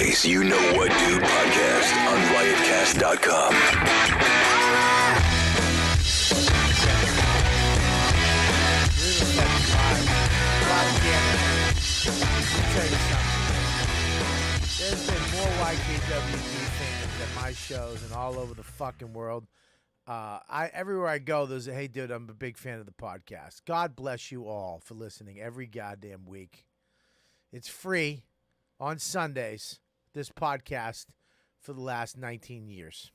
Philly's You Know What Dude podcast on riotcast.com. There's been more YKWD fans at my shows and all over the fucking world. Everywhere I go, there's a, hey, dude, I'm a big fan of the podcast. God bless you all for listening every goddamn week. It's free on Sundays, this podcast, for the last 19 years.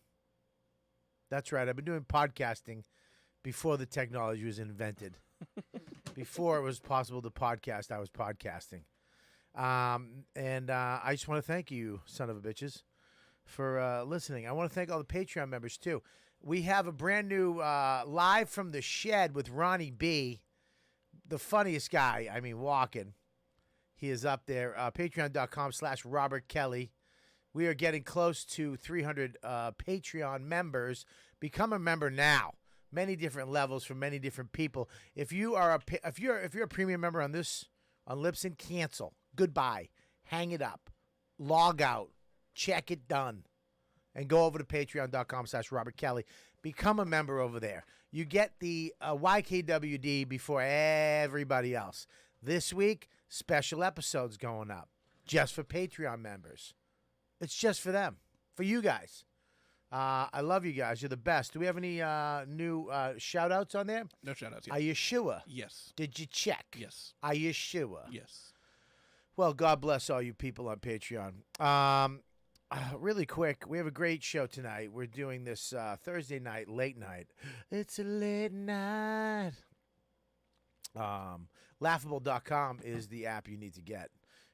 That's right. I've been doing podcasting before the technology was invented. Before it was possible to podcast, I was podcasting. And I just want to thank you, son of a bitches, for listening. I want to thank all the Patreon members, too. We have a brand new Live from the Shed with Ronnie B, the funniest guy, walking. He is up there, patreon.com/Robert Kelly. We are getting close to 300 Patreon members. Become a member now. Many different levels for many different people. If you're a premium member on Libsyn, cancel. Goodbye. Hang it up. Log out. Check it done. And go over to patreon.com/Robert Kelly. Become a member over there. You get the YKWD before everybody else. This week, special episodes going up just for Patreon members. It's just for them, for you guys. I love you guys. You're the best. Do we have any new shout-outs on there? No shout-outs yet. Are you sure? Yes. Did you check? Yes. Are you sure? Yes. Well, God bless all you people on Patreon. Really quick, we have a great show tonight. We're doing this Thursday night, late night. It's a late night. Laughable.com is the app you need to get.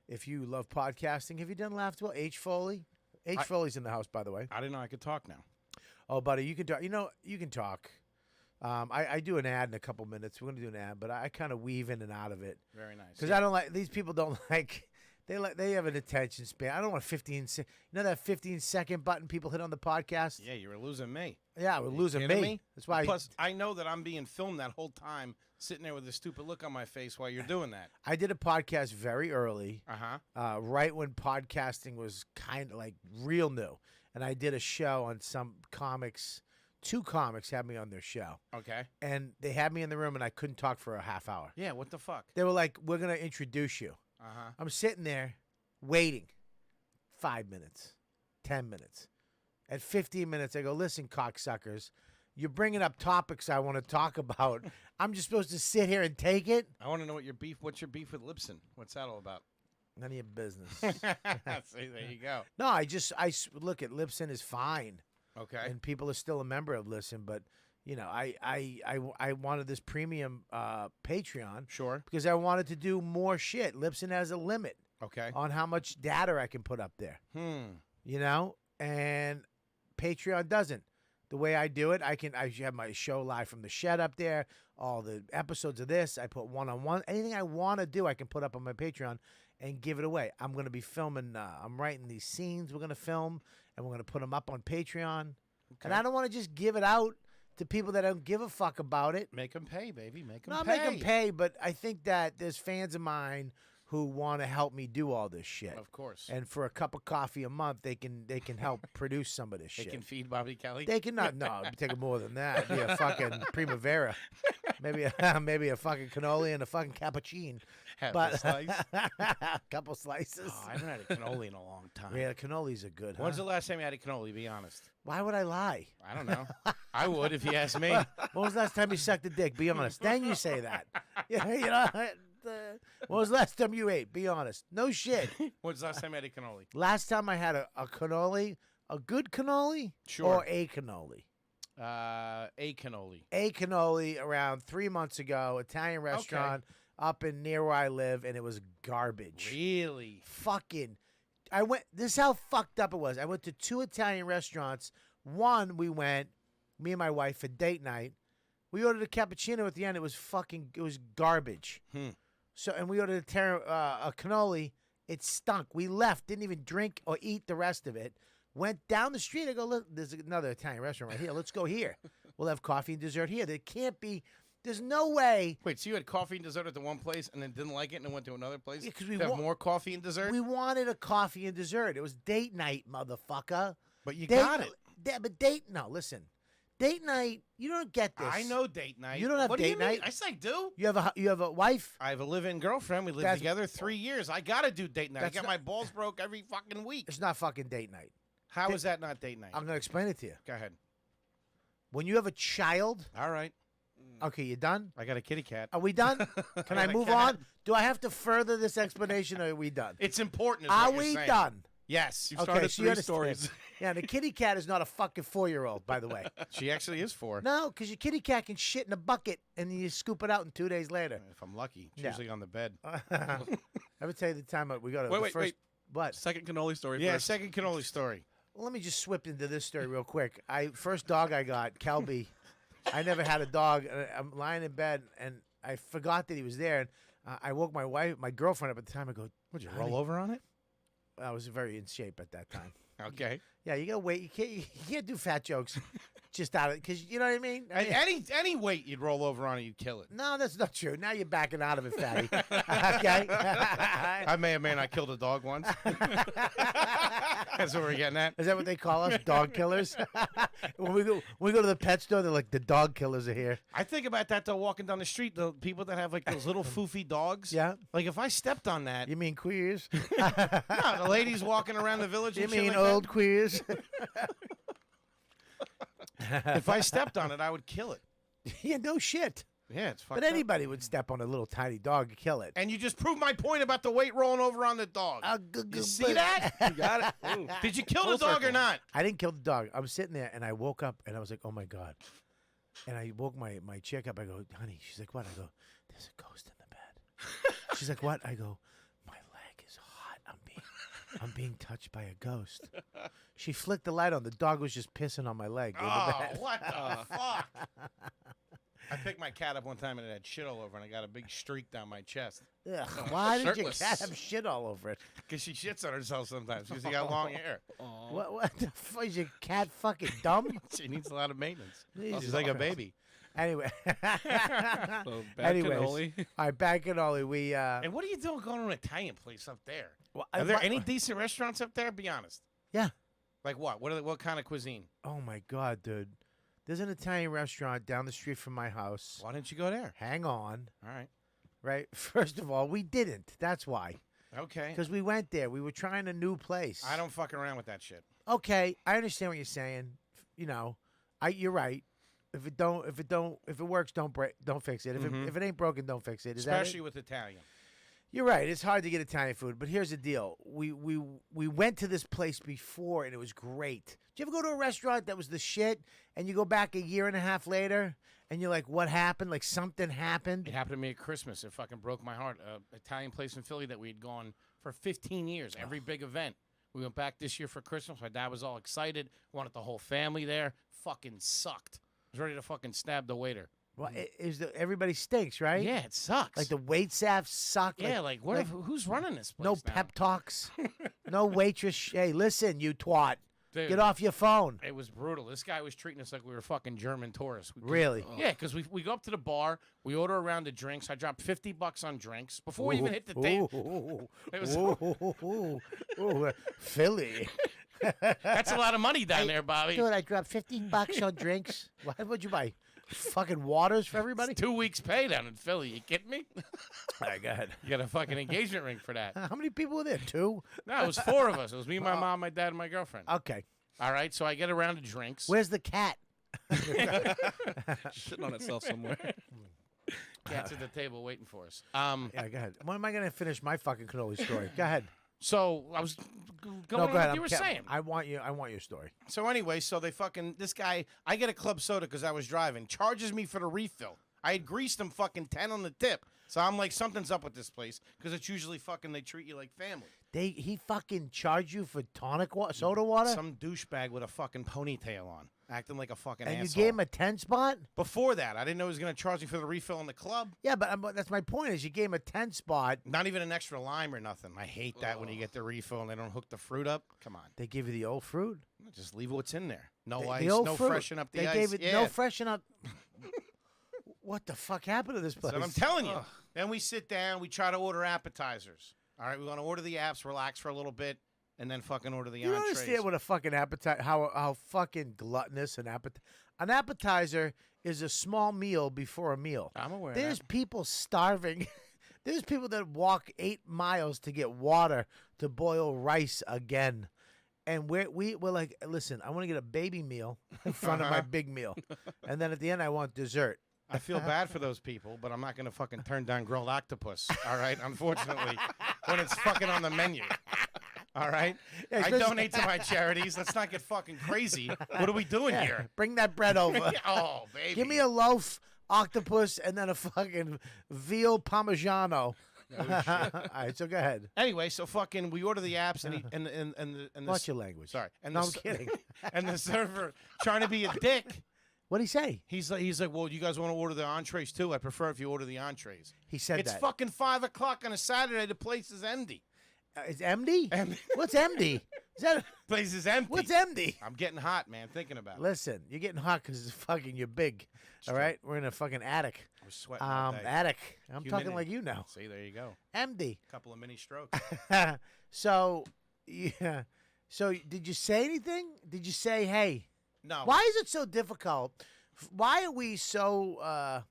If you love podcasting, have you done Laughable? H. Foley? Foley's in the house, by the way. I didn't know I could talk now. Oh, buddy, you can talk. You can talk. I do an ad in a couple minutes. We're going to do an ad, but I kind of weave in and out of it. Very nice. Because I don't like, these people don't like, they have an attention span. I don't want 15, you know that 15-second button people hit on the podcast? Yeah, you were losing me. Yeah, we're losing kidding me. That's why. Plus, I know that I'm being filmed that whole time, sitting there with a stupid look on my face while you're doing that. I did a podcast very early, right when podcasting was kind of like real new. And I did a show on some comics. Two comics had me on their show. Okay. And they had me in the room, and I couldn't talk for a half hour. Yeah, what the fuck? They were like, we're going to introduce you. I'm sitting there waiting 5 minutes, 10 minutes. At 15 minutes, I go, listen, cocksuckers, you're bringing up topics I want to talk about. I'm just supposed to sit here and take it? I want to know what's your beef with Libsyn? What's that all about? None of your business. See, there you go. No, look at Libsyn is fine. Okay. And people are still a member of Libsyn, but I wanted this premium Patreon. Sure. Because I wanted to do more shit. Libsyn has a limit. Okay. On how much data I can put up there. And Patreon doesn't. The way I do it, I have my show Live from the Shed up there, all the episodes of this, I put one-on-one. Anything I want to do, I can put up on my Patreon and give it away. I'm going to be filming, I'm writing these scenes we're going to film, and we're going to put them up on Patreon. Okay. And I don't want to just give it out to people that don't give a fuck about it. Make them pay, baby. Make them pay. Not make them pay, but I think that there's fans of mine who want to help me do all this shit. Of course. And for a cup of coffee a month, they can help produce some of this shit. They can feed Bobby Kelly? They can not. No, it'd take more than that. It'd be a fucking Primavera. Maybe a fucking cannoli and a fucking cappuccino. Half a slice? A couple slices. Oh, I haven't had a cannoli in a long time. Yeah, cannolis are good, When's the last time you had a cannoli, be honest? Why would I lie? I don't know. I would if you asked me. When was the last time you sucked a dick? Be honest. Then you say that. Yeah, when was the last time you ate? Be honest. No shit. When's the last time you had a cannoli? Last time I had a cannoli, a good cannoli? Sure. Or a cannoli? A cannoli. A cannoli around 3 months ago, Italian restaurant up in near where I live, and it was garbage. Really? Fucking. This is how fucked up it was. I went to 2 Italian restaurants. One, we went, me and my wife, for date night. We ordered a cappuccino at the end. It was garbage. So, and we ordered a cannoli. It stunk. We left, didn't even drink or eat the rest of it. Went down the street. I go, look, there's another Italian restaurant right here. Let's go here. We'll have coffee and dessert here. There can't be There's no way. Wait, so you had coffee and dessert at the one place and then didn't like it and then went to another place? Yeah, 'cause to have more coffee and dessert? We wanted a coffee and dessert. It was date night, motherfucker. But you Date- got it. No, listen. Date night, you don't get this. I know date night. You don't have what date do you mean? night? Yes, I do. You have a wife? I have a live-in girlfriend. We lived That's- together 3 years. I got to do date night. I That's get not- my balls broke every fucking week. It's not fucking date night. How is that not date night? I'm going to explain it to you. Go ahead. When you have a child, All right. okay, you done? I got a kitty cat. Are we done? Can I got a move cat. on? Do I have to further this explanation, or are we done? It's important. Is Are what you're we saying. done? Yes. You've started so you three understand. stories. Yeah, the kitty cat is not a fucking 4-year-old, by the way. She actually is 4. No, because your kitty cat can shit in a bucket and you scoop it out in 2 days later. If I'm lucky. It's Yeah. usually on the bed. Let me tell you the time we got to. Wait. What? Second cannoli story Yeah, first. second cannoli story. Well, let me just swip into this story real quick. First dog I got, Kelby. I never had a dog. I'm lying in bed and I forgot that he was there. And I woke my girlfriend up at the time. I go, Would you roll over on it? I was very in shape at that time. Okay. Yeah, you gotta wait. You can't do fat jokes just out of because you know what I mean. Any weight you'd roll over on it, you'd kill it. No, that's not true. Now you're backing out of it, fatty. Okay. I may have not killed a dog once. That's what we're getting at. Is that what they call us, dog killers? when we go to the pet store, they're like the dog killers are here. I think about that though. Walking down the street, the people that have like those little foofy dogs. Yeah. Like if I stepped on that, You mean queers? no, the ladies walking around the village. You And shit mean like old queers? That. If I stepped on it, I would kill it. Yeah, no shit. Yeah, it's fucked But up. anybody would step on a little tiny dog and kill it. And you just proved my point about the weight rolling over on the dog. You see that? You got it. Ooh. Did you kill the Full dog or circle. not? I didn't kill the dog. I was sitting there and I woke up and I was like, oh my God. And I woke my chick up. I go, honey. She's like, what? I go, there's a ghost in the bed. She's like, what? I go, my leg is hot. I'm being touched by a ghost. She flicked the light on. The dog was just pissing on my leg. in the Oh, bed. what the fuck? I picked my cat up one time and it had shit all over and I got a big streak down my chest. Ugh, why did your Shirtless. cat have shit all over it? Because she shits on herself sometimes because she got long hair. What the fuck? Is your cat fucking dumb? She needs a lot of maintenance. Jesus She's like a Christ. baby. Anyway. So back Anyways, cannoli. all right, back in Ollie. We And what are you doing going to an Italian place up there? well, Are there any decent restaurants up there? Be honest. Yeah. Like what? What kind of cuisine? Oh my God, dude. There's an Italian restaurant down the street from my house. Why didn't you go there? Hang on. All right. Right. First of all, we didn't. That's why. Okay. Because we went there. We were trying a new place. I don't fuck around with that shit. Okay, I understand what you're saying. You know, you're right. If it works, don't fix it. If it ain't broken, don't fix it. Is that it? Especially with Italian. You're right. It's hard to get Italian food, but here's the deal. We went to this place before and it was great. Did you ever go to a restaurant that was the shit and you go back a year and a half later and you're like, what happened? Like something happened? It happened to me at Christmas. It fucking broke my heart. Italian place in Philly that we had gone for 15 years. Every big event. We went back this year for Christmas. My dad was all excited. Wanted the whole family there. Fucking sucked. I was ready to fucking stab the waiter. Well, everybody stinks, right? Yeah, it sucks. Like the wait staff suck. yeah, like, who's running this place no now? pep talks. No waitress. Hey, listen, you twat. Dude, Get off your phone. It was brutal. This guy was treating us like we were fucking German tourists. Really? Yeah, because we go up to the bar, we order a round of drinks. I dropped $50 on drinks before we even hit the table. It was- Philly. That's a lot of money down there, Bobby. Dude, I dropped $15 on drinks. What would you buy? Fucking waters for everybody? 2 weeks pay down in Philly. You kidding me? All right, go ahead. You got a fucking engagement ring for that. How many people were there? 2? No, it was 4 of us. It was me, my mom, my dad, and my girlfriend. Okay. All right, so I get a round of drinks. Where's the cat? Shitting on itself somewhere. Cat's at the table waiting for us. Yeah, go ahead. When am I going to finish my fucking cannoli story? Go ahead. So I was going No, on go what ahead. you were saying. I want your story. So anyway, so they fucking, this guy, I get a club soda because I was driving, charges me for the refill. I had greased him fucking 10 on the tip. So I'm like, something's up with this place because it's usually fucking, they treat you like family. He fucking charged you for tonic water, soda water? Some douchebag with a fucking ponytail on, acting like a fucking And you asshole. gave him a 10 spot? Before that, I didn't know he was going to charge me for the refill in the club. Yeah, but that's my point is you gave him a 10 spot. Not even an extra lime or nothing. I hate that when you get the refill and they don't hook the fruit up. Come on. They give you the old fruit. Just leave what's in there. No The ice, old no fruit. freshen up the they ice. gave it yeah. no freshen up. What the fuck happened to this place? So I'm telling you. Then we sit down. We try to order appetizers. All right, we want to order the apps, relax for a little bit, and then fucking order the You don't entrees. understand what a fucking appetizer, how fucking gluttonous an appetizer is a small meal before a meal. I'm aware. There's of that. people starving. There's people that walk 8 miles to get water to boil rice again. And we're like, listen, I want to get a baby meal in front of my big meal. And then at the end, I want dessert. I feel bad for those people, but I'm not going to fucking turn down grilled octopus, all right? Unfortunately, when it's fucking on the menu, all right? Yeah, I donate to my charities. Let's not get fucking crazy. What are we doing here? Bring that bread over. Oh, baby. Give me a loaf, octopus, and then a fucking veal parmigiano. All right, so go ahead. Anyway, so fucking we order the apps and Watch your language. Sorry. And No, the I'm kidding. And the server trying to be a dick. What'd he say? He's like, well, you guys want to order the entrees too? I prefer if you order the entrees. He said It's that. fucking 5 o'clock on a Saturday. The place is empty. It's MD? Empty. What's MD? Is that Place is empty. what's MD? I'm getting hot, man, thinking about it. Listen, you're getting hot because it's fucking you're big. All true. right, we're in a fucking attic. I was sweating all day. Attic. I'm Humidity. talking like you now. See, there you go. MD. Couple of mini strokes. So, yeah. So, did you say anything? Did you say, hey? No. Why is it so difficult? Why are we so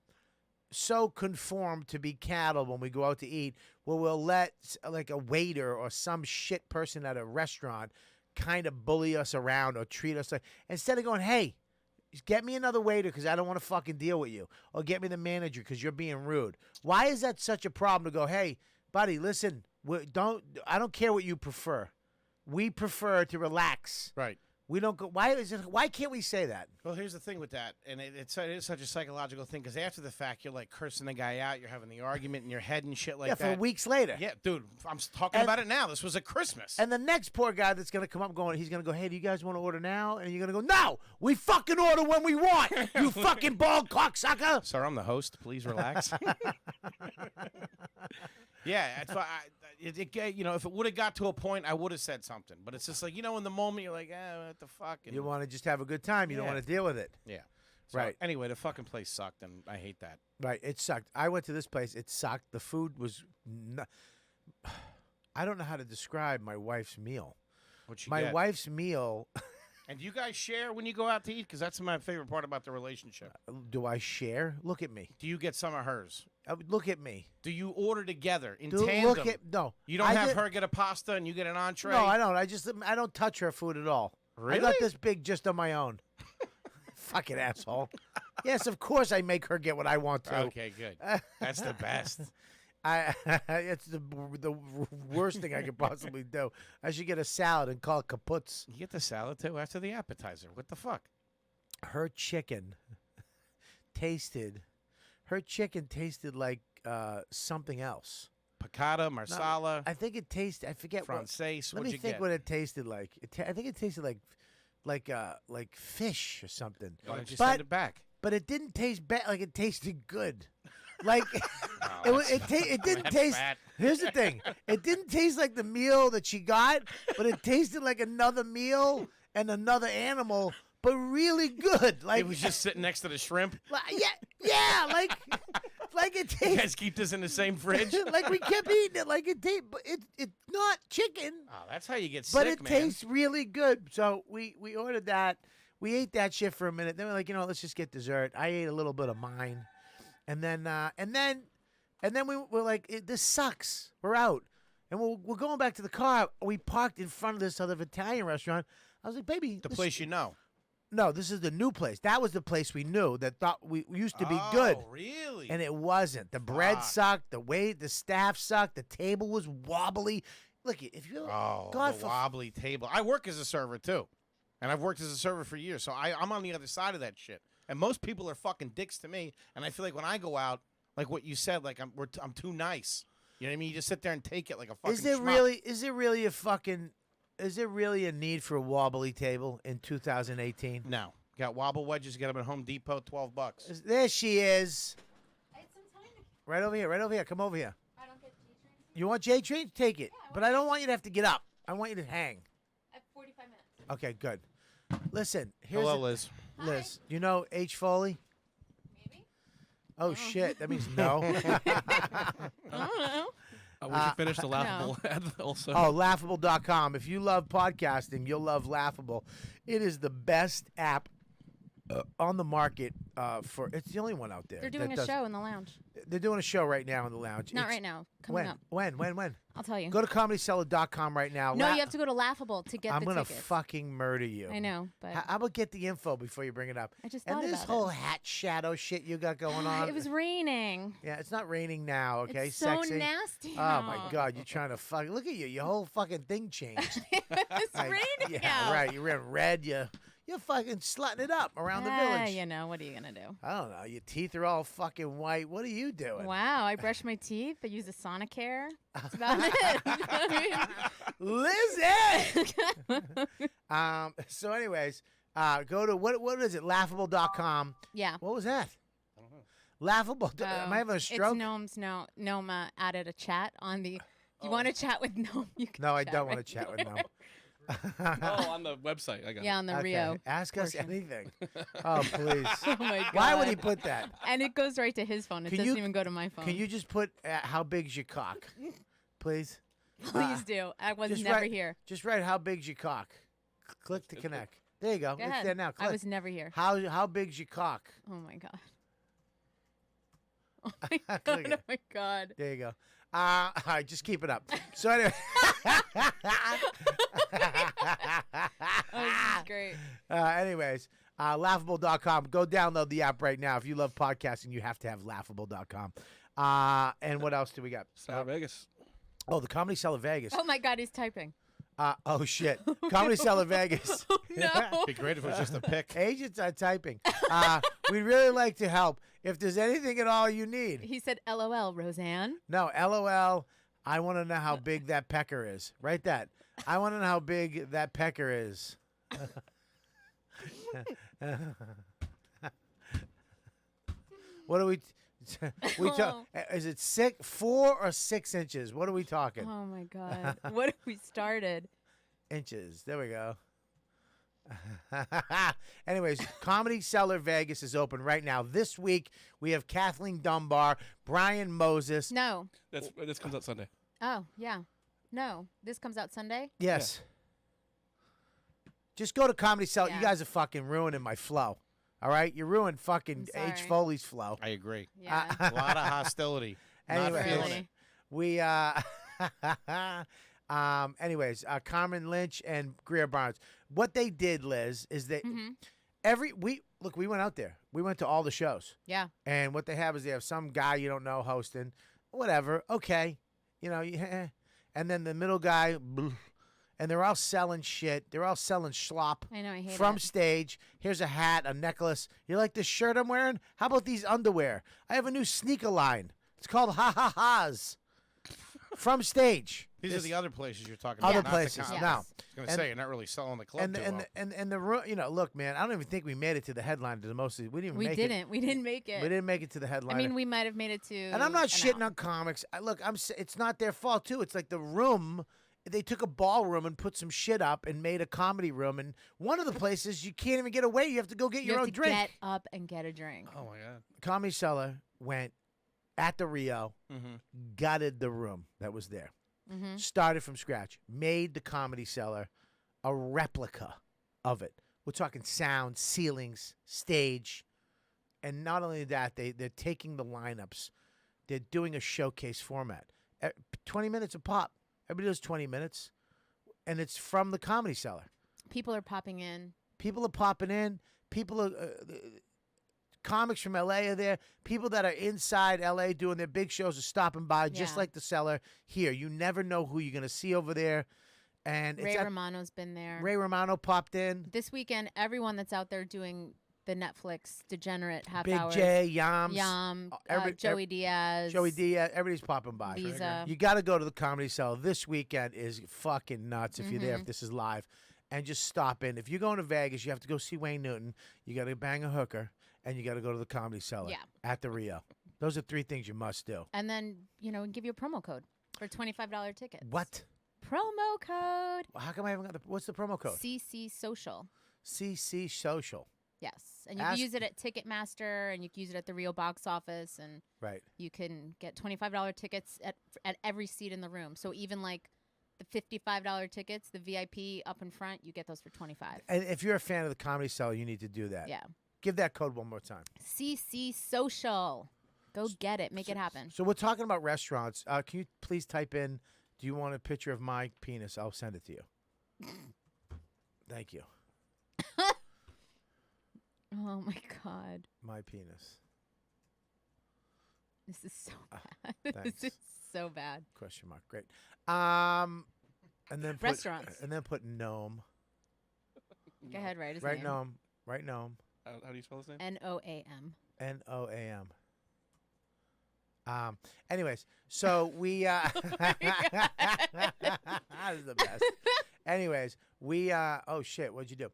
conformed to be cattle when we go out to eat, where we'll let like a waiter or some shit person at a restaurant kind of bully us around or treat us like, instead of going, hey, get me another waiter because I don't want to fucking deal with you, or get me the manager because you're being rude. Why is that such a problem to go, hey, buddy, listen, I don't care what you prefer. We prefer to relax. Right. We don't go. Why can't we say that? Well, here's the thing with that, and it is such a psychological thing, because after the fact, you're like cursing the guy out, you're having the argument in your head and shit like Yeah, that. for weeks later. Yeah, dude, I'm talking And- about it now. This was a Christmas. And the next poor guy that's going to come up he's going to go, hey, do you guys want to order now? And you're going to go, no, we fucking order when we want, you fucking bald cocksucker. Sir, I'm the host. Please relax. Yeah, if it would have got to a point, I would have said something. But it's just like, in the moment, you're like, what the fuck? And You want to just have a good time. You don't Yeah. want to deal with it. yeah. So, Right. Anyway, the fucking place sucked, and I hate that. Right. It sucked. I went to this place. It sucked. The food was I don't know how to describe my wife's meal. What you My get? wife's meal, And do you guys share when you go out to eat? Because that's my favorite part about the relationship. do I share? Look at me. Do you get some of hers? Look at me. Do you order together in Dude, tandem? look at no. You don't I have did- her get a pasta and you get an entree? No, I don't. I don't touch her food at all. I got Really? this big just on my own. Fucking asshole. Yes, of course I make her get what I want to. Okay, good. That's the best. It's the worst thing I could possibly do. I should get a salad and call it kaputz. You get the salad too after the appetizer. What the fuck? Her chicken tasted like something else. Piccata, marsala, I think it tasted. I forget what. Francaise. Let What'd me you think get? what it tasted like. I think it tasted like fish or something. Why don't you but send it back? but it didn't taste bad. Like it tasted good. Like Oh, it didn't that's taste. bad. Here's the thing: it didn't taste like the meal that she got, but it tasted like another meal and another animal, but really good. Like It was just sitting next to the shrimp. yeah, like it You tastes. guys keep this in the same fridge? Like we kept eating it, like it tastes, but it's not chicken, Oh, that's how you get but sick, it man. tastes really good. So we ordered that. We ate that shit for a minute. Then we're like, let's just get dessert. I ate a little bit of mine, and then we were like, this sucks. We're out, and we're going back to the car. We parked in front of this other Italian restaurant. I was like, baby, The this- place you know. No, this is the new place. That was the place we knew that thought we used to be good. Oh, really? And it wasn't. The bread Fuck. sucked. The staff sucked. The table was wobbly. Look, if you Oh, God the for wobbly table. I work as a server, too. And I've worked as a server for years, so I'm on the other side of that shit. And most people are fucking dicks to me, and I feel like when I go out, like what you said, like I'm too nice. You know what I mean? You just sit there and take it like a fucking is there schmuck. is there really a need for a wobbly table in 2018? No. Got wobble wedges, get them at Home Depot, $12. There she is. I had some time to. Right over here. Come over here. I don't get G-train. You want J train? Take it. But I don't want you to have to get up. I want you to hang. I have 45 minutes. Okay, good. Listen, here's Hello, the- Liz. Liz. You know H. Foley? Maybe. Oh shit, that means no. I don't know. We should finish the laughable ad also. Oh, laughable.com. If you love podcasting, you'll love Laughable. It is the best app on the market for. It's the only one out there. They're doing a show in the lounge. They're doing a show right now in the lounge. Not right now. Coming up. When? I'll tell you. Go to comedycellar.com right now. No, you have to go to Laughable to get I'm the gonna tickets. fucking murder you. I know, but How about get the info before you bring it up? I just and thought this about whole it. hat shadow shit you got going on. It was raining. Yeah, it's not raining now. Okay, It's so sexy. nasty. Oh my God, you're trying to fuck. Look at you. Your whole fucking thing changed. It's Like, raining yeah, out. right. You're in red. You're fucking slutting it up around the village. You know, what are you gonna do? I don't know. Your teeth are all fucking white. What are you doing? Wow, I brush my teeth. I use a Sonicare. That's about it. Lizzie! So anyways, go to, what is it? Laughable.com. Yeah. What was that? I don't know. Laughable. Am I having a stroke? It's Gnome added a chat on the. You want to chat with Gnome? You can No, I chat don't right want to chat with there. Gnome. Oh, on the website. I got Yeah, it. on the Okay, Rio. ask us portion. anything. Oh, please. Oh my god. Why would he put that? And it goes right to his phone. It Can doesn't you- even go to my phone. Can you just put how big's your cock? Please? Please do. I was just never write- here. Just write how big's your cock. Click to connect. There you go. Go It's ahead. there now. Click. I was never here. How big's your cock? Oh my god. Oh my god. Click Oh it. my god. There you go. All right, just keep it up. So anyway. Oh, this is great. Anyways, laughable.com. Go download the app right now. If you love podcasting, you have to have laughable.com. And what else do we got? South Vegas. Oh, the Comedy Cellar Vegas. Oh my god, he's typing. Oh, shit. Comedy Cellar Vegas. No. Be great if it was just a pic. Agents are typing. We'd really like to help. If there's anything at all you need. He said LOL, Roseanne. No, LOL. I want to know how big that pecker is. Write that. I want to know how big that pecker is. What are we? Is it 4 or 6 inches? What are we talking? Oh my god. What if we started? Inches. There we go. Anyways, Comedy Cellar Vegas is open right now. This week we have Kathleen Dunbar, Brian Moses. No. This comes out Sunday. Oh, yeah. No. This comes out Sunday? Yes. Just go to Comedy Cellar. You Yeah. guys are fucking ruining my flow. All right? You ruined fucking I'm H. sorry. Foley's flow. I agree. Yeah. A lot of hostility. Not Anyways, feeling Really? we anyways, Carmen Lynch and Greer Barnes. What they did, Liz, is that we went out there. We went to all the shows. Yeah. And what they have is they have some guy you don't know hosting. Whatever. Okay. You know, and then the middle guy, and they're all selling shit. They're all selling slop I know, I hate from it. stage. Here's a hat, a necklace. You like this shirt I'm wearing? How about these underwear? I have a new sneaker line. It's called Ha Ha Ha's. From stage. These This- are the other places you're talking Other about. not the places. comedy. Now, I was going to say, you're not really selling the club and too well. and the you know, look, man, I don't even think we made it to the headline to the most. We didn't even We make didn't. it. We didn't make it. We didn't make it to the headline. I mean, we might have made it to. and I'm not shitting on comics. Look, it's not their fault too. It's like the room. They took a ballroom and put some shit up and made a comedy room. And one of the places you can't even get away. You have to go get You your have own to drink. get up and get a drink. Oh my god. Comedy Cellar went at the Rio, Mm-hmm. gutted the room that was there, Mm-hmm. started from scratch, made the Comedy Cellar a replica of it. We're talking sound, ceilings, stage, and not only that, they're taking the lineups. They're doing a showcase format. 20 minutes a pop. Everybody does 20 minutes, and it's from the Comedy Cellar. People are popping in. People are popping in. People are comics from LA are there. People that are inside LA doing their big shows are stopping by, just Yeah. like the Cellar here. You never know who you're gonna see over there. And Ray it's Romano's been there. Ray Romano popped in. This weekend, everyone that's out there doing the Netflix Degenerate half Big hours. J, Yams, Yam, every- Joey Diaz. Joey Diaz. Everybody's popping by. Visa. You got to go to the Comedy Cellar. This weekend is fucking nuts if you're there, if this is live. And just stop in. If you're going to Vegas, you have to go see Wayne Newton. You got to bang a hooker, and you got to go to the Comedy Cellar at the Rio. Those are 3 things you must do. And then, give you a promo code for $25 tickets. What? Promo code. How come I haven't got the? What's the promo code? CC Social. CC Social. Yes, and you Ask- can use it at Ticketmaster, and you can use it at the Rio box office, and Right. you can get $25 tickets at every seat in the room. So even like the $55 tickets, the VIP up in front, you get those for $25. And if you're a fan of the Comedy Cellar, you need to do that. Yeah. Give that code one more time. CC Social. Go get it. Make it happen. So we're talking about restaurants. Can you please type in, do you want a picture of my penis? I'll send it to you. Thank you. Oh my God. My penis. This is so bad. thanks. This is so bad. Question mark. Great. And then put, Restaurants. And then put gnome. Go ahead, write his Right name. gnome. Right gnome. How do you spell his name? NOAM. NOAM. Anyways, so we this is the best. Anyways, we oh shit, what'd you do?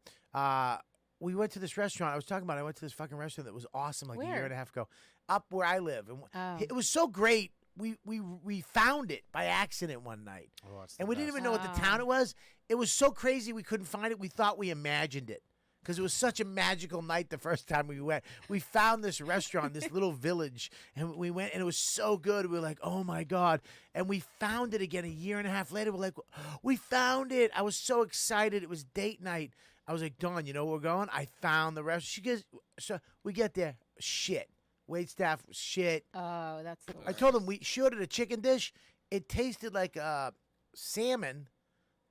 We went to this restaurant. I was talking about I went to this fucking restaurant that was awesome like a year Where? and a half ago. Up where I live. And Oh. it was so great. We found it by accident one night. Oh, it's And the we didn't best. even know what the town it was. It was so crazy we couldn't find it. We thought we imagined it because it was such a magical night the first time we went. We found this restaurant, this little village, and we went, and it was so good. We were like, oh, my God. And we found it again a year and a half later. We're like, we found it. I was so excited. It was date night. I was like, Dawn, you know where we're going? I found the restaurant. She goes, so we get there. Shit. Wait staff, shit. Oh, that's the I told him she ordered a chicken dish. It tasted like salmon,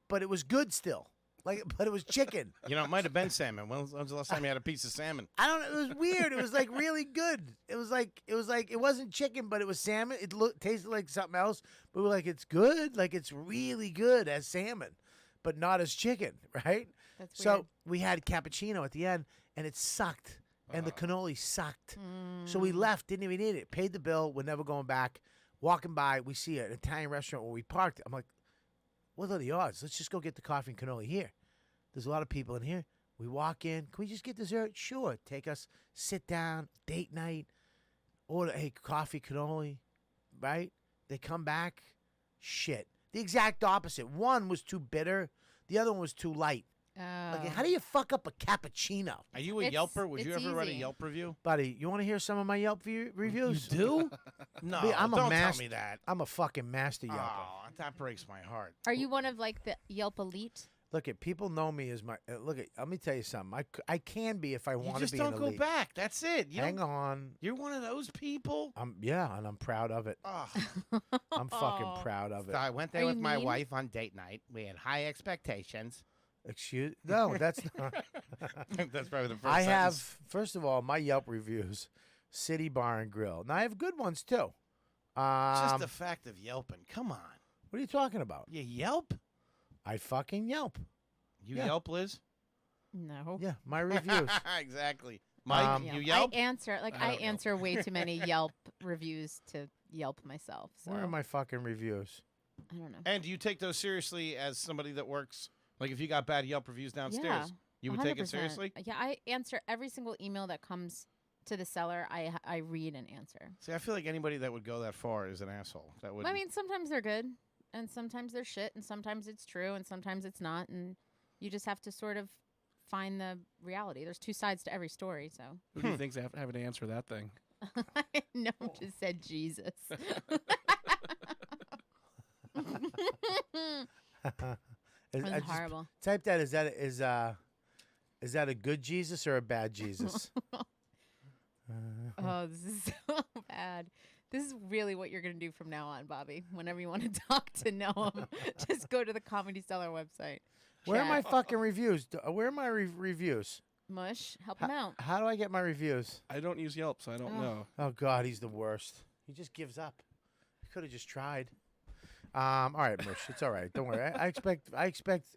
but it was good still. But it was chicken. You know, it might have been salmon. When's the last time you had a piece of salmon? I don't know. It was weird. It was like really good. It was like it wasn't chicken, but it was salmon. It tasted like something else. But we were like, it's good. Like it's really good as salmon, but not as chicken, right? That's So weird. we had cappuccino at the end, and it sucked, and the cannoli sucked. So we left, didn't even eat it. Paid the bill. We're never going back. Walking by, we see an Italian restaurant where we parked. I'm like, what are the odds? Let's just go get the coffee and cannoli here. There's a lot of people in here. We walk in. Can we just get dessert? Sure. Take us, sit down, date night, order, hey, coffee, cannoli, right? They come back. Shit. The exact opposite. One was too bitter. The other one was too light. Like, how do you fuck up a cappuccino? Are you a It's- Yelper? Would you it's ever write a easy. Yelp review? Buddy, you want to hear some of my Yelp reviews? do? No, I'm a don't tell master- me that. I'm a fucking master Yelper. Oh, that breaks my heart. Are you one of like the Yelp elite? Look, at people know me as my. Look, let me tell you something. I can be if I You want to just be don't an go elite. back. That's it. You Hang don't- on. You're one of those people. Yeah, and I'm proud of it. Oh. I'm fucking proud of it. I went there Are with you my mean? wife on date night. We had high expectations. No, that's not. That's probably the first. I have, sentence. first of all, my Yelp reviews, City Bar and Grill. Now I have good ones too. Just the fact of yelping. Come on. What are you talking about? You Yelp? I fucking Yelp. You Yeah. Yelp, Liz? No. Yeah, my reviews. Exactly. Mike, Um, you Yelp? I answer I don't know. answer way too many Yelp reviews to Yelp myself. So Where are my fucking reviews? I don't know. And do you take those seriously as somebody that works? Like if you got bad Yelp reviews downstairs, Yeah, you would take it 100%. seriously? Yeah, I answer every single email that comes to the seller. I read and answer. See, I feel like anybody that would go that far is an asshole. That would. I mean, sometimes they're good, and sometimes they're shit, and sometimes it's true, and sometimes it's not, and you just have to sort of find the reality. There's two sides to every story, so. Who do you think's having to answer that thing? No, just said Jesus. Is- It I was just horrible. Type that. Is that a good Jesus or a bad Jesus? Oh, this is so bad. This is really what you're going to do from now on, Bobby. Whenever you want to talk to Noam, just go to the Comedy Cellar website. Where are my Chat. fucking reviews? Where are my reviews? Mush, help him out. How do I get my reviews? I don't use Yelp, so I don't Ugh. know. Oh God, he's the worst. He just gives up. He could have just tried. All right, Mush, it's all right. Don't worry. I expect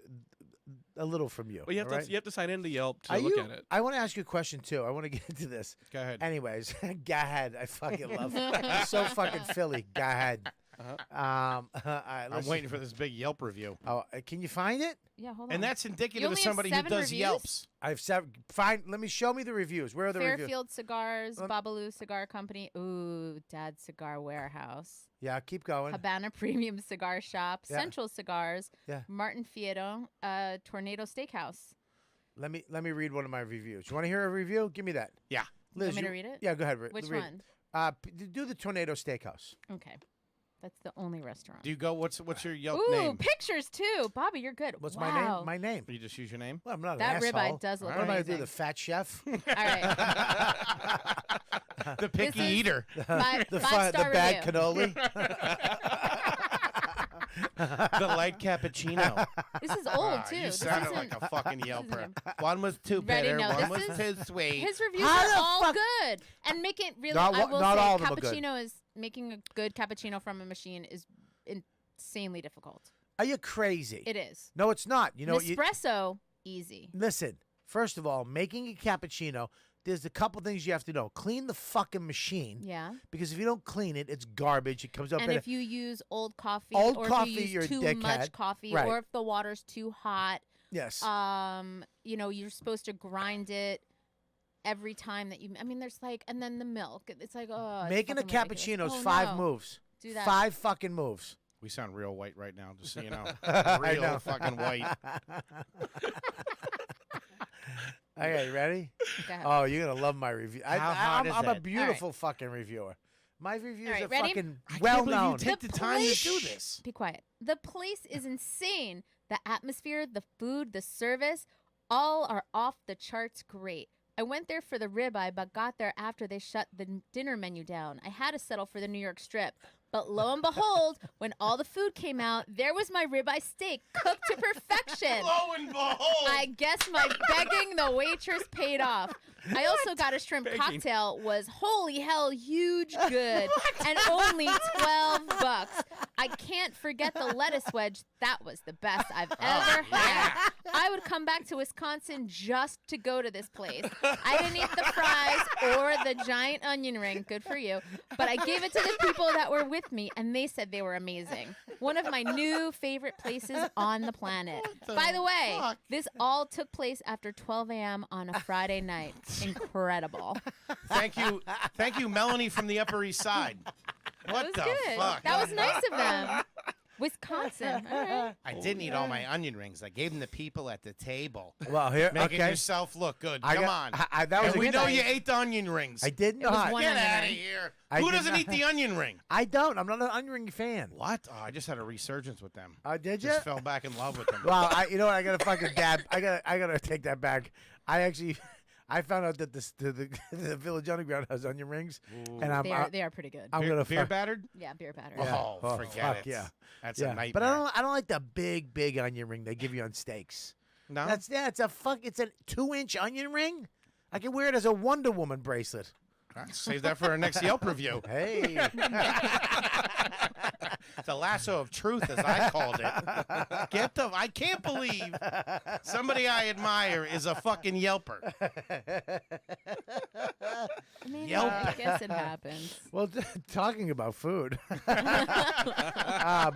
a little from you. Well, you have all to right? you have to sign into Yelp to Are look you- at it. I want to ask you a question too. I want to get into this. Go ahead. Anyways, go ahead. I fucking love it. You're so fucking Philly. Go ahead. All right, I'm let's- waiting for this big Yelp review. Oh, can you find it? Yeah, hold on. And that's indicative of only have somebody who 7 does reviews? Yelps. I've fine. Let me show me the reviews. Where are the reviews? Fairfield Cigars, Lem- Babalu Cigar Company, ooh, Dad's Cigar Warehouse, Yeah, keep going. Habana Premium Cigar Shop, Yeah. Central Cigars, Yeah. Martin Fieto, Tornado Steakhouse. Let me read one of my reviews. You want to hear a review? Give me that. Yeah. Liz, Want me to read it? Yeah, go ahead. Which read one? it. Do the Tornado Steakhouse. Okay. That's the only restaurant. Do you go? What's your Yelp Ooh, name? pictures too. Bobby, you're good. What's wow. my name? You just use your name. Well, I'm not That an asshole. ribeye does look What am I amazing. gonna do? The fat chef? All right. The picky is- eater. the Five-star bad review. cannoli? The light cappuccino. This is old too. You This sounded isn't- like a fucking Yelper. him. One was too Ready? bitter. No, one this was is- too sweet. His reviews How are the all fuck- good, and make it really. Not I wa- will not say, all of them are good. cappuccino is making a good cappuccino from a machine is insanely difficult. Are you crazy? It is. No, it's not. You know, Nespresso, easy. listen. First of all, making a cappuccino, there's a couple things you have to know. Clean the fucking machine. Yeah. Because if you don't clean it, it's garbage. It comes up And in if you use old coffee, Old or coffee, if you you're a use too dickhead. much coffee, Right. or if the water's too hot, yes. you're supposed to grind it every time that you. I mean, there's like, and then the milk. It's like, oh, it's Making a fucking ridiculous. cappuccino is Oh, 5 no. moves. Do that. 5 fucking moves. We sound real white right now, just so you know. I Real know. fucking white. Okay, ready? Go ahead. Oh, you're gonna love my review. How hot is I'm a it? beautiful fucking reviewer. My reviews right, are ready? fucking I well can't believe known. you take the time to do this. Be quiet. The place is insane. The atmosphere, the food, the service, all are off the charts great. I went there for the ribeye, but got there after they shut the dinner menu down. I had to settle for the New York strip. But lo and behold, when all the food came out, there was my ribeye steak cooked to perfection. Lo and behold. I guess my begging the waitress paid off. I also got a shrimp cocktail. Was holy hell huge good and only $12. I can't forget the lettuce wedge. That was the best I've ever had. I would come back to Wisconsin just to go to this place. I didn't eat the fries or the giant onion ring. Good for you. But I gave it to the people that were with me, and they said they were amazing. One of my new favorite places on the planet. By the way, this all took place after 12 a.m. on a Friday night. Incredible. Thank you, Melanie from the Upper East Side. What That the was good. fuck? That was nice of them. Wisconsin. All right. I didn't eat all my onion rings. I gave them to people at the table. Well, here, Making okay. yourself look good. I Come got- on. that was And a we good know night. you ate the onion rings. I did It was not. one Get onion out of ring. here. I Who did doesn't not. eat the onion ring? I don't. I'm not an onion ring fan. What? Oh, I just had a resurgence with them. Did you? Just fell back in love with them. Well, you know what? I gotta fucking dab. I gotta take that back. I found out that the Village Underground has onion rings, and They are pretty good. I'm beer, gonna beer fuck- battered? Yeah, beer batter. Yeah. Oh, Oh, forget fuck it. yeah. That's yeah. a nightmare. But I don't like the big onion ring they give you on steaks. No? It's a 2-inch onion ring. I can wear it as a Wonder Woman bracelet. Save that for our next Yelp review. Hey. The lasso of truth, as I called it. I can't believe somebody I admire is a fucking Yelper. I mean, Yelp. I guess it happens. Well, talking about food,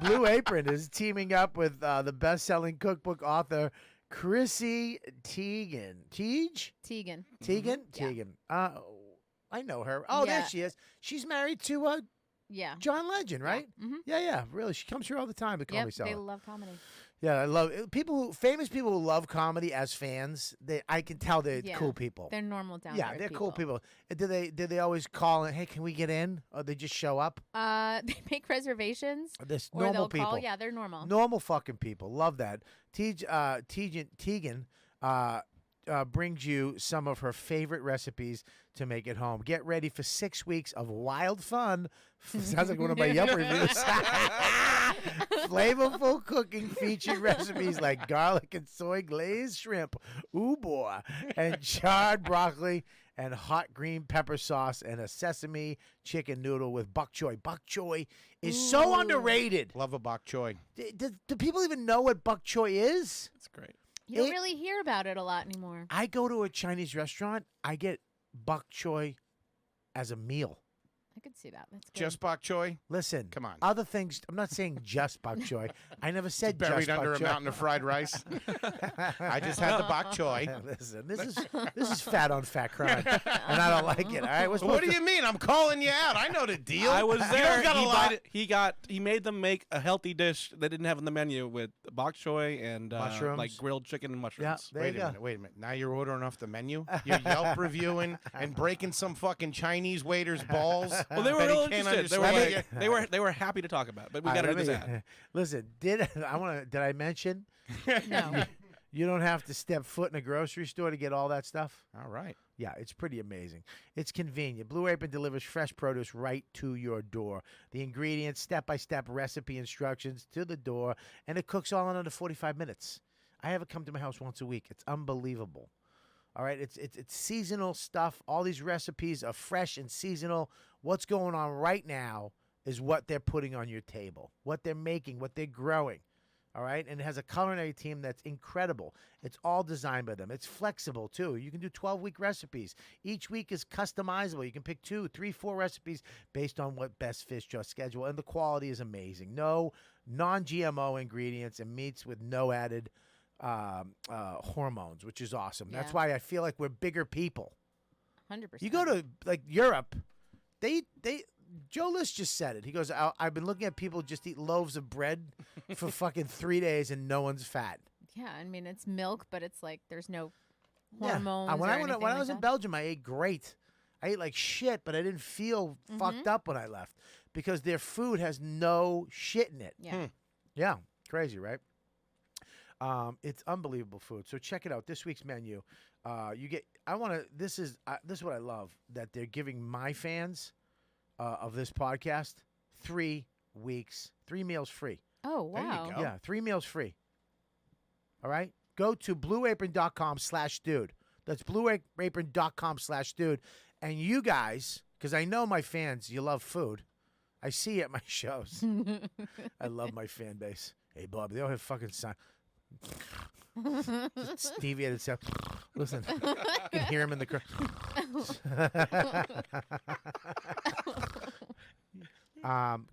Blue Apron is teaming up with the best-selling cookbook author Chrissy Teigen. Tegan. Tegan? Yeah. Tegan. I know her. Oh, there Yeah. she is. She's married to Yeah. John Legend, right? Mm-hmm. Yeah. Really, she comes here all the time to Comedy Yep, Cellar. they love comedy. Yeah, I love famous people who love comedy as fans. I can tell they're Yeah. cool people. They're normal down Yeah, they're cool people. Do they always call and hey, can we get in? Or they just show up? They make reservations. This Or normal they'll people. call. Yeah, they're normal. Normal fucking people. Love that. Tegan brings you some of her favorite recipes to make at home. Get ready for 6 weeks of wild fun. Sounds like one of my Yelp reviews. Flavorful cooking featured recipes like garlic and soy glazed shrimp, ooh boy, and charred broccoli and hot green pepper sauce and a sesame chicken noodle with bok choy. Bok choy is so underrated. Love a bok choy. Do people even know what bok choy is? That's great. You don't It- really hear about it a lot anymore. I go to a Chinese restaurant, I get bok choy as a meal. I could see that. That's good. Just bok choy. Listen, Come on. Other things. I'm not saying just bok choy. I never said Buried just under bok a choy. mountain of fried rice. I just had the bok choy. Listen, this is fat on fat crime, and I don't like it. All right, What do you mean? I'm calling you out. I know the deal. I was You there. don't got a lot. He made them make a healthy dish they didn't have on the menu with bok choy and Mushrooms. like grilled chicken and Yeah, mushrooms. there Wait you a go. minute. Wait a minute. Now you're ordering off the menu. You're Yelp reviewing and breaking some fucking Chinese waiter's balls. Well, they were that he real can't interested. They were, understand. they were happy to talk about it, but we All got to right, do this let me- ad. Listen, did I mention No. you don't have to step foot in a grocery store to get all that stuff? All right. Yeah, it's pretty amazing. It's convenient. Blue Apron delivers fresh produce right to your door. The ingredients, step-by-step recipe instructions to the door, and it cooks all in under 45 minutes. I have it come to my house once a week. It's unbelievable. All right, it's seasonal stuff. All these recipes are fresh and seasonal. What's going on right now is what they're putting on your table, what they're making, what they're growing. All right, and it has a culinary team that's incredible. It's all designed by them. It's flexible too. You can do 12-week recipes. Each week is customizable. You can pick 2, 3, 4 recipes based on what best fits your schedule, and the quality is amazing. No non-GMO ingredients and meats with no added hormones, which is awesome. That's Yeah. why I feel like we're bigger people. 100%. You go to like Europe, they Joe List just said it. He goes, I've been looking at people just eat loaves of bread for fucking 3 days and no one's fat. Yeah, I mean it's milk, but it's like there's no Yeah. hormones. When or I anything when I like was in that. Belgium, I ate great. I ate like shit, but I didn't feel fucked up when I left because their food has no shit in it. Yeah. Yeah, crazy, right? It's unbelievable food. So check it out. This week's menu, you get. I want to. This is what I love that they're giving my fans of this podcast 3 weeks, 3 meals free. Oh There you wow. go. Yeah, 3 meals free. All right, go to blueapron.com/dude. That's blueapron.com/dude, and you guys, because I know my fans, you love food. I see it at my shows. I love my fan base. Hey, Bob, they all have fucking sound. Deviated sound. Listen, you can hear him in the crowd.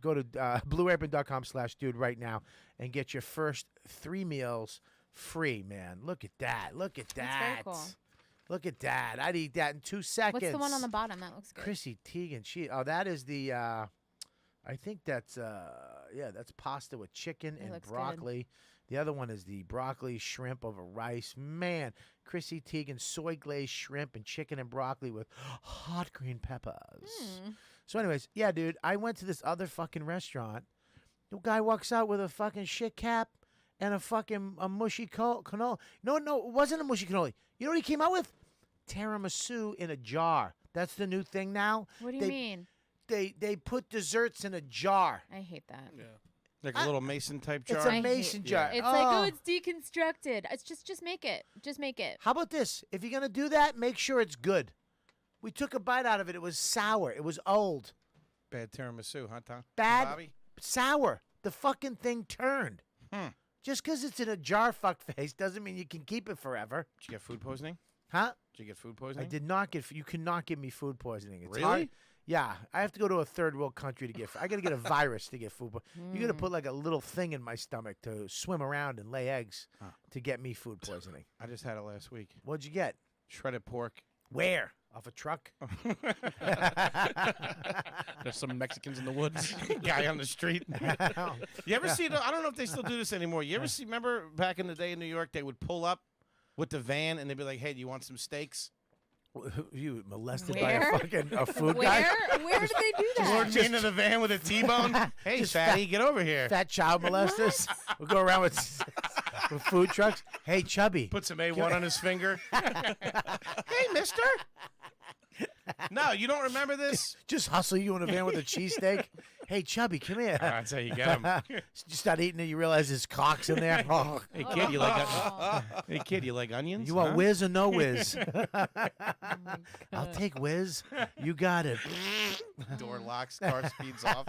Go to blueapron.com/dude right now and get your first 3 meals free, man. Look at that. Look at that. That's very cool. Look at that. I'd eat that in 2 seconds. What's the one on the bottom? That looks good. Chrissy Teigen. That is the I think that's that's pasta with chicken That and looks good. broccoli. The other one is the broccoli shrimp over rice. Man, Chrissy Teigen soy glazed shrimp and chicken and broccoli with hot green peppers. So anyways, yeah, dude, I went to this other fucking restaurant. The guy walks out with a fucking shit cap and a mushy cannoli. No, it wasn't a mushy cannoli. You know what he came out with? Tiramisu in a jar. That's the new thing now. What do you mean? They put desserts in a jar. I hate that. Yeah. Like a little mason type jar. It's a I hate- mason jar. It's like, oh, it's deconstructed. It's just make it. Just make it. How about this? If you're gonna do that, make sure it's good. We took a bite out of it. It was sour. It was old. Bad tiramisu, huh, Tom? Bad. Bobby? Sour. The fucking thing turned. Hmm. Just because it's in a jar, fuckface, doesn't mean you can keep it forever. Did you get food poisoning? Huh? Did you get food I poisoning? did not get. You cannot give me food poisoning. It's Really? hard. Yeah, I have to go to a third world country to get. I got to get a virus to get food. You got to put like a little thing in my stomach to swim around and lay eggs to get me food poisoning. I just had it last week. What'd you get? Shredded pork. Where? Off a truck? There's some Mexicans in the woods. Guy on the street. You ever see? I don't know if they still do this anymore. You ever see? Remember back in the day in New York, they would pull up with the van and they'd be like, "Hey, do you want some steaks?" You molested Where? by a food guy? Where did they do that? Walked into the van with a T-bone. Hey, Just fatty, get over here. Fat child molesters. We'll go around with food trucks. Hey, chubby. Put some A1 on his finger. Hey, mister. No, you don't remember this? Just hustle you in a van with a cheesesteak. Hey, chubby, come here. That's how you get him. You start eating it, you realize there's cocks in there. Oh. Hey, kid, you like Oh. Hey, kid, you like onions? You want huh? whiz or no whiz? Oh I'll take whiz. You got it. Door locks, car speeds off.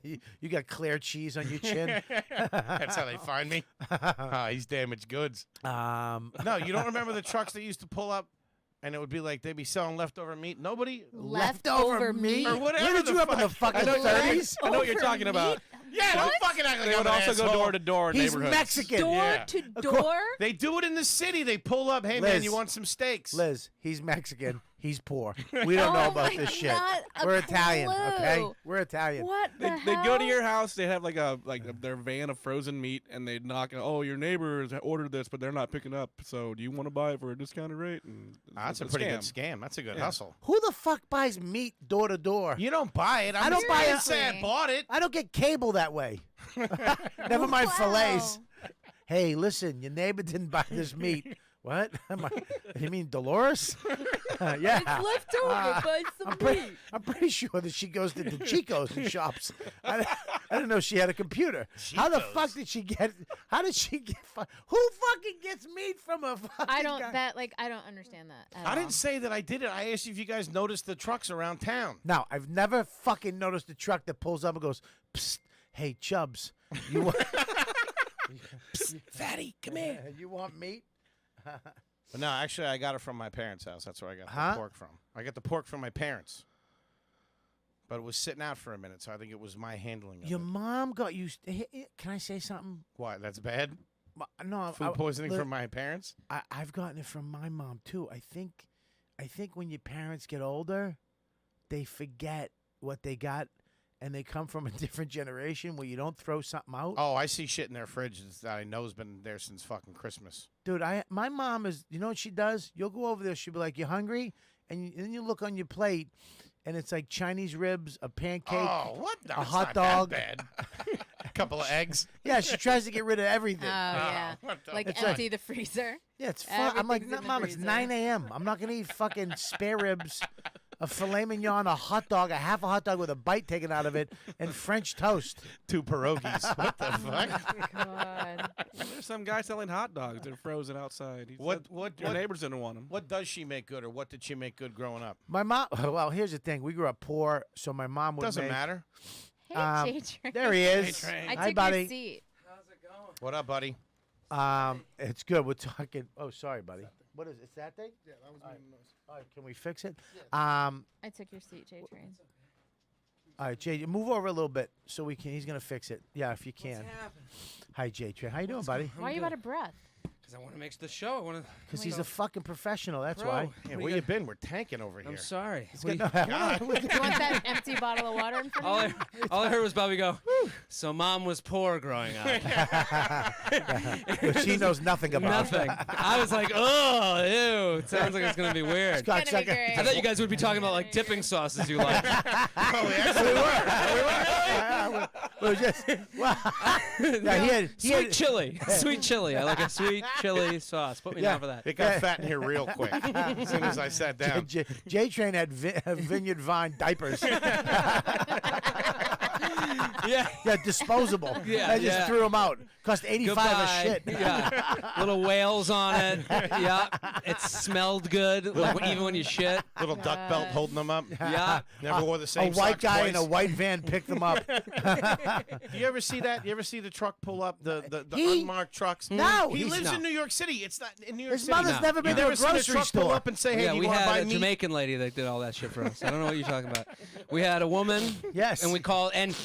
You got clear cheese on your chin. That's how they find me. He's damaged goods. No, you don't remember the trucks that used to pull up and it would be like they'd be selling leftover meat. Nobody. Leftover meat? Or whatever Where did the you up in the fuck. fucking I know- 30s? I know what you're Over talking about. meat? Yeah, don't fucking act like They I'm would an also go asshole. door to door in He's neighborhoods. Mexican. Door Yeah. to Of course. door? They do it in the city. They pull up. Hey man, Liz. you want some steaks? Liz, he's Mexican. He's poor. We don't know Oh about my this shit. God, a We're Italian, okay? clue. We're Italian. What the They hell? go to your house. They have their van of frozen meat, and they knock. Oh, your neighbors ordered this, but they're not picking up. So, do you want to buy it for a discounted rate? And That's it's a pretty scam. good scam. That's a good Yeah. hustle. Who the fuck buys meat door to door? You don't buy it. I don't buy didn't it. say I bought it. I don't get cable that way. Never mind fillets. Hey, listen, your neighbor didn't buy this meat. What? You mean Dolores? Yeah. It's leftover. Buy some meat. I'm pretty sure that she goes to the Chico's and shops. I didn't know she had a computer. How the fuck did she get? How did she get? Who fucking gets meat from a fucking I don't guy? I don't understand that. At I all. didn't say that I did it. I asked you if you guys noticed the trucks around town. No, I've never fucking noticed a truck that pulls up and goes, Psst, hey, Chubbs, you want Fatty, come here. you want meat? But no, actually, I got it from my parents' house. That's where I got Huh? the pork from. I got the pork from my parents. But it was sitting out for a minute, so I think it was my handling of Your it. mom got you. Can I say something? What? That's bad? No, Food poisoning from my parents? I've gotten it from my mom too. I think when your parents get older, they forget what they got, and they come from a different generation where you don't throw something out. Oh, I see shit in their fridge that I know has been there since fucking Christmas. Dude, my mom is. You know what she does? You'll go over there. She'll be like, "You hungry?" And then you look on your plate, and it's like Chinese ribs, a pancake. Oh, what? No, a it's hot not dog. That bad. A couple of eggs. Yeah, she tries to get rid of everything. Oh yeah. what the Like It's empty the freezer. Yeah, it's fun. I'm like, Everything's no, in the Mom, it's freezer." 9 a.m. I'm not going to eat fucking spare ribs, a filet mignon, a hot dog, a half a hot dog with a bite taken out of it, and French toast. 2 pierogies. What the fuck? God. There's some guy selling hot dogs. They're frozen outside. He What- said what- Your what- neighbors didn't want them. What does she make good, or what did she make good growing up? My mom, well, here's the thing. We grew up poor, so my mom would Doesn't make. matter. Hey, Um, J-Train. There he is. Train. I Hi, took buddy. your seat. What up, buddy? It's good. We're talking. Oh, sorry, buddy. What is it? It's that thing? Yeah, that was making noise. All right, can we fix it? I took your seat, J-Train. All right, Jay, move over a little bit so we can. He's gonna fix it. Yeah, if you can. Hi, Jay Trey. How you doing, buddy? Why are you out of breath? Because I want to make the show. I want to. Because he's a fucking professional. That's Bro, why. Yeah, What where do you been? We're tanking over here. I'm sorry. He's got no- God. Do you want that empty bottle of water in front All of you? all I heard was Bobby go, so mom was poor growing up. Which he knows nothing about. Nothing. I was like, oh, ew. It sounds like it's going to be weird. Scott, It's gonna be second- great. I thought you guys would be talking about like dipping sauces you like. Oh, we actually were. We were just. Well, yeah, he had. Sweet chili. Sweet chili. I like a sweet chili sauce. Put me Yeah. down for that. It got fat in here real quick as soon as I sat down. J Train had Vineyard Vine diapers. Yeah. Yeah, disposable. Yeah, I just yeah. threw them out. Cost 85 Goodbye. a shit. Yeah. Little whales on it. Yeah. It smelled good, like even when you shit. Little duck belt holding them up. Yeah. Never wore the same A white socks guy twice. in a white van picked them up. Do you ever see that? You ever see the truck pull up, the He- unmarked trucks? No, He he's lives not. in New York City. It's not in New York His City. mother's No. never You been to never a seen a grocery truck pull store. up and say, "Hey, Yeah, do you we want to buy had a meat?" Jamaican lady that did all that shit for us. I don't know what you're talking about. We had a woman. Yes. And we called, and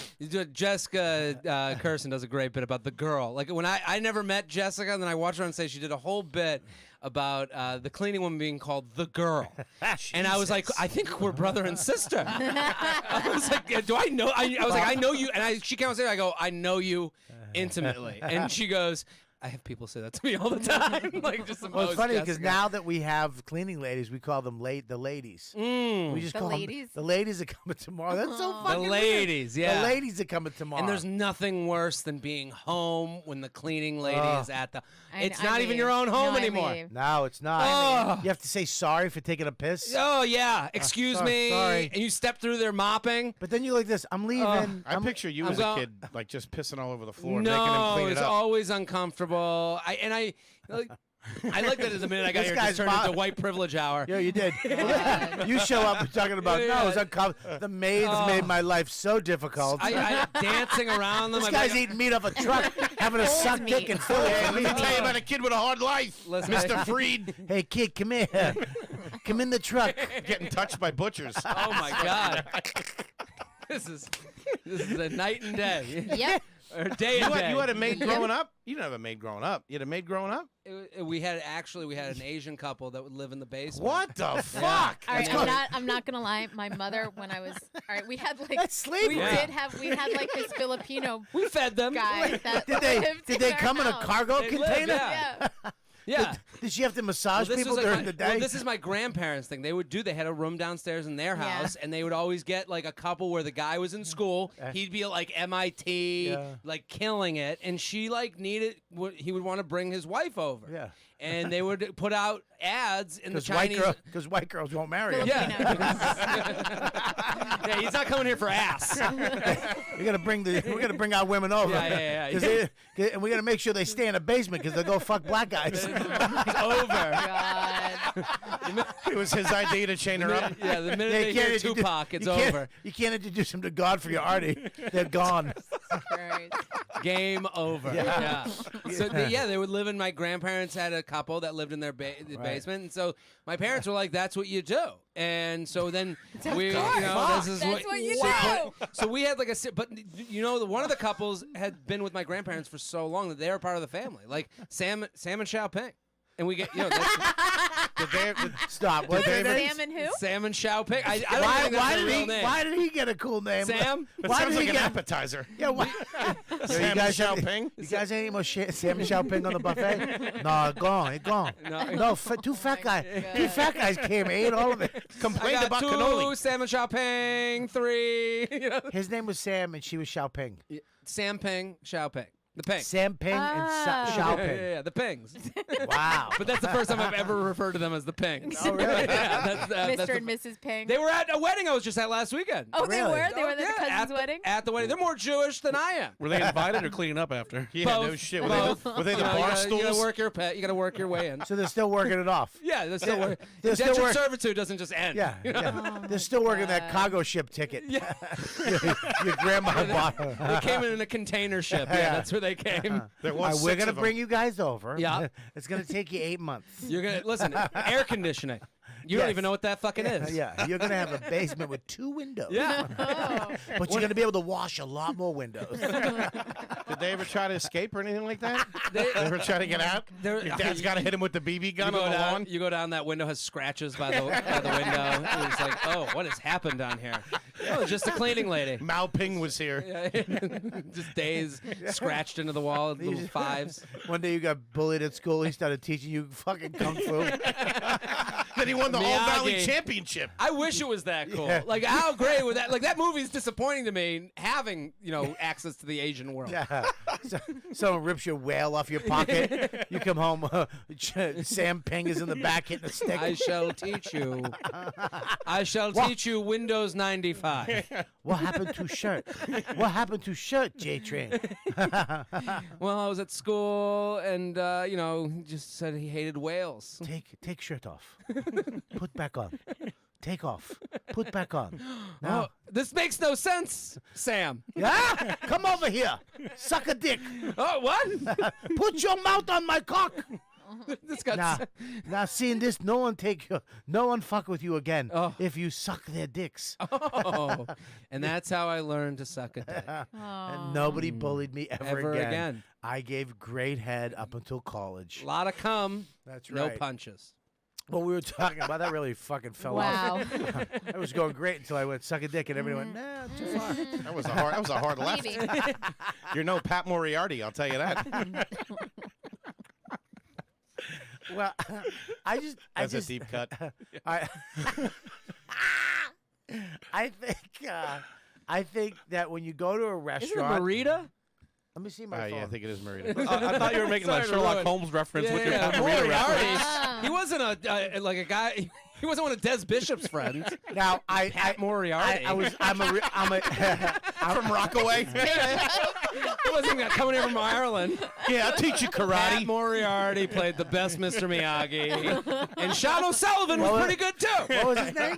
Jessica Kirsten does a great bit about the girl. Like when I never met Jessica, and then I watched her on stage. She did a whole bit about the cleaning woman being called the girl, and I was like, I think we're brother and sister. I was like, do I know? I was like, I know you, and she came on stage. I go, I know you intimately, and she goes, I have people say that to me all the time. Like just the Well, it's most funny because Jessica. now that we have cleaning ladies, we call them the ladies. We just The call ladies? them the ladies are coming tomorrow. That's so Aw. the fucking weird. ladies, yeah. The ladies are coming tomorrow. And there's nothing worse than being home when the cleaning lady is at the. It's I not even leave. your own home No, I anymore. leave. No, it's not. Oh. You have to say sorry for taking a piss. Oh yeah, excuse me. sorry. And you step through there mopping. But then you're like this. I'm leaving. I picture you I'm as go- a kid, like just pissing all over the floor, and making him No, clean it's it up. always uncomfortable. I like that the minute I got This here, it guy's just turned mo- into white privilege hour. Yeah, you did. You show up and talking about no, it's uncomfortable. The maids made my life so difficult. I dancing around them. This I'm guy's like, eating meat off a truck, having a suck meat. dick and Philly. Let me tell you about a kid with a hard life, Listen, Mr. Freid. Hey kid, come here. Fuck him in the truck. Getting touched by butchers. Oh my God. This is a night and day. Yep. Or day and day. You had a maid growing up? You didn't have a maid growing up. You had a maid growing up? We had an Asian couple that would live in the basement. What the fuck? All right, I'm not gonna lie. My mother, when I was we had like That's slavery. we had like this Filipino We fed them. guy that Did they come in a cargo They lived, container? yeah. Yeah. Yeah. Did she have to massage This people was like during the day? Well, this is my grandparents' thing. They had a room downstairs in their Yeah. house, and they would always get like a couple where the guy was in school. He'd be like MIT, like killing it, and she like he would want to bring his wife over. Yeah. And they would put out ads in the Because Chinese. white girls won't marry him. Yeah. Filipino. Yeah, he's not coming here for ass. We're gonna bring our women over. Yeah. 'Cause and we gotta make sure they stay in the basement because they'll go fuck black guys. It's over. God. It was his idea to chain her up. Yeah, the minute they hear Tupac, it's over. You can't introduce them to God for your Artie. They're gone. Christ. Game over. Yeah. Yeah. So they would live in. My grandparents had a couple that lived in their basement, and so my parents were like, "That's what you do." And so then this is That's what you do. So we had like but one of the couples had been with my grandparents for so long that they were part of the family, like Sam and Xiaoping. And we get, Stop. What's their name? Sam and who? Sam and Xiaoping. I don't think that's their real name. Why did he get a cool name? Sam? Why Sounds did like he an get? appetizer. Yeah. Why? Sam Xiaoping? You guys ain't any more Sam and Xiaoping on the buffet? No, gone. No, two fat guys. God. Two fat guys came, ate all of it. I Complained got about 2 cannoli. Sam and Xiaoping, 3. His name was Sam, and she was Xiaoping. Sam Ping, Xiaoping. The Ping. Sam Ping and Ah. Xiaoping. Yeah, the Pings. Wow. But that's the first time I've ever referred to them as the Pings. Oh, really? Yeah, that's Mr. and Mrs. Ping. They were at a wedding I was just at last weekend. Oh, they Really? were? They were at the Yeah, cousin's wedding? At the wedding. They're more Jewish than I am. Were they invited or cleaning up after? Yeah, Both. no shit. Both. Were they the You bar gotta stools? work your pet. You got to work your way in. So they're still working it off. Yeah, they're still working. They're still Indentured work- servitude doesn't just end. Yeah, they're still working that cargo ship ticket. Yeah. Your grandma bought. They came in a container ship. Yeah, that's where they came. There was We're 6 gonna of them. bring you guys over. Yeah. It's gonna take you 8 months. You're gonna listen. Air conditioning. You don't Yes. even know what that fucking is. Yeah, you're gonna have a basement with 2 windows. Yeah. Oh. But you're gonna be able to wash a lot more windows. Did they ever try to escape or anything like that? They ever try to get out? They're- Your dad's got to hit him with the BB You gun go, on the down, lawn? you go down, that window has scratches by the window. It's like, oh, what has happened down here? Oh, just a cleaning lady. Mao Ping was here. Just days scratched into the wall, little 5s. One day you got bullied at school. He started teaching you fucking kung fu. Then he won the All Valley Miyagi. Championship. I wish it was that cool. Yeah. Like, how great would that? Like, that movie's disappointing to me. Having access to the Asian world. Yeah. Someone rips your whale off your pocket. You come home. Sam Ping is in the back hitting a stick. I shall teach you. I shall teach you Windows 95. What happened to shirt? What happened to shirt, J Train? Well, I was at school, and he just said he hated whales. Take shirt off. Put back on. Take off. Put back on. Now. Oh, this makes no sense, Sam. Yeah? Come over here. Suck a dick. Oh, what? Put your mouth on my cock. This got Now seeing this, no one fuck with you again Oh. if you suck their dicks. Oh, and that's how I learned to suck a dick. And nobody bullied me Ever again. I gave great head up until college. A lot of cum, That's no right. punches. What we were talking about, that really fucking fell Wow. off. It was going great until I went suck a dick, and everyone went, nah, too far. That was a hard left. Maybe. You're no Pat Moriarty, I'll tell you that. Well, I That's just, a deep cut. I think that when you go to a Isn't it restaurant, Marita? let me see my phone. Yeah, I think it is Marita. I thought you were making like Sorry to Sherlock ruin. Holmes reference with your Yeah, Pat Morita reference. Moriarty. Ah. He wasn't a guy. He wasn't one of Des Bishop's friends. Now Pat Moriarty. I'm From Rockaway? He wasn't coming here from Ireland. Yeah, I'll teach you Pat karate. Moriarty played the best Mr. Miyagi. And Sean O'Sullivan was pretty good too. What was his name?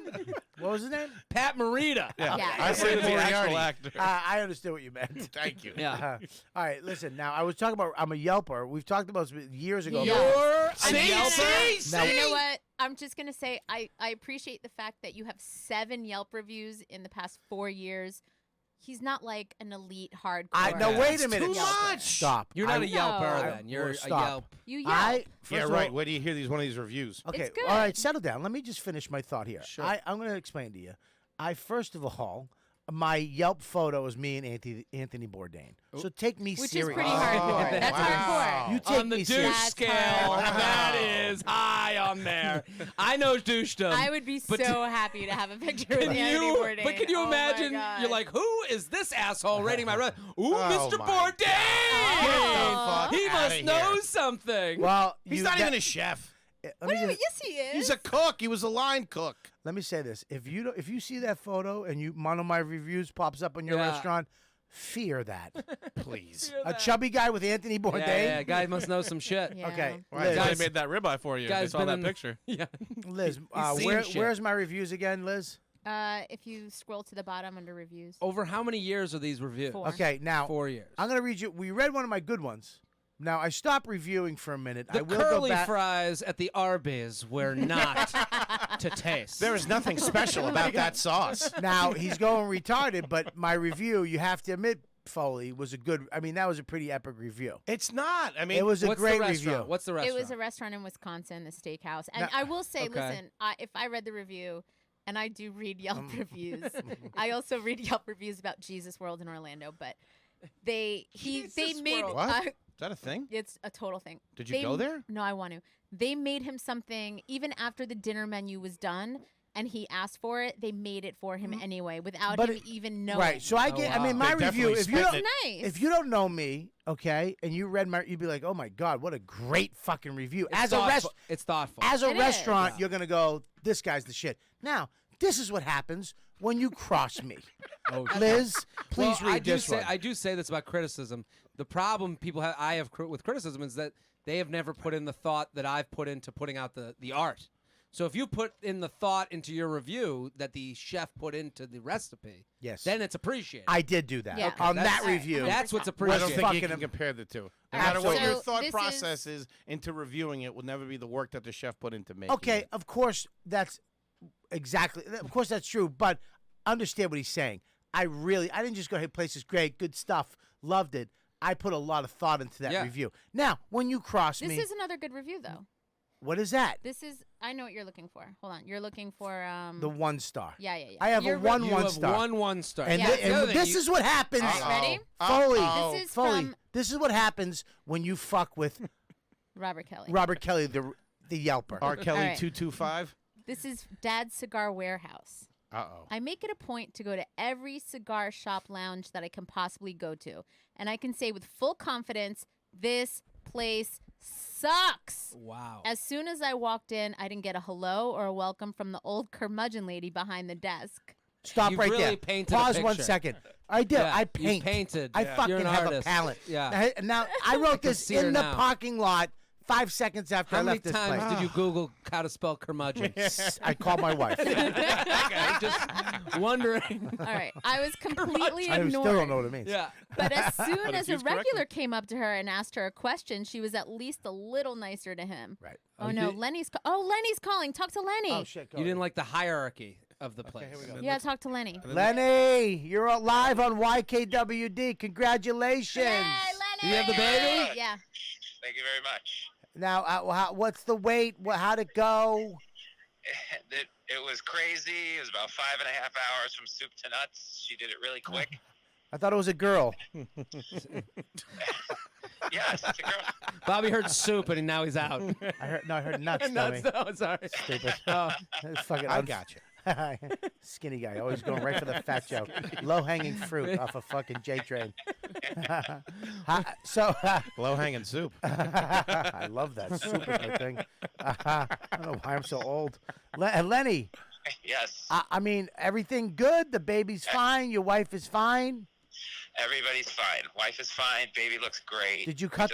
What was his name? Pat Morita. Yeah. I said The actual Moriarty. actor. I understood what you meant. Thank you. Yeah. All right, listen. Now I was talking about I'm a Yelper. We've talked about this years ago. Yeah. You're See? a Yelper. See? Now- You know what? I'm just going to say I appreciate the fact that you have 7 Yelp reviews in the past 4 years. He's not like an elite hardcore. No, wait a That's minute. too much. Stop. You're not a Yelper No. then. You're a Stop. Yelp. You Yelp. I Yeah, first of right. all- Where do you hear one of these reviews? Okay, It's good. all right, settle down. Let me just finish my thought here. Sure. I'm going to explain to you. I first of all, my Yelp photo is me and Anthony Bourdain. So take me Which is seriously. pretty hardcore. That's wow. hardcore. You take On the me douche seriously. scale, hardcore. that is high on there. I know douchedom. I would be but so happy to have a picture with Can Anthony you? Bourdain. But can you Oh my imagine? God. You're like, who is this asshole rating my? Ooh, Oh Mr. my Bourdain. Get the fuck He outta must here. know something. Well, He's not even a chef. Let What me do you mean? just- Yes, he is. He's a cook. He was a line cook. Let me say this: if you see that photo and one of my reviews pops up on your Yeah. restaurant, fear that. Please. A chubby guy with Anthony Bourdain. yeah, guy must know some shit. Yeah. Okay, Right, Liz, they Guys- made that ribeye for you. They Guy's saw been that in the- picture. Yeah. Liz, seen shit. where's my reviews again, Liz? If you scroll to the bottom under reviews. Over how many years are these reviews? 4. Okay, now 4 years. I'm gonna read you. We read one of my good ones. Now I stopped reviewing for a minute. I The will curly go back. fries at the Arby's were not to taste. There is nothing special about that sauce. Now he's going retarded, but my review, you have to admit, Foley was a good. I mean, that was a pretty epic review. It's not. I mean, It was a What's great the restaurant? review. What's the It restaurant? was a restaurant in Wisconsin, the steakhouse. And Now- I will say, Okay. listen, if I read the review, and I do read Yelp reviews, I also read Yelp reviews about Jesus World in Orlando, but they made World. What? Is that a thing? it's a total thing. Did you They- go there? No, I want to. They made him something even after the dinner menu was done. And he asked for it. They made it for him anyway, without But him it- even knowing. Right. So I Oh, get. I wow. mean, my They review. definitely If you spit don't, it. Nice. if you don't know me, okay, and you read my, you'd be like, oh my god, what a great fucking review. It's As a thoughtful. It's thoughtful. as a It is. restaurant, Yeah. you're gonna go, this guy's the shit. Now, this is what happens when you cross me. Oh, Liz, please well, read this one. I do say this about criticism. The problem I have with criticism is that they have never put in the thought that I've put into putting out the art. So if you put in the thought into your review that the chef put into the recipe, Yes. then it's appreciated. I did do that Yeah. on That's- that review. That's what's I appreciated. don't think fucking you can compare the two. No right, matter what so your thought this process is into reviewing it, will never be the work that the chef put into making Okay, it. of course that's exactly. Of course that's true, but understand what he's saying. I didn't just go, hey, place is great, good stuff, loved it. I put a lot of thought into that Yeah. review. Now, when you cross This me, is another good review, though. what is that? This is. I know what you're looking for. Hold on. You're looking for. The 1 star. Yeah. I have You're a one You one have star. one star. And, Yeah. thi- The and other thing, this is what happens. All right, ready? Foley, This is Foley, from- this is what happens when you fuck with Robert Kelly. Robert Kelly, the Yelper. R. Kelly All right. 225. This is Dad's Cigar Warehouse. Uh-oh. I make it a point to go to every cigar shop lounge that I can possibly go to. And I can say with full confidence, this place sucks. Wow. As soon as I walked in, I didn't get a hello or a welcome from the old curmudgeon lady behind the desk. Stop You've right really there. painted a Pause 1 picture. second. I did. Yeah, I you paint. painted. I Yeah. fucking You're an have a artist. palette. Yeah. Now I wrote can this see her in the now. parking lot 5 seconds after How I many left this times place. did you Google how to spell curmudgeon? I called my wife. Okay, just wondering. All right. I was completely I ignored. still don't know what it means. Yeah. But as soon But as it's a used regular correctly. came up to her and asked her a question, she was at least a little nicer to him. Right. Oh, no, you- Lenny's calling. Talk to Lenny. Oh shit. Go You ahead. didn't like the hierarchy of the place. here we go. Yeah, talk to Lenny. Lenny, you're live on YKWD. Congratulations. Yay, Lenny! Do you have the baby? Yeah. Thank you very much. Now, what's the wait? How'd it go? It was crazy. It was about 5.5 hours from soup to nuts. She did it really quick. I thought it was a girl. Yes, it's a girl. Bobby heard soup and now he's out. I heard nuts. Nuts, dummy. no, sorry. Stupid. Oh. It's fucking. I got you. Skinny guy, always going right for the fat joke. Low hanging fruit off a fucking J train. So Low hanging soup. I love that. Super good thing. I don't know why I'm so old. Lenny, Yes. I mean, everything good? The baby's fine? Your wife is fine? Everybody's fine. Wife is fine. Baby looks great. Did you cut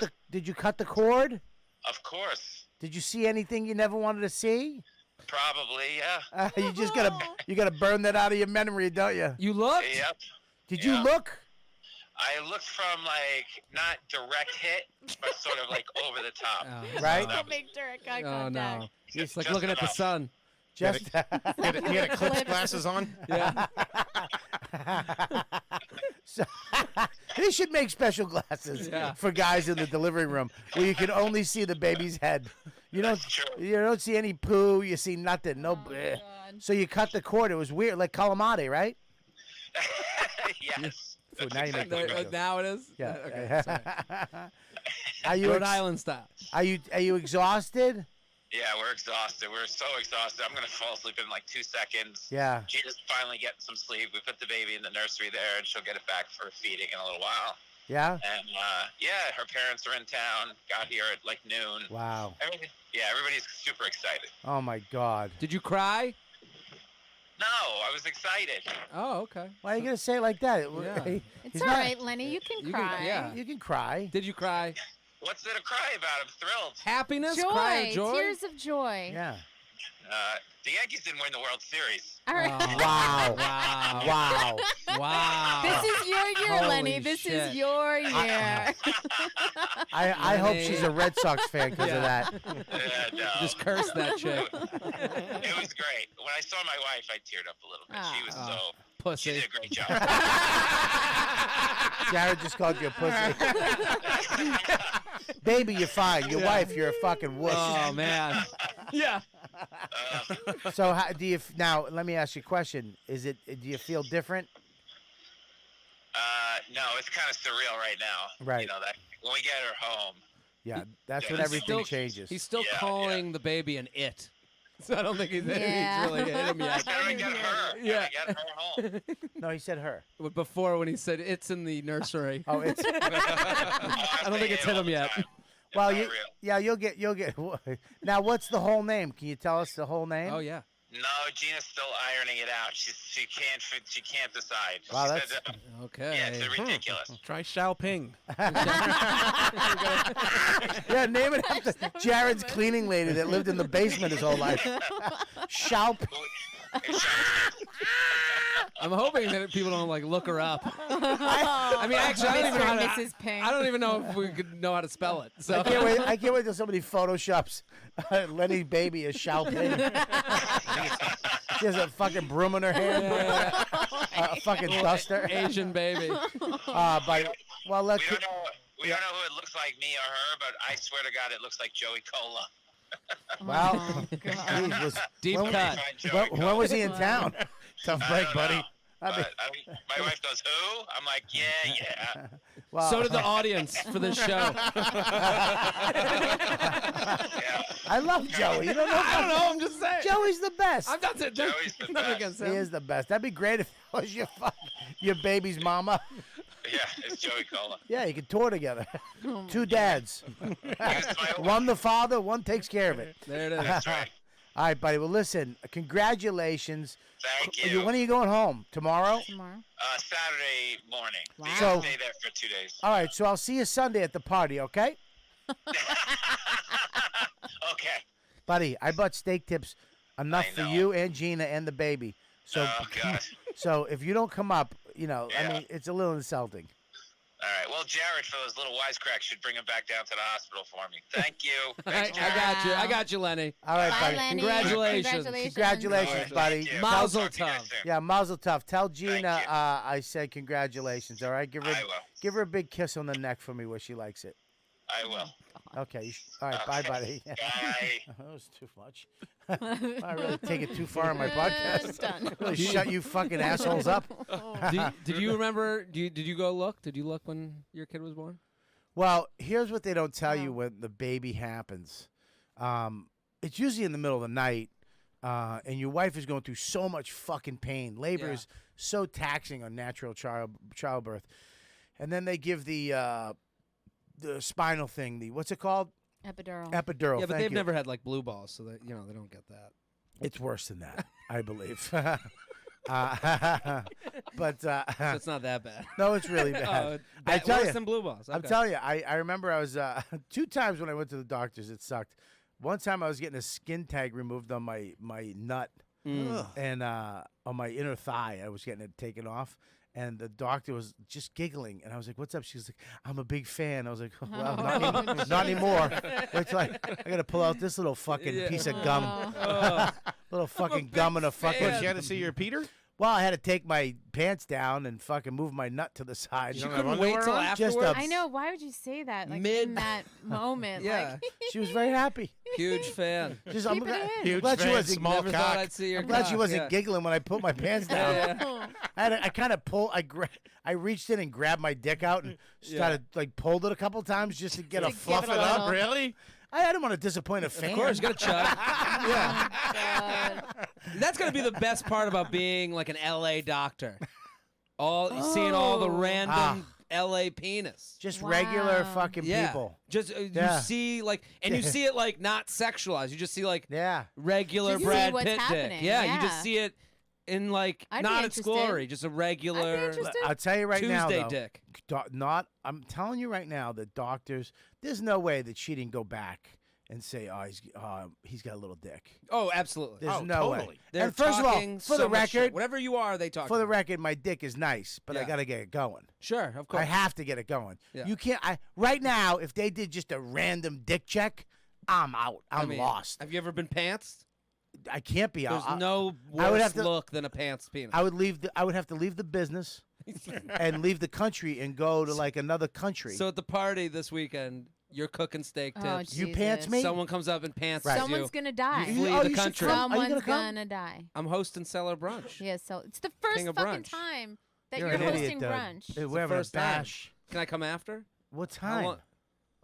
the cord? Of course. Did you see anything you never wanted to see? Probably, yeah. You just gotta burn that out of your memory, don't you? You looked? Yep. Did Yeah. you look? I looked from like not direct hit, but sort of like over the top. Right? That was- Make direct eye Oh contact. no. It's like just looking at the enough. sun. Just You had Eclipse glasses on? Yeah. So, they should make special glasses Yeah. for guys in the delivery room where you can only see the baby's head. You don't That's true. you don't see any poo, you see nothing. No bleh. So you cut the cord. It was weird, like calamari, right? Yes. So That's now you make exactly the- right. Now it is? Yeah. Okay. Sorry. Are you Rhode Island style. are you exhausted? Yeah, we're exhausted. We're so exhausted. I'm gonna fall asleep in like 2 seconds. Yeah. Gina's finally getting some sleep. We put the baby in the nursery there, and she'll get it back for feeding in a little while. Yeah. And yeah, her parents are in town. Got here at like noon. Wow. Everybody's super excited. Oh my God. Did you cry? No, I was excited. Oh, okay. Why are you gonna say it like that? Yeah. It's He's all not- right, Lenny. You can You can- cry. yeah. You can cry. Did you cry? What's there to cry about? I'm thrilled. Happiness? Joy. Cry of joy? Tears of joy. Yeah. The Yankees didn't win the World Series. All right. Oh, Wow. Wow. Wow. Wow. This is your year, Holy Lenny. This shit. is your year. I hope Lenny. she's a Red Sox fan because of Yeah. that. No. Just curse that chick. It was great. When I saw my wife, I teared up a little bit. She was Oh. she Pussy. did a great job. Jared just called you a pussy. Baby, you're fine. Your wife, you're a fucking wuss. Oh, man. Yeah. So how do you now? Let me ask you a question. Is it? Do you feel different? No, it's kind of surreal right now. Right. You know that when we get her home. Yeah, that's Yeah, when he's everything still- changes. He's still Yeah, calling the baby an it. So I don't think he's Yeah. really hit him yet. Gotta get her. Yeah. Gotta get her home. No, he said her. But before when he said it's in the nursery. Oh, it's I don't think it's hit him yet. well, not you, real. yeah, you'll get. Now, what's the whole name? Can you tell us the whole name? Oh, yeah. No, Gina's still ironing it out. She can't decide. Wow, She that's- said, Okay. yeah, it's ridiculous. Try Xiaoping. Yeah, name it after Jared's cleaning lady that lived in the basement his whole life. Shaup. I'm hoping that people don't like look her up. I I mean, actually, I don't even know how to. Mrs. Pink. I don't even know if we could know how to spell it. So I can't wait till somebody photoshops Lenny's baby as Xiaoping. She has a fucking broom in her hand, a fucking duster. Asian baby. But well, let's. We don't know who it looks like, me or her, but I swear to God, it looks like Joey Cola. Well, Oh, God. geez, was, Deep when, cut. Find Joey when was he in Wow. town? Tough I break, don't buddy. know, I mean, but my wife goes, who? I'm like, yeah. well, So did the audience for this show. Yeah. I love Joey. You don't know? I don't know. I'm just saying. Joey's the best. I'm not saying Joey's the nothing best. against He him. is the best. That'd be great if it was your baby's mama. Yeah, it's Joey Cola. Yeah, you could tour together. Two dads. One the father, one takes care of it. There it is. That's right. All right, buddy. Well, listen, congratulations. Thank you. When are you going home? Tomorrow? Tomorrow. Saturday morning. Wow. We So- gotta stay there for 2 days. All right, so I'll see you Sunday at the party, okay? Okay. Buddy, I bought steak tips enough I for know. you and Gina and the baby. So, Oh, God. so if you don't come up, I Yeah. mean, it's a little insulting. All right. Well, Jared, for those little wisecracks, should bring him back down to the hospital for me. Thank you. I Thanks, Jared. got you. I got you, Lenny. All right, Bye, buddy. Lenny. Congratulations. Congratulations, buddy. Thank you. Mazel Talk to you guys tov. soon. Yeah, Mazel Tov. Tell Gina you. I said congratulations. All right, I will. give her a big kiss on the neck for me where she likes it. I will. Okay. All right. Bye, Okay. buddy. Bye. That was too much. I really take it too far on my podcast. Done. Really shut you fucking assholes up. Did you remember? Did you go look? Did you look when your kid was born? Well, here's what they don't tell you Wow. when the baby happens. It's usually in the middle of the night, and your wife is going through so much fucking pain. Labor Yeah. is so taxing on natural childbirth, and then they give the spinal thing. What's it called? Epidural. Epidural. Yeah, but thank they've you. never had like blue balls, so that they don't get that. It's worse than that, I believe. But So it's not that bad. no, it's really bad. Oh, I tell worse you, than blue balls. I'm Okay. telling you, I remember I was 2 times when I went to the doctors. It sucked. One time I was getting a skin tag removed on my nut Mm. and on my inner thigh. I was getting it taken off, And the doctor was just giggling, and I was like, "What's up?" She was like, "I'm a big fan." I was like, "Well, not anymore." It's like I gotta pull out this little fucking piece of gum, little fucking gum in a fucking. What, you had to see your Peter? Well, I had to take my pants down and fucking move my nut to the side. You She don't have couldn't wait underwear till on? Just afterwards. I know. Why would you say that? Like Mid- in that moment. Yeah, Like, She was very happy. huge fan. Just, Keep it in. Huge glad she fan, wasn't. small Never thought cock. I'd see your I'm glad she cock, wasn't yeah. giggling when I put my pants down. Yeah. I kind of pulled. I reached in and grabbed my dick out and started like pulled it a couple times just to get To a give fluff it it a up. little- Really? I didn't want to disappoint a fan. Of course, you got to chug. Yeah. God. That's gonna be the best part about being like an LA doctor. Seeing all the random LA penis. Just regular Wow. fucking Yeah. people. Just Yeah. you see like, and you see it like not sexualized. You just see like Yeah. regular Just see Brad what's Pitt dick. happening, Yeah, you yeah. just see it in like I'd be not its interested. glory, just a I'd be regular interested. I'll tell you right now, Tuesday though, dick. I'm telling you right now, the doctors. There's no way that she didn't go back and say, "Oh, he's got a little dick." Oh, absolutely. There's Oh, no way. totally. They're And first of all, talking for so the much shit. record, whatever you are, they talk. for the about. record, my dick is nice, but I Yeah. gotta get it going. Sure, of course. I have to get it going. Yeah. You can't. Right now, if they did just a random dick check, I'm out. I I'm mean, lost. Have you ever been pantsed? I can't be There's out. no I would worse have to- look than a pants penis. I would have to leave the business and leave the country and go to like another country. So at the party this weekend, you're cooking steak Oh, tips. You pants Jesus. me? Someone comes up and pants Right. you. Someone's gonna die. You flee oh, the you should country. come. Are you Someone's gonna come? gonna die. I'm hosting Cellar brunch. Yeah, so it's the first King of fucking brunch. time that You're you're, an idiot, hosting Doug. brunch. We're the having first a time. bash. Can I come after? What How time? long-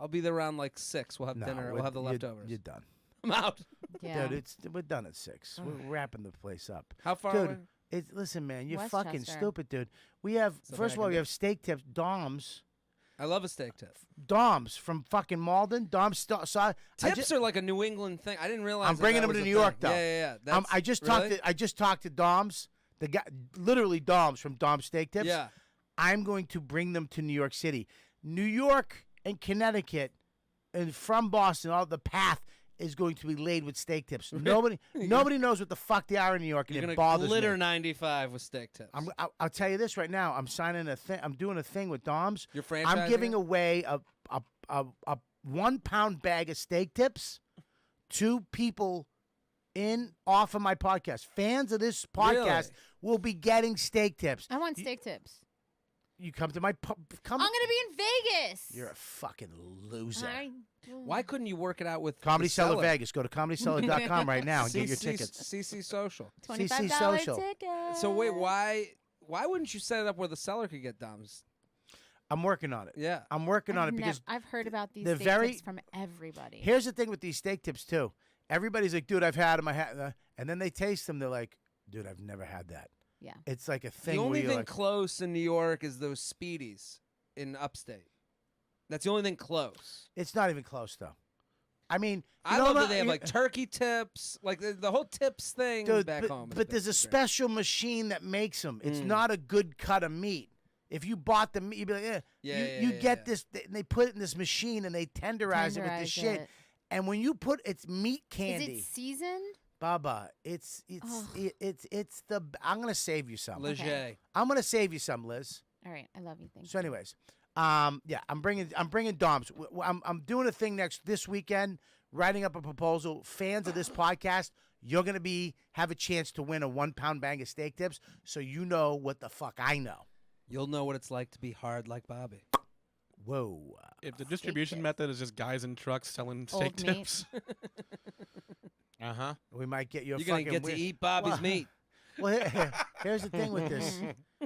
I'll be there around like 6. We'll have dinner. We'll have the leftovers. You're done. I'm out. Yeah. Dude, we're done at 6. We're wrapping the place up. How far Dude, away? listen, man, you're fucking Westchester. stupid, dude. We have Something first I of all, can we do. have steak tips, I love a steak tip. Doms from fucking Malden. Tips are like a New England thing. I didn't realize. I'm bringing that them was to a New York, thing. though. Yeah. That's, I just really? talked to Doms, the guy, literally Doms from Dom Steak Tips. Yeah. I'm going to bring them to New York City, New York and Connecticut, and from Boston. All the path is going to be laid with steak tips. Nobody knows what the fuck they are in New York, and You're it gonna bothers glitter me. 95 with steak tips. I'll tell you this right now. I'm signing a thing. I'm doing a thing with Dom's. You're I'm franchising giving it? away a 1 pound bag of steak tips to people off of my podcast. Fans of this podcast Really? will be getting steak tips. I want steak tips. You come to my come. I'm gonna be in Vegas. You're a fucking loser. Why couldn't you work it out with Comedy the Cellar Cellar? Vegas. Go to comedycellar.com right now and get your CC tickets. CC Social. $25 Social. tickets. So wait, why wouldn't you set it up where the Cellar could get Doms? I'm working on it. Yeah. I'm working on it because I've heard about these they're steak very- tips from everybody. here's the thing with these steak tips too. Everybody's like, dude, I've had them. And then they taste them. They're like, dude, I've never had that. Yeah. It's like a thing The only where you're thing like, close in New York is those Speedies in upstate. That's the only thing close. it's not even close though. I mean, I love that they have like turkey tips, like the whole tips thing dude, back home. but there's a special machine that makes them. It's not a good cut of meat. If you bought the meat, you'd be like, you get this. And they put it in this machine and they tenderize it with this shit. it. And when you put it's meat Is candy, it seasoned? Baba, it's the. I'm gonna save you some. Leger. Okay. I'm gonna save you some, Liz. All right, I love you. Thank So, you. anyways, yeah, I'm bringing Doms. I'm doing a thing this weekend, writing up a proposal. Fans of this podcast, you're gonna have a chance to win a 1 pound bag of steak tips, so you know what the fuck I know. You'll know what it's like to be hard like Bobby. Whoa. If the distribution method is just guys in trucks selling steak Old meat. tips, We might get you a You're gonna fucking get to weird- eat Bobby's Well, meat. Well, here's the thing with this.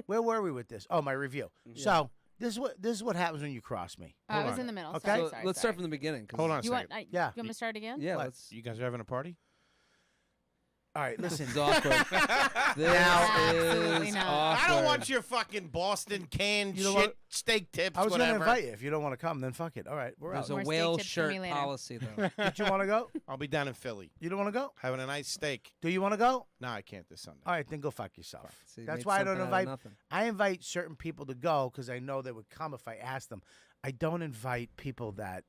Where were we with this? Oh, my review. So this is what happens when you cross me. I was in the middle. Okay. Sorry, So sorry, let's sorry. start from the beginning. 'cause- Hold on a You second. want? Yeah. You want me to start again? Yeah, What? let's. You guys are having a party? All right, listen. This is awkward. This Absolutely is not. awkward. I don't want your fucking Boston canned You know shit what? steak tips, I was whatever. going to invite you. If you don't want to come, then fuck it. All right, we're There's out. a More steak whale tips for me shirt later. policy, though. Did you want to go? I'll be down in Philly You don't want to go? having a nice steak. Do you want to go? No, I can't this Sunday. All right, then go fuck yourself. See, That's made why I don't something out of invite. nothing. I invite certain people to go because I know they would come if I asked them. I don't invite people that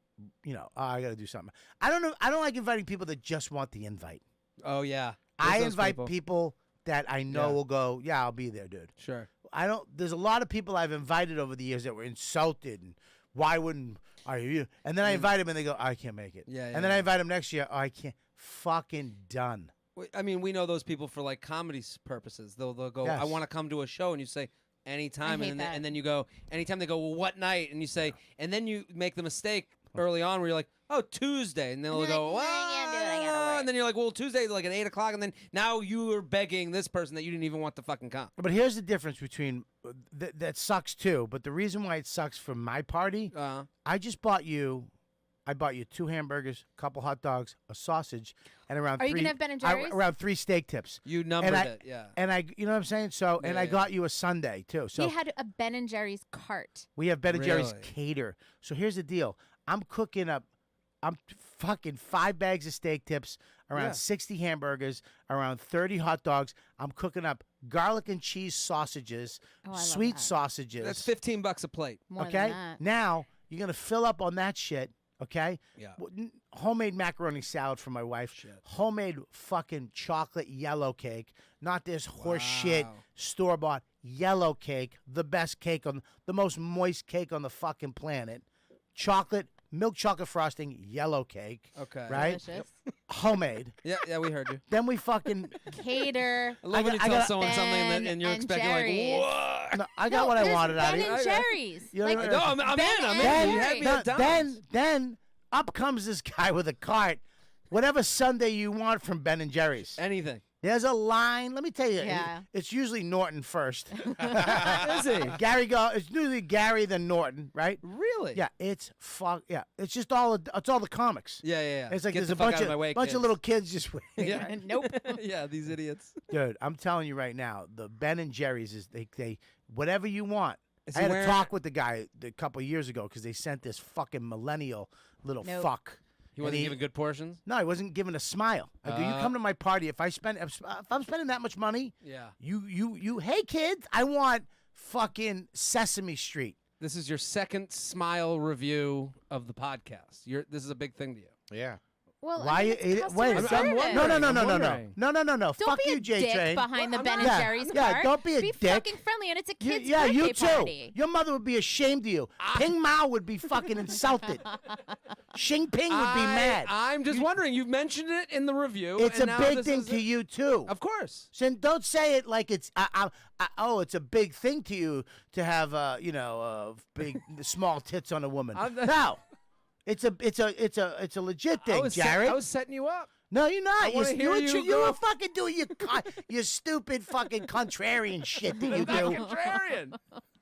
I got to do something. I don't know. I don't like inviting people that just want the invite. Oh yeah. I There's those invite people that I know Yeah. will go. Yeah, I'll be there, dude. Sure. I don't. There's a lot of people I've invited over the years that were insulted. And why wouldn't are you? And then I invite them and they go, I can't make it. Yeah, and then I invite them next year. Oh, I can't. Fucking done. I mean, we know those people for like comedy purposes. They'll go, Yes. I want to come to a show, and you say anytime, hate and then, that. and then you go anytime. They go, well, what night? And you say, and then you make the mistake early on where you're like, oh, Tuesday, and then they'll You're go, like, "No, I can't do it, I gotta work." and then you're like, well, Tuesday like at 8:00, and then now you are begging this person that you didn't even want to fucking come. But here's the difference between that sucks too. But the reason why it sucks for my party, I just bought you. I bought you 2 hamburgers, a couple hot dogs, a sausage, and around Are 3. you gonna have Ben and Jerry's? Around 3 steak tips. You numbered I, it, yeah. And I, you know what I'm saying? So, and I Yeah. got you a sundae too. So We had a Ben and Jerry's cart. we have Ben and Jerry's Really? cater. So here's the deal. I'm cooking up. I'm fucking 5 bags of steak tips, around Yeah. 60 hamburgers, around 30 hot dogs. I'm cooking up garlic and cheese sausages, Oh, I love sweet that. sausages. That's $15 a plate. More Okay. than that. Now you're gonna fill up on that shit. Okay. Yeah. Homemade macaroni salad for my wife. Shit. Homemade fucking chocolate yellow cake. Not this horse shit Wow. store bought yellow cake. The best cake on the most moist cake on the fucking planet. Chocolate, milk chocolate frosting, yellow cake. Okay. Right? Delicious. Homemade. Yeah, we heard you. Then we fucking. Cater. I love when you I tell got- someone something Ben and you're and expecting Jerry's. like, what? No, I got what I there's wanted out of Ben you. and Jerry's. You know Like, what I No, I'm Ben in. I'm and in. You had Jerry's. me at times. Then up comes this guy with a cart. Whatever Sunday you want from Ben and Jerry's. Anything. There's a line. Let me tell you. Yeah. It's usually Norton first. Is he? Gary go. It's usually Gary then Norton, right? Really? Yeah. It's fuck. Yeah. It's just all. It's all the comics. Yeah. It's like Get there's the a fuck bunch out of of my way, bunch kids. of little kids just. Yeah. Nope. Yeah, these idiots. Dude, I'm telling you right now, the Ben and Jerry's is they whatever you want. Is I he had wearing- a talk with the guy a couple of years ago because they sent this fucking millennial little Nope. fuck. He wasn't And giving good portions? No, he wasn't giving a smile. I go, you come to my party. If I'm spending that much money, Yeah. you. Hey kids, I want fucking Sesame Street. This is your second smile review of the podcast. This is a big thing to you. Yeah. Well, Why? I mean, it's Wait, customer I'm service. wondering. no. Don't Fuck be you, a J dick Train. behind the I'm Ben not. and Jerry's Yeah, cart. don't be a Be dick. fucking friendly, and it's a kid's Yeah, birthday you too. party. Your mother would be ashamed of you. Ping Mao would be fucking insulted. Xing Ping would be mad. I'm just wondering. You've mentioned it in the review. It's a and now big this thing is to you too. Of course. So don't say it like it's it's a big thing to you to have big small tits on a woman. No, it's a legit thing, Jared. I was setting you up. No, you're not. I wanna hear you you go- were fucking doing your stupid fucking contrarian shit that you Not do. contrarian.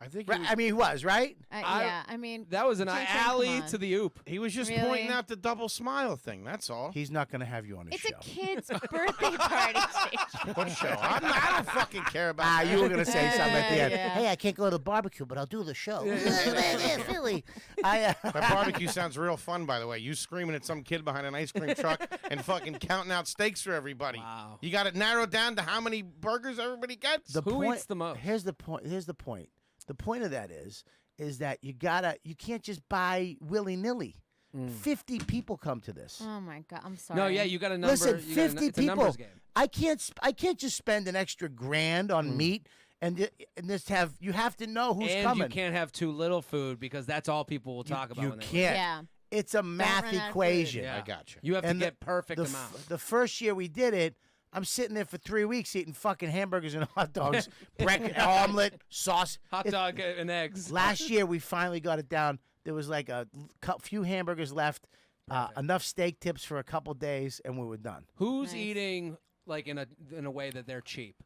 I think Right, I mean, he was right. Yeah, I mean, That was an J-Train, alley come on. to the oop. he was just Really? pointing out the double smile thing. That's all. He's not going to have you on his it's show. a kid's birthday party. What show? I don't fucking care about that. You were going to say something at the end. Yeah. Hey, I can't go to the barbecue, but I'll do the show. Philly. That barbecue sounds real fun, by the way. You screaming at some kid behind an ice cream truck and fucking counting out steaks for everybody. Wow. You got it narrowed down to how many burgers everybody gets? Who eats the most? Here's the point. The point of that is that you can't just buy willy nilly. 50 people come to this. Oh my god, I'm sorry. No, yeah, you got a number. Listen, you got a 50 it's a people. numbers game. I can't just spend an extra grand on meat and just have you have to know who's and coming. you can't have too little food because that's all people will talk about. You when they can't. Yeah. It's a math run out of food. equation. Yeah. I got you. You have And to get perfect the, amount. the first year we did it, I'm sitting there for 3 weeks eating fucking hamburgers and hot dogs, omelet, sauce. Hot dog and eggs. Last year we finally got it down. There was like a few hamburgers left, enough steak tips for a couple days, and we were done. Who's Nice. eating like in a way that they're cheap?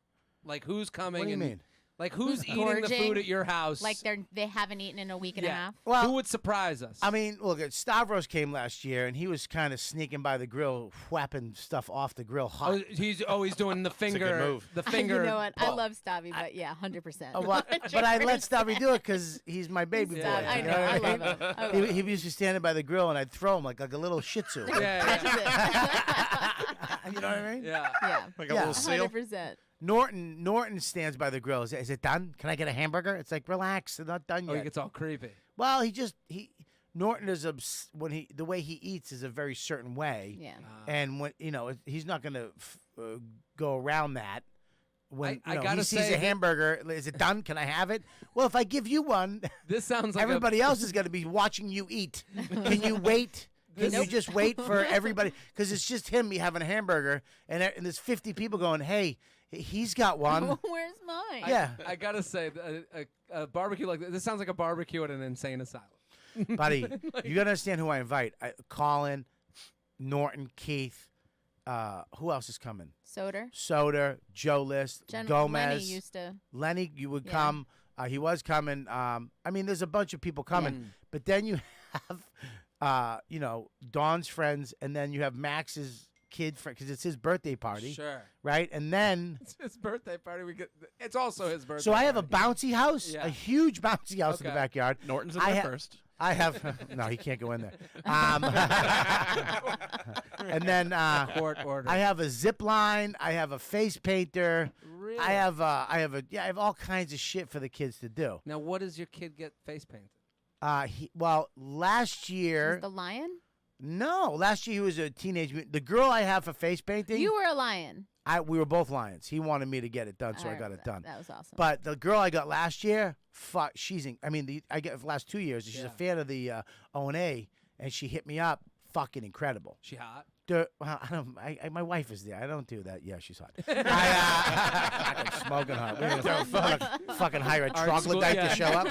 Like who's coming? What do you and, mean? Like who's eating the gorging? food at your house? Like they haven't eaten in a week and a yeah. half. Well, Who would surprise us? I mean, look, Stavros came last year, and he was kind of sneaking by the grill, whapping stuff off the grill hot. he's doing the finger. move. The finger. You know what? I Well, love Stabby, but yeah, 100%. But I let Stabby do it because he's my baby boy. Stabby, I you know, what I mean? love him. I love He used to stand by the grill, and I'd throw him like a little Shih Tzu. Yeah, You know what I mean? yeah. Yeah, Like a Yeah. little seal? 100%. Norton stands by the grill. Is it done? Can I get a hamburger? It's like, relax, it's not done Oh, yet. he gets all creepy. Well, Norton is the way he eats is a very certain way. Yeah. And when he's not going to go around that. when I he gotta sees say a that- hamburger. Is it done? Can I have it? Well, if I give you one, This sounds like everybody else is going to be watching you eat. Can you wait? Can you just wait for everybody? Because it's just him having a hamburger, and there's 50 people going, hey, he's got one. Where's mine? Yeah. I gotta say, a barbecue like this sounds like a barbecue at an insane asylum. Buddy, you got to understand who I invite. Colin, Norton, Keith. Who else is coming? Soder, Joe List, Gomez. Lenny used to. Lenny, you would Yeah. come. He was coming. I mean, there's a bunch of people coming. But then you have, Dawn's friends, and then you have Max's kid friend, because it's his birthday party. Sure. Right? And then... It's his birthday party. It's also his birthday So I have a party. bouncy house, Yeah. a huge bouncy house in the Okay. backyard. Norton's in there first. I have... No, he can't go in there. And then Court order. I have a zip line. I have a face painter. Really? I have all kinds of shit for the kids to do. Now, what does your kid get face painted? Last year... Was the lion? No, last year he was a teenage mutant. The girl I have for face painting... You were a lion. We were both lions. He wanted me to get it done, so I got it done. That was awesome. But the girl I got last year, fuck, I get for the last 2 years. She's a fan of the O&A, and she hit me up. Fucking incredible. She hot? My wife is there. I don't do that. Yeah, she's hot. I'm smoking hot. We're gonna fucking hire a troglodyte to show up.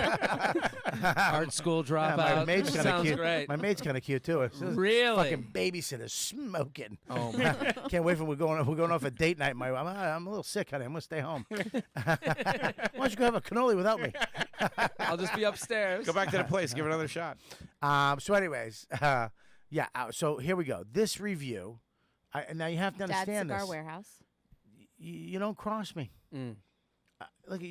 Art school dropout. My maid's kind of Sounds cute. great. My maid's kind of cute too. Really? Fucking babysitter smoking. Oh man. Can't wait for we're going off a date night. I'm a little sick, honey. I'm gonna stay home. Why don't you go have a cannoli without me? I'll just be upstairs. Go back to the place. Give it another shot. So, anyways, so here we go. This review. And now you have to Dad's understand Cigar this. Warehouse. You don't cross me. Mm. Look,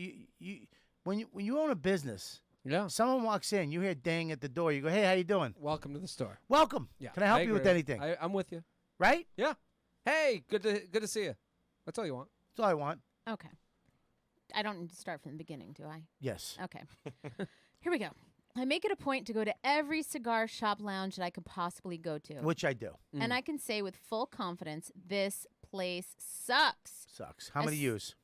when you own a business, Yeah. someone walks in, you hear ding at the door. You go, hey, how you doing? Welcome to the store. Welcome. Yeah. Can I help you with agree. anything? I'm with you. Right? Yeah. Hey, good to see you. That's all you want. That's all I want. Okay. I don't need to start from the beginning, do I? Yes. Okay. Here we go. I make it a point to go to every cigar shop lounge that I could possibly go to. Which I do. And I can say with full confidence, this place sucks. Sucks. How many use?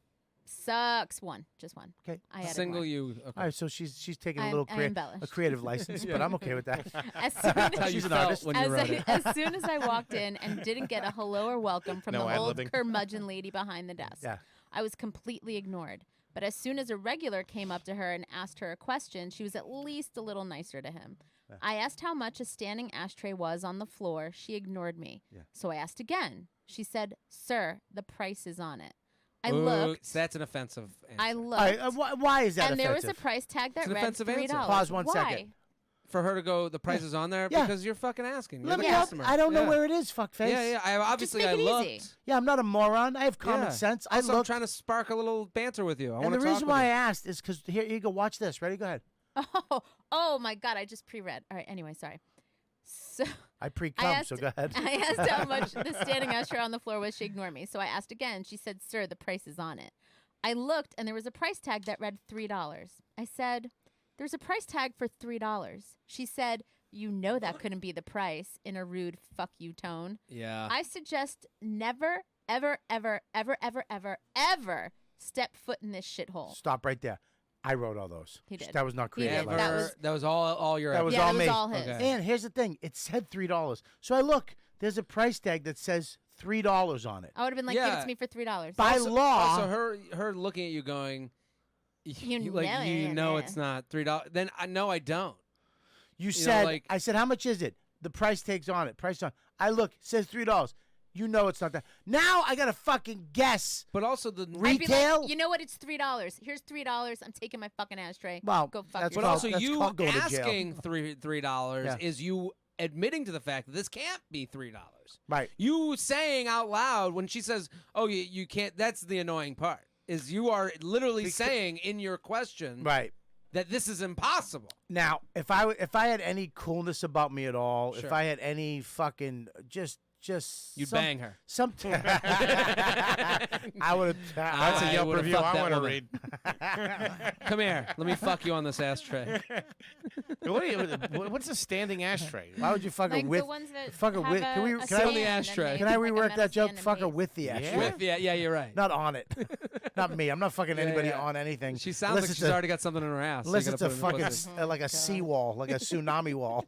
Sucks. One. Just one. Okay. I added Single more. you. Okay. All right, so she's taking I a little embellished. a creative license, but I'm okay with that. As soon That's how as, you She's an felt artist. when you wrote it. as soon as I walked in and didn't get a hello or welcome from No the old ad-libbing. curmudgeon lady behind the desk, Yeah. I was completely ignored. But as soon as a regular came up to her and asked her a question, she was at least a little nicer to him. I asked how much a standing ashtray was on the floor. She ignored me. Yeah. So I asked again. She said, "Sir, the price is on it." I Ooh, looked. That's an offensive answer. I All looked. right, why is that and there was a offensive? price tag that It's an read offensive answer. $3. Pause one Why? second. For her to go, the price is on there Yeah. because you're fucking asking. You're Let the me help. customer. I don't know Yeah. where it is, fuckface. Yeah, yeah. Obviously, make I it looked. easy. Yeah, I'm not a moron. I have common Yeah. sense. I Also, I'm look. trying to spark a little banter with you. I And want the to talk reason with why I you. asked is because here you go. Watch this. Ready? Go ahead. Oh my God! I just pre-read. All right. Anyway, sorry. So I pre-cum, so go ahead. I asked how much the standing usher on the floor was. She ignored me. So I asked again. She said, "Sir, the price is on it." I looked, and there was a price tag that read $3. I said, "There's a price tag for $3." She said, "You know that couldn't be the price," in a rude "fuck you" tone. Yeah. I suggest never, ever, ever, ever, ever, ever, ever step foot in this shithole. Stop right there. I wrote all those. He did. That was not He creative. did. like That That was all your. That was yeah, all it was me. all his. Okay. And here's the thing. It said $3. So I look. There's a price tag that says $3 on it. I would have been like, "Give it Yeah. to me for $3." By also, law. Also, her looking at you going, You you know know it. it's not $3. Then I know I don't. You know, said, like- I said, how much is it? The price tag's on it. Price on. I look. It says $3. You know it's not that. Now I got to fucking guess. But also the I'd be Retail? like, "You know what? It's $3. Here's $3. I'm taking my fucking ashtray. Well, Go fuck that's But yourself." also, that's you called going to jail. asking $3 Yeah. is you admitting to the fact that this can't be $3. Right. You saying out loud when she says, "Oh, you can't." That's the annoying part. Is you are literally saying in your question Right. that this is impossible. Now, if I had any coolness about me at all, if Sure. I had any fucking just You'd bang her. I would. That's a I Yelp would've review fucked I that want to woman. read. Come here. Let me fuck you on this ashtray. What's a standing ashtray? Why would you fuck her Like with? the ones that fuck her have with? a Can we? a Can Sit on I? the stand and ashtray. they Can I have like a rework metal that joke? stand and Fuck her base. with the ashtray. With yeah, you're right. Not on it. Not me. I'm not fucking anybody yeah. on anything. She sounds Unless like it's she's a- already got something in her ass. so Unless you it's gotta a put it in fucking pussy. like a seawall, like a tsunami wall.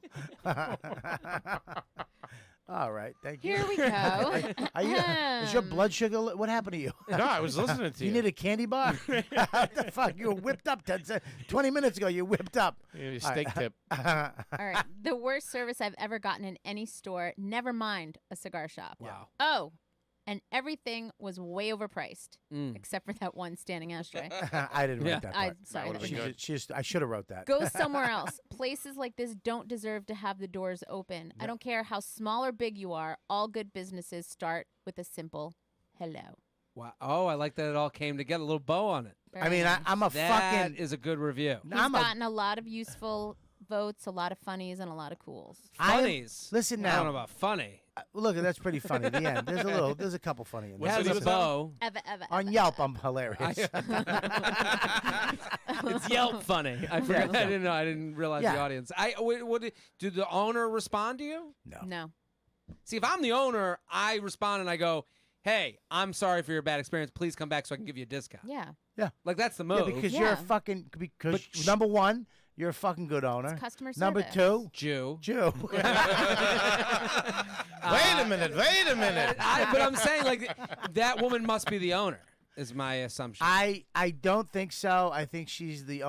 All right, thank you. Here we go. Are you, is your blood sugar? What happened to you? No, I was listening to You need a candy bar? What the fuck? You were whipped up 20 minutes ago. You whipped up. Steak tip. All right. The worst service I've ever gotten in any store, never mind a cigar shop. Wow. Oh, and everything was way overpriced, Mm. except for that one standing ashtray. I didn't Yeah. write that part. Sorry. would've that been was- good. I should have wrote that. Go somewhere else. Places like this don't deserve to have the doors open. I don't care how small or big you are. All good businesses start with a simple hello. Wow. Oh, I like that it all came together. A little bow on it. I mean, I'm a That fucking. is a good review. He's I'm a, gotten a lot of useful votes, a lot of funnies, and a lot of cools. Funnies. Listen I don't now. know about funny. Look, that's pretty funny. The end. There's a couple funny in It there. has a bow. Ever. On Yelp, I'm hilarious. It's Yelp funny. I forgot. I didn't know. I didn't realize Yeah. the audience. Did the owner respond to you? No. See, if I'm the owner, I respond and I go, "Hey, I'm sorry for your bad experience. Please come back so I can give you a discount." Yeah. Like that's the Yeah, move. because you're a Yeah. fucking. Because But number one, you're a fucking good owner. It's customer Number service. two, Jew. Jew. Wait a minute. But I'm saying like that woman must be the owner. Is my assumption. I don't think so. I think she's the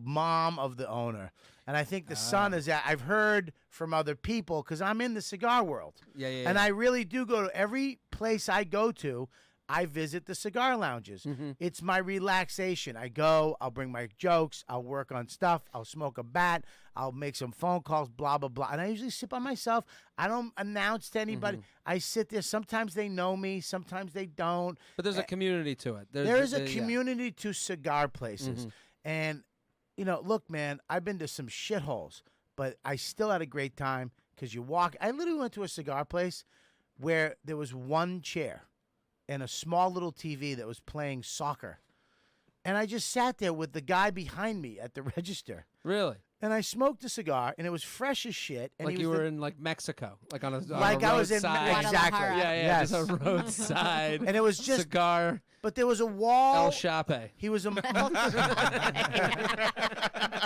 mom of the owner, and I think the son is that. I've heard from other people because I'm in the cigar world. Yeah. And I really do go to every place I go to. I visit the cigar lounges. Mm-hmm. It's my relaxation. I go, I'll bring my jokes, I'll work on stuff, I'll smoke a bat, I'll make some phone calls, blah, blah, blah. And I usually sit by myself. I don't announce to anybody. I sit there. Sometimes they know me, sometimes they don't. But there's a community to it. There is a community to cigar places. Mm-hmm. And, look, man, I've been to some shitholes, but I still had a great time because you walk. I literally went to a cigar place where there was one chair and a small little TV that was playing soccer. And I just sat there with the guy behind me at the register. Really? And I smoked a cigar, and it was fresh as shit. And Like he you was were the- in like Mexico, like on a like on a I was in roadside. exactly. Guadalajara. Yeah, Yes. just a roadside. And it was just, cigar but there was a wall. El Chape. He was a,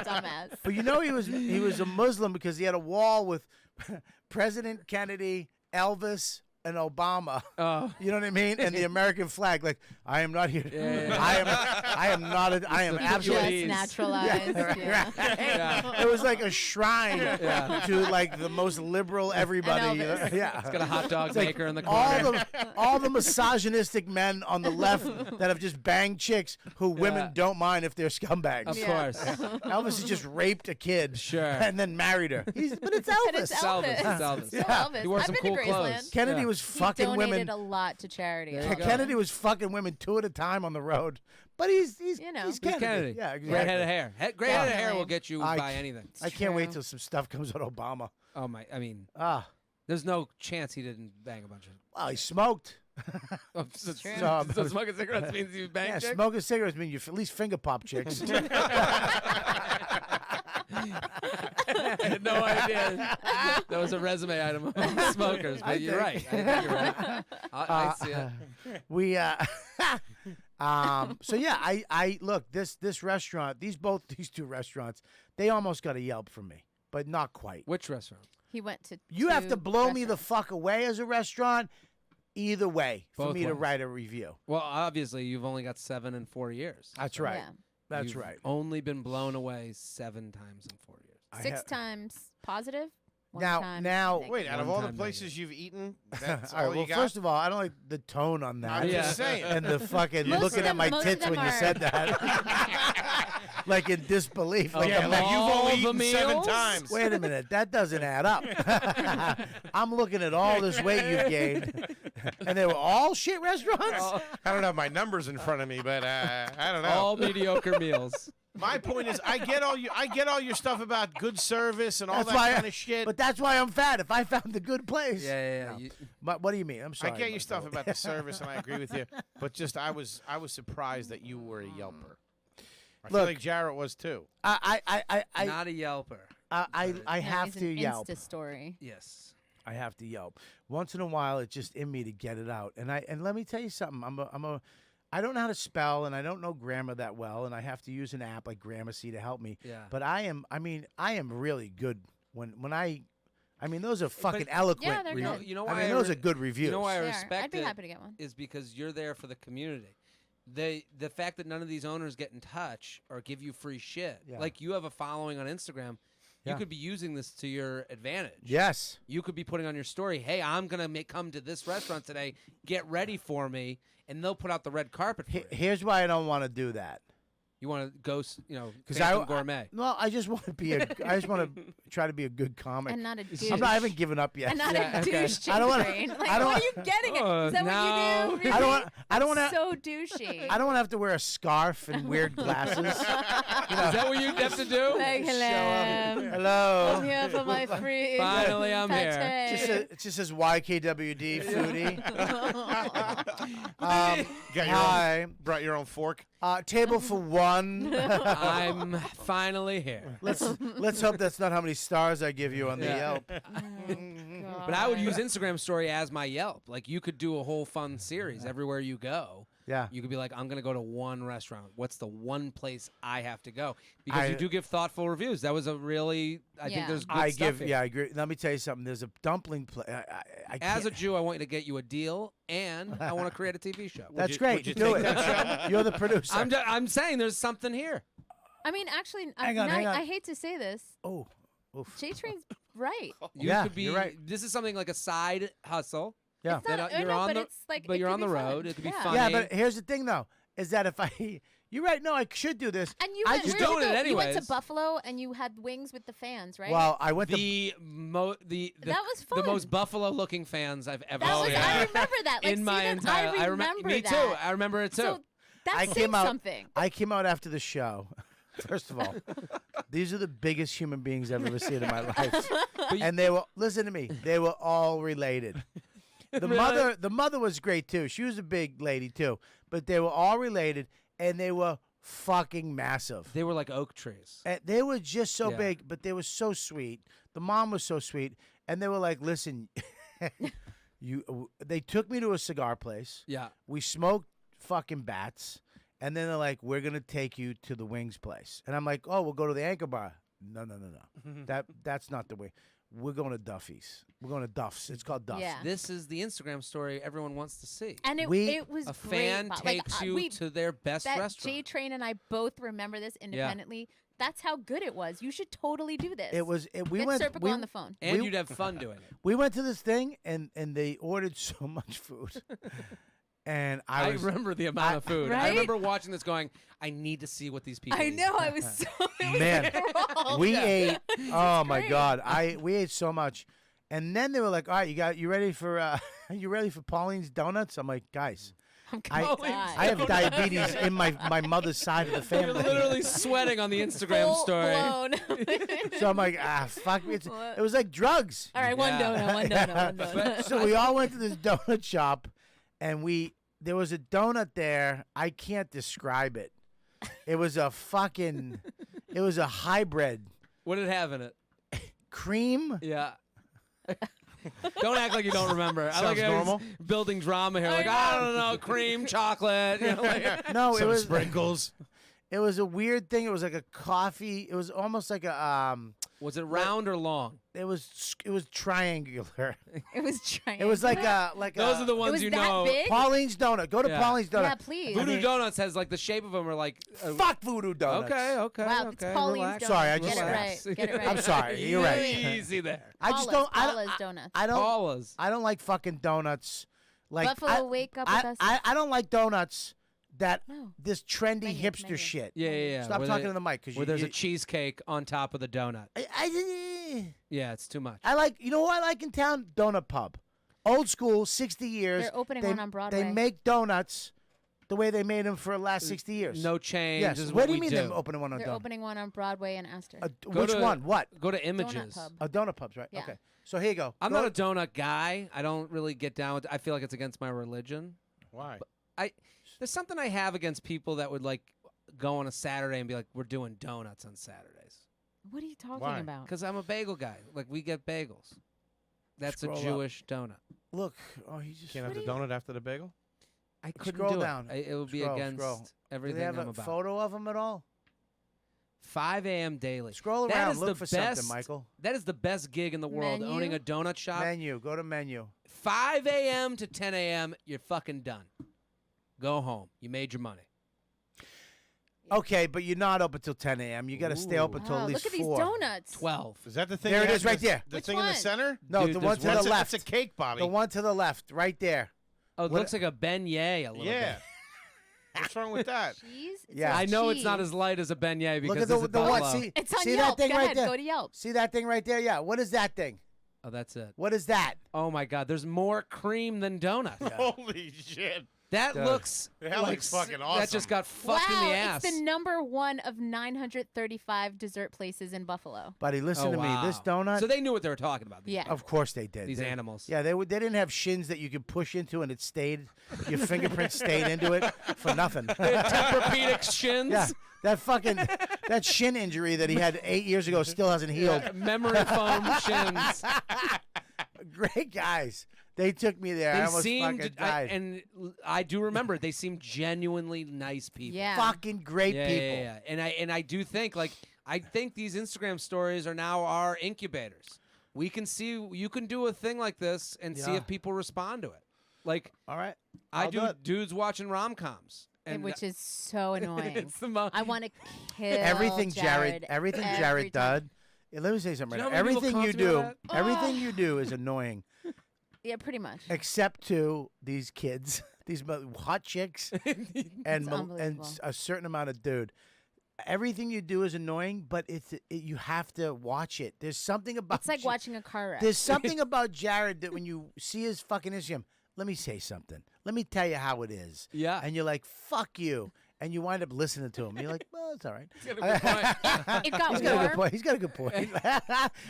Dumbass. but he was a Muslim because he had a wall with President Kennedy, Elvis, and Obama. Oh, You know what I mean? And the American flag. Like, I am not here. Yeah. I am not. I am the absolutely. Just naturalized. Yeah. yeah. It was like a shrine Yeah. to like the most liberal everybody. And Elvis. Yeah. It's got a hot dog It's like maker in the all corner. all the misogynistic men on the left that have just banged chicks who women Yeah. don't mind if they're scumbags. Of Yeah. course. Elvis has just raped a kid, Sure. and then married her. But it's Elvis. And it's It's Elvis. Elvis. It's Elvis. Still Yeah. Elvis. He wore I've some been cool to clothes. Graceland. Kennedy Yeah. was He fucking donated women. a lot to charity. There you go. Kennedy was fucking women two at a time on the road, but he's You know. he's He's Kennedy. Kennedy. Yeah, exactly. Great head of hair. Great head of hair will Definitely. get you I by c- anything. I can't wait true. till some stuff comes on Obama. Oh my! I mean, There's no chance he didn't bang a bunch of. well, he smoked. Oh, so, True. so smoking cigarettes means you bang Yeah, chicks? smoking cigarettes mean you at least finger pop chicks. I had no idea. That was a resume item of smokers, but you're right. I think you're right. I see it. We so yeah, I look, this restaurant, these two restaurants, they almost got a Yelp from me, but not quite. Which restaurant? He went to. You have to two blow me the restaurants. fuck away as a restaurant, either way, for Both me to ways. write a review. Well, obviously, you've only got 7 in 4 years. That's right. Yeah. That's You've right. Only been blown away 7 times in 4 years. I 6 have- times positive. One Now- time now- negative. Wait, out of One all the time places you've eaten, that's All all right, well, you got? first of all, I don't like the tone on that. I'm Yeah. just saying. And the fucking Most looking of at them- my most of tits them when you are- said that. Like in disbelief. Like Yeah, I'm like like, you've all only the eaten 7 meals? times. wait a minute, that doesn't add up. I'm looking at all this weight you've gained. And they were all shit restaurants? I don't have my numbers in front of me, but I don't know. All mediocre meals. My point is, I get all your stuff about good service and all That's that why kind of shit. But that's why I'm fat. If I found the good place. Yeah. But what do you mean? I'm sorry. I get your stuff Michael. about the service, and I agree with you. But just I was surprised that you were a Yelper. I feel Look, like Jarrett was too. I Not a Yelper. I No, have he's to an Yelp. Insta story. Yes. I have to Yelp. Once in a while, it's just in me to get it out. And let me tell you something. I don't know how to spell, and I don't know grammar that well, and I have to use an app like Gramercy to help me. Yeah. But I am really good when I mean, those are fucking eloquent. Yeah, they're reviews. good. You know I why mean, those are good reviews. You know why I They are. respect I'd be it happy to get one. is because you're there for the community. The fact that none of these owners get in touch or give you free shit. Yeah. Like you have a following on Instagram. You Yeah. could be using this to your advantage. Yes. You could be putting on your story, hey, I'm going to come to this restaurant today. Get ready for me. And they'll put out the red carpet for you. Here's why I don't want to do that. You want to go, Because Phantom Gourmet. No, I just want to be I just want to try to be a good comic. And not a douche. I haven't given up yet. And not Yeah, a okay. douche. I don't wanna- Train. Like, I don't what wanna- are you getting at? Oh, Is that no. what you do? I don't want to. So douchey. I don't want to have to wear a scarf and weird glasses. Is that what you have to do? Like, Show hello. up. Hello. I'm here for my free. Finally, I'm here. It just says YKWD foodie. Got your Hi. own, brought your own fork. Table for one. I'm finally here. Let's hope that's not how many stars I give you on the Yeah. Yelp. But I would use Instagram story as my Yelp. Like you could do a whole fun series everywhere you go. Yeah. You could be like, I'm going to go to one restaurant. What's the one place I have to go? Because I- you do give thoughtful reviews. That was a really, I think Yeah. there's good I stuff here. I agree. Let me tell you something. There's a dumpling place. I As a can't- Jew, I want you to get you a deal, and I want to create a TV show. That's you- great. would you Do take it. You're the producer. I'm saying there's something here. I mean, actually, Hang on. I hate to say this. Oh. Oof. J Train's right. You Yeah, could be. you're right. This is something like a side hustle. Yeah. It's not, That, I you're know, on but the- it's like, but it you're could on be the fun. road. It could be Yeah. fun. Yeah, funny. but here's the thing, though, is that if I, you're right. No, I should do this. And you I went, just where'd doing you it go? You went to anyways. Buffalo and you had wings with the fans, right? Well, I went to. The That was the fun. most buffalo looking fans I've ever that was, seen. I remember that. Like, in see, my that's- entire, I remember me that. too. I remember it too. So that I says came out. something. I came out after the show. First of all, these are the biggest human beings I've ever seen in my life, and they were. Listen to me. They were all related. The mother was great too. She was a big lady too, but they were all related, and they were fucking massive. They were like oak trees. And they were just so Yeah. big, but they were so sweet. The mom was so sweet, and they were like, "Listen, They took me to a cigar place. Yeah. We smoked fucking bats, and then they're like, "We're gonna take you to the wings place," and I'm like, "Oh, we'll go to the Anchor Bar." No. That's not the way. We're going to Duffy's. We're going to Duff's. It's called Duff's. Yeah. This is the Instagram story everyone wants to see. And it was A great. fan Bob. takes you we, to their best that restaurant. J Train and I both remember this independently. That's how good it was. You should totally do this. It was. We Get went. Serpico we, on the phone. and we- you'd have fun doing it. we went to this thing, and they ordered so much food, and I was. remember the amount of food. I Right? remember watching this going, I need to see what these people I eat. know. I was so it was Man, enthralled. we ate. Oh my great. God, we ate so much, and then they were like, "All right, you ready for you ready for Pauline's Donuts?" I'm like, guys, I have diabetes in my mother's side of the You're family, literally sweating on the Instagram Full story. blown. so I'm like, fuck, it was like drugs. All right, one Yeah. donut. So we all went to this donut shop, and there was a donut there. I can't describe it. It was a hybrid What did it have in it? cream. Yeah. Don't act like you don't remember. I like Sounds how he's normal. building drama here. Like, I don't know, cream, chocolate. You know, like, No, it Some was sprinkles. It was a weird thing. It was like a coffee. It was almost like a was it round or long? It was triangular. It was trying. It was like a Those are the It ones was you that know. big? Pauline's Donut. Go to Yeah. Pauline's Donut. Yeah, please. Voodoo Donuts has like the shape of them are like. Fuck Voodoo Donuts. Okay. Wow, it's okay. Pauline's relax. Donuts. Sorry, I Get just- it Relax. right. Get it right. I'm sorry. You're right. Easy there. I just Paula's, don't. I Paula's don't. Donuts. I don't. Paula's. I don't like fucking donuts. Like Buffalo, wake up with us. I don't like donuts that No. this trendy Menu, hipster menu. shit. Yeah. Stop Where talking they- to the mic because Where there's a cheesecake on top of the donut. Yeah, it's too much. I like. You know what I like in town? Donut Pub. Old school, 60 years. They're opening They- one on Broadway. They make donuts The way they made them for the last 60 years. No change. Yes. This is Where what do you we mean they're opening one on They're Donut? opening one on Broadway and Astor. Which to- one? What? Go to Images. Pub. Donut pubs, right? Yeah. Okay. So here you go. I'm Go- not a donut guy. I don't really get down with. I feel like it's against my religion. Why? There's something I have against people that would like go on a Saturday and be like, "We're doing donuts on Saturdays." What are you talking Why? about? Because I'm a bagel guy. Like we get bagels. That's Scroll a up. Jewish donut. Look. Oh, he just. Can't have the donut after the bagel? I couldn't Scroll do down. it. It would be Scroll, against scroll. Do everything they have I'm a about. photo of them at all? 5 a.m. daily. Scroll That around. is Look the for best, something, Michael. That is the best gig in the world. Menu? Owning a donut shop. Menu. Go to menu. 5 a.m. to 10 a.m. You're fucking done. Go home. You made your money. Okay, but you're not open till 10 a.m. You got to stay open till Oh, at least look at 4. these donuts. 12. Is that the thing? There you it had is right this- there. The Which thing in the one? center? No, Dude, the there's one to one- the That's a, left. that's a cake, Bobby. The one to the left, right there. Oh, it What- looks like a beignet a little yeah. bit. What's wrong with that? Cheese? It Yeah. says I know it's not cheese. as light as a beignet because Look at there's the, a the one. buffalo. See, It's on see Yelp. that thing Go right ahead, there? go to Yelp. See that thing right there? Yeah. What is that thing? Oh, that's it. What is that? Oh my God, there's more cream than donuts. Holy shit. That Dude. looks That like looks fucking That awesome. just got fucked wow, in the ass. it's the number 1 of 935 dessert places in Buffalo. Buddy, listen Oh, to me. This wow. donut. So they knew what they were talking about. these Yeah. people. Of course they did. These They- animals. Yeah, they didn't have shins that you could push into and it stayed. Your fingerprints stayed into it for nothing. Tempur-Pedic shins. Yeah, that shin injury that he had 8 years ago still hasn't healed. Memory foam shins. Great guys. They took me there. I They almost seemed, fucking died. and I do remember they seemed genuinely nice people. Yeah. Fucking great yeah, people. yeah, yeah. And I do think I think these Instagram stories are now our incubators. We can see you can do a thing like this and see Yeah. if people respond to it. Like All right. I I'll do do it. dudes watching rom-coms. And Which is so annoying. it's the most I want to kill Everything Jared. everything every Jared time. did. Yeah, let me say something Do right you know now. how many people Everything you come to me do, about everything you do is annoying, Yeah, pretty much. except to these kids, these hot chicks, and unbelievable. a certain amount of dude. Everything you do is annoying, but you have to watch it. There's something about It's like watching a car wreck. There's something about Jared that when you see his fucking Instagram, let me say something. Let me tell you how it is. Yeah. And you're like, fuck you. And you wind up listening to him. You're like, well, it's all right. It got He's got a good warm. point. He's got a good point.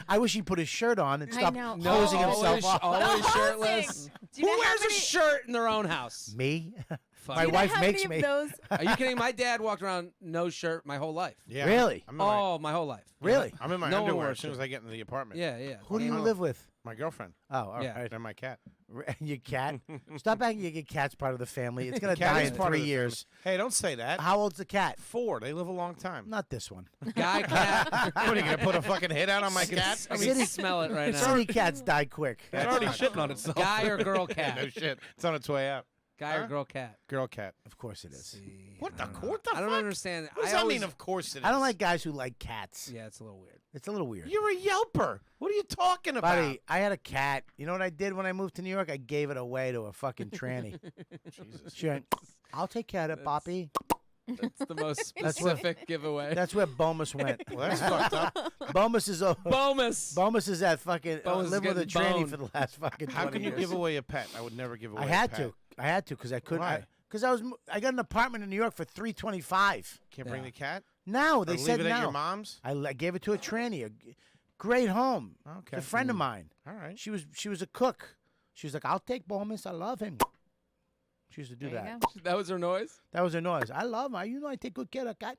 I wish he put his shirt on and I stop know. hosing Oh, himself off. always The shirtless. Do you Who know how wears a many- shirt in their own house? Me? Fuck. My do you know wife how makes many me. of those? Are you kidding? My dad walked around no shirt my whole life. Yeah. Really? I'm in my, Oh, my whole life. Really? I'm in my No one underwear wears as soon as shirt. I get into the apartment. Yeah, yeah. Who do you Oh. live with? My girlfriend Oh, all right. Yeah. and my cat. Your cat? Stop acting like your cat's part of the family. It's going to Cat die is in part of 3 the years. Hey, don't say that. How old's the cat? 4. They live a long time. Not this one. Guy cat. What are you gonna put a fucking hit out on my cat? I can smell it right now. City cats die quick. It's already shitting on itself. Guy or girl no cat? shit. It's on its way out. Guy or Huh? girl cat? Girl cat. Of course it is. What the? I don't know. What the? I don't fuck? understand. What does I that always- mean? Of course it is. I don't like guys who like cats. Yeah, it's a little weird. It's a little weird. You're a yelper. What are you talking about? Buddy, I had a cat. You know what I did when I moved to New York? I gave it away to a fucking tranny. Jesus. She went, I'll take care of it, Poppy. That's the most That's what- specific giveaway. That's where Bomus went. Well, that's fucked up. Bomus is over. Bomus. Bomus is at fucking Bomus is living with a getting tranny boned. for the last fucking 20 How can you years. give away a pet? I would never give away. I a had pet. to. I had to because I couldn't. Why? Because I got an apartment in New York for $325. Can't bring Yeah. the cat. No, Or they leave said it at no. your mom's. I gave it to a tranny. Great home. Okay. It's a friend of mine. All right. She was a cook. She was like, I'll take Bomus. I love him. She used to do There you that. go. That was her noise. That was her noise. I love her. You know, I take good care of cat.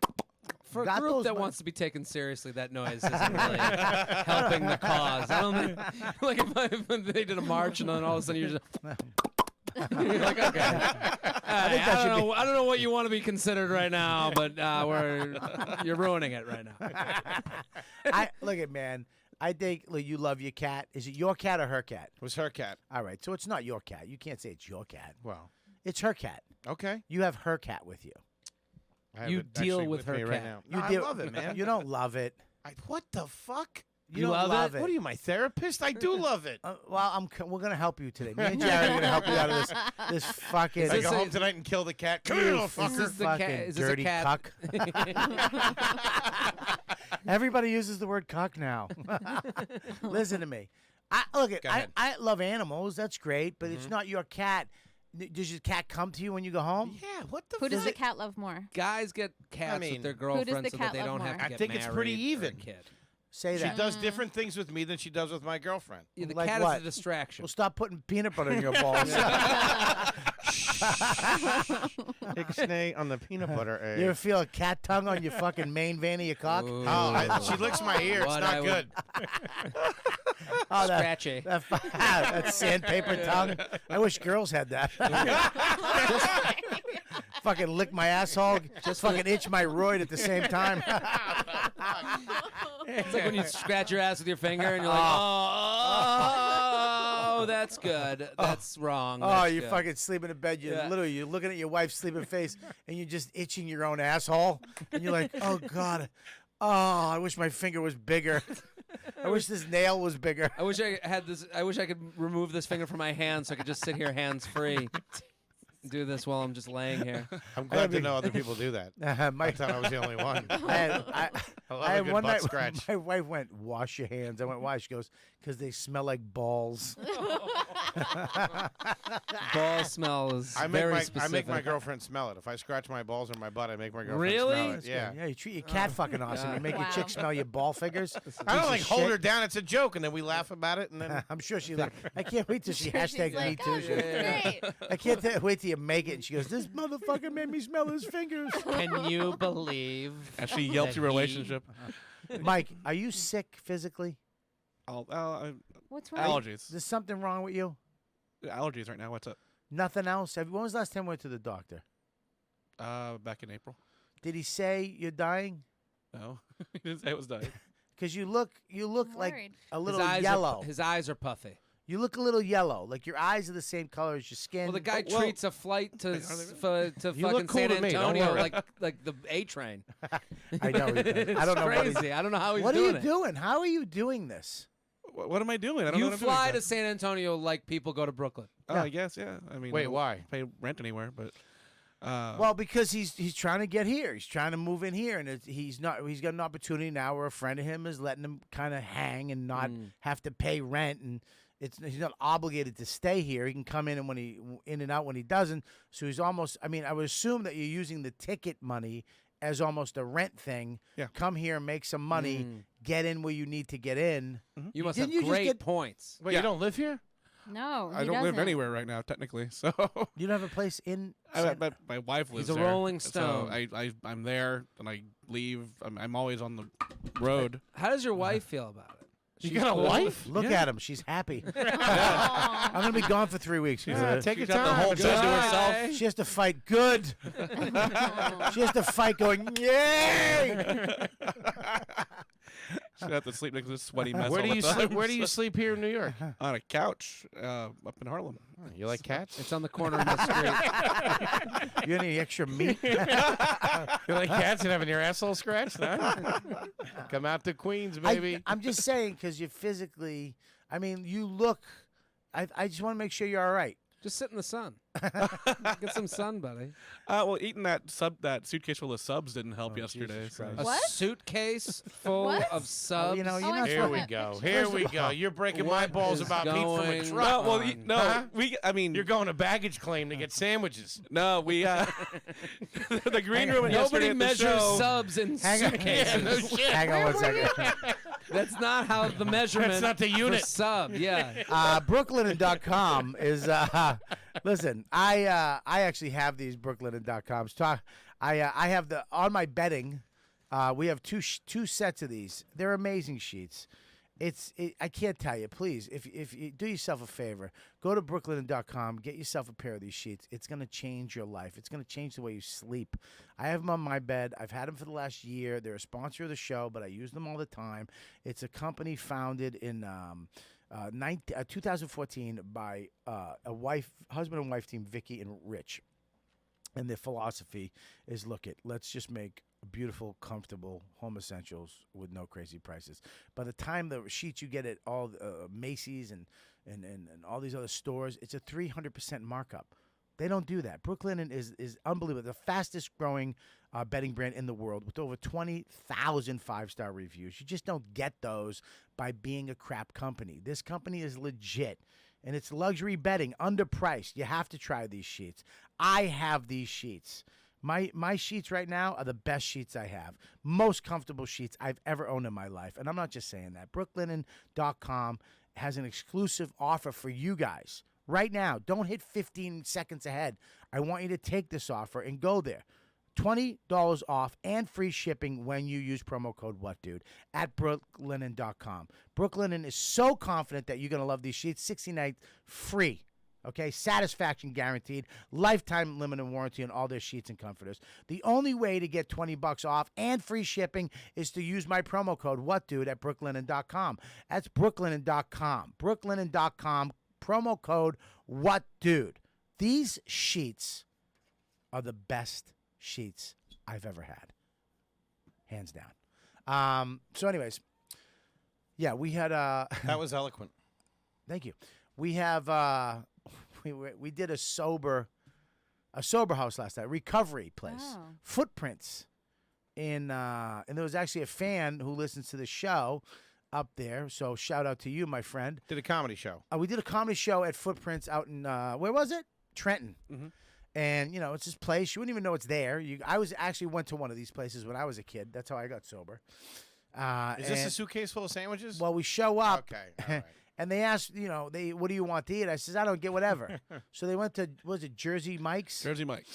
For a Got group those, that man. wants to be taken seriously, that noise isn't really helping the cause. I don't think, like if they did a march and then all of a sudden you're just. You're like, okay. I don't know what you want to be considered right now, but you're ruining it right now. Look at man. I think look, you love your cat. Is it your cat or her cat? It was her cat. All right, so it's not your cat. You can't say it's your cat. Well, It's her cat. okay. You have her cat with you. I have You it deal actually with her me right cat. now. You No, do- I love it, man. You don't love it. What the fuck? You don't love it. What are you, my therapist? I do love it. Well, we're gonna help you today. Me and Jared are gonna help you out of this fucking. I this go a- home tonight and kill the cat. Come You here, little Is fucker. this the cat? fucking Is this a dirty cat? cuck. Everybody uses the word cuck now. Listen to me. Look, Go ahead. I love animals. That's great, but it's not your cat. Does your cat come to you when you go home? Yeah, what the Who does the fuck? cat love more? Guys get cats mean, with their the girlfriends so that cat they love don't have more? to I get think it's pretty married or a even. kid. Say She that. does different things with me than she does with my girlfriend. Yeah, the Like cat what? is a distraction. Well, stop putting peanut butter in your balls. Ixnay on the peanut butter. You ever feel a cat tongue on your fucking main vein of your cock? Ooh. She licks my ear. It's What not I would- good. Oh, Scratchy. that sandpaper tongue. I wish girls had that. Just fucking lick my asshole, just fucking itch my roid at the same time. It's like when you scratch your ass with your finger and you're like, oh, that's good. That's wrong. Oh, That's you good. fucking sleeping in bed. You're Yeah. literally you're looking at your wife's sleeping face, and you're just itching your own asshole, and you're like, oh god, oh, I wish my finger was bigger. I wish this nail was bigger. I wish I had this. I wish I could remove this finger from my hand so I could just sit here hands free. Do this while I'm just laying here. I'm glad to know other people do that. I My, thought I was the only one. I had, I, I love I a had good one butt night. scratch. My wife went, "Wash your hands." I went, "Why?" She goes, "Because they smell like balls." Ball smell is I make very my specific. girlfriend smell it. If I scratch my balls or my butt, I make my girlfriend Really? smell it. Yeah. Yeah, you treat your cat fucking awesome. You make your Wow. chick smell your ball fingers. I don't Piece like of hold shit. her down. It's a joke, and then we laugh about it, and then I'm sure she like. I can't wait till she Sure, she's hashtag me like, too. oh, She- great. I can't wait till you make it. And she goes, "This motherfucker made me smell his fingers." Can you believe? Actually yelps your that he- relationship. Mike, are you sick physically? What's wrong? Is Allergies. there something wrong with you? Allergies right now. What's up? Nothing else? When was the last time you went to the doctor? Back in April. Did he say you're dying? No, he didn't say it was dying. Because you look like Worried. a His little eyes yellow. Are, his eyes are puffy. You look a little yellow. Like your eyes are the same color as your skin. Well, the guy well- treats a flight to Wait, are they to You look fucking cool San to me, don't Antonio worry. like the A train. I know. He does. I don't know what he's. Crazy. I don't know how he's What are doing you it. doing? How are you doing this? What am I doing? I don't know You what I'm fly doing to San Antonio like people go to Brooklyn. Oh, Yeah. I guess, yeah. I mean, Wait, I don't why? pay rent anywhere? But Well, because he's trying to get here. He's trying to move in here, and he's not. He's got an opportunity now where a friend of him is letting him kind of hang and not have to pay rent, and he's not obligated to stay here. He can come in and in and out when he doesn't. So he's almost. I mean, I would assume that you're using the ticket money as almost a rent thing. Yeah. Come here, make some money, get in where you need to get in. You must Didn't have you just great get- points. Wait, Yeah. you don't live here? No, I he don't live doesn't. anywhere right now, technically. So You don't have a place in. my wife lives He's a there. rolling stone. So I'm there, and I leave. I'm always on the road. How does your wife feel about it? You got a wife? Look Yeah. at him. She's happy. I'm gonna be gone for 3 weeks. Take your got the time. whole It's bed to all herself. right. She has to fight good. She has to fight going, yay! She'd have to sleep next to this sweaty mess. Where all do you the time. sleep? Where do you sleep here in New York? On a couch up in Harlem. You like cats? It's on the corner of the street. You any extra meat? You like cats and having your asshole scratched? Huh? Come out to Queens, baby. I'm just saying because you physically, I mean, you look. I just want to make sure you're all right. Just sit in the sun. Get some sun, buddy. Well, eating that suitcase full of subs didn't help yesterday. Jesus So. Christ. A What? suitcase full What? of subs. you know, you're Oh, I not. saw Here that we go. picture. Here First we of go. all, You're breaking my what balls is about meat from a going truck. No, well, on? no, Huh? I mean, You're going to baggage claim to get sandwiches. no, we, the green room. Nobody yesterday at the measures show, subs in Hang on. suitcases. Hang on one second. That's not how the measurement. That's not the for unit. sub. Yeah. Brooklinen.com is listen, I actually have these Brooklinen.coms. I have on my bedding. We have two sets of these. They're amazing sheets. I can't tell you. Please, if you do yourself a favor, go to Brooklinen.com, get yourself a pair of these sheets. It's gonna change your life. It's gonna change the way you sleep. I have them on my bed. I've had them for the last year. They're a sponsor of the show, but I use them all the time. It's a company founded in 2014 by a husband and wife team, Vicky and Rich. And their philosophy is, let's just make beautiful, comfortable home essentials with no crazy prices. By the time the sheets you get at all Macy's and all these other stores, it's a 300% markup. They don't do that. Brooklinen is unbelievable. The fastest growing bedding brand in the world with over 20,000 five-star reviews. You just don't get those by being a crap company. This company is legit. and it's luxury bedding, underpriced. You have to try these sheets. I have these sheets. My sheets right now are the best sheets I have. Most comfortable sheets I've ever owned in my life. And I'm not just saying that. Brooklinen.com has an exclusive offer for you guys right now. Don't hit 15 seconds ahead. I want you to take this offer and go there. $20 off and free shipping when you use promo code WhatDude at brooklinen.com. Brooklinen is so confident that you're going to love these sheets. 60 nights free. Okay, satisfaction guaranteed, lifetime limited warranty on all their sheets and comforters. The only way to get $20 off and free shipping is to use my promo code WhatDude at brooklinen.com. That's brooklinen.com. Brooklinen.com, promo code WhatDude. These sheets are the best sheets I've ever had, hands down. So, anyways, yeah, we had That was eloquent. Thank you. We have we did a sober house last night, recovery place, Oh. Footprints and there was actually a fan who listens to the show up there. So shout out to you, my friend. Did a comedy show. We did a comedy show at Footprints out in where was it? Trenton. Mm-hmm. And you know, it's this place you wouldn't even know it's there. I went to one of these places when I was a kid. That's how I got sober. Is this a suitcase full of sandwiches? Well, we show up. Okay. All right. And they asked, what do you want to eat? I says, I don't get whatever. So they went to, what was it, Jersey Mike's? Jersey Mike.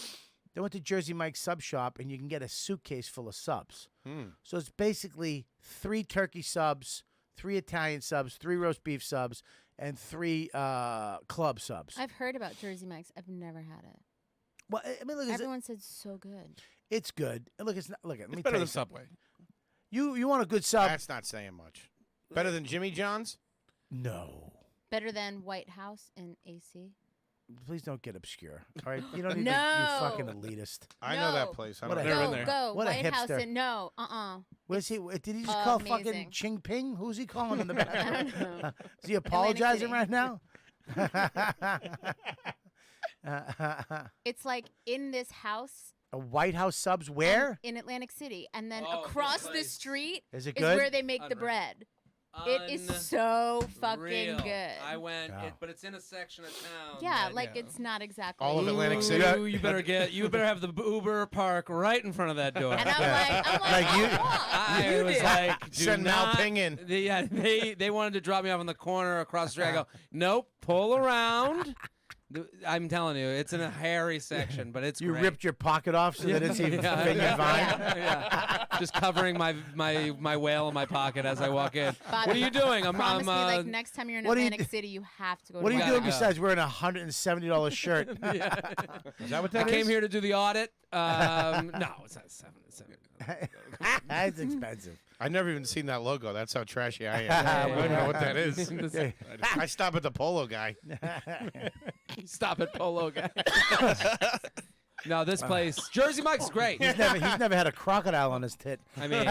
They went to Jersey Mike's sub shop, and you can get a suitcase full of subs. Hmm. So it's basically 3 turkey subs, 3 Italian subs, 3 roast beef subs, and 3 club subs. I've heard about Jersey Mike's. I've never had it. Well, I mean, look, Everyone said it's so good. it's good. And look, it's not. Look, let me It's tell better you than something. Subway. You want a good sub? That's not saying much. Better than Jimmy John's? No. Better than White House and AC. Please don't get obscure. All right, you don't need No. you fucking elitist. I know that No. place. I What don't a know. Never Go, been there. go. What a White House hipster. and no. Where's he? Did he just call fucking amazing. Ching Ping? Who's he calling in the back? I don't know. Is he apologizing City. right now? It's like in this house A White House subs where? in Atlantic City, and then Oh, across good the place. street Is it is good? where they make the Unreal. bread. It is so fucking Unreal. good. I went, Wow. but it's in a section of town. Yeah, that- like it's not exactly. All of Atlantic City. Ooh, you better have the Uber park right in front of that door. And I'm like, Like you- I was like, do Send Mal not- Ping in. They wanted to drop me off on the corner across the street. I go, nope, pull around. I'm telling you, it's in a hairy section, but it's You great. ripped your pocket off so that it's even Yeah, finger yeah, vine. yeah. Just covering my whale in my pocket as I walk in. Bobby, What are you doing? Promise me, like next time you're in what do you Atlantic do- City, you have to go. What are to you gotta doing go. besides wearing a $170 shirt? Is that what I that came is? here to do the audit. No, it's not seven. That's expensive. I've never even seen that logo. That's how trashy I am. I don't know what that is. I stop at the polo guy. Stop it, Polo guy. No, this place, Jersey Mike's great. He's never had a crocodile on his tit. I mean,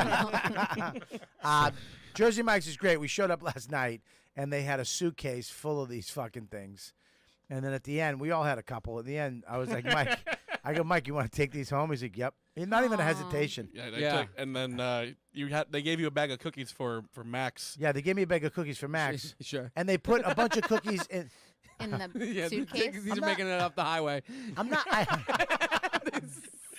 Jersey Mike's is great. We showed up last night, and they had a suitcase full of these fucking things. And then at the end, we all had a couple. At the end, I was like, Mike, Mike, you want to take these home? He's like, yep. Not even a hesitation. Yeah, Yeah. and then they gave you a bag of cookies for Max. Yeah, they gave me a bag of cookies for Max. sure. And they put a bunch of cookies in. in the Yeah, suitcase. these are making it up the highway. I'm not.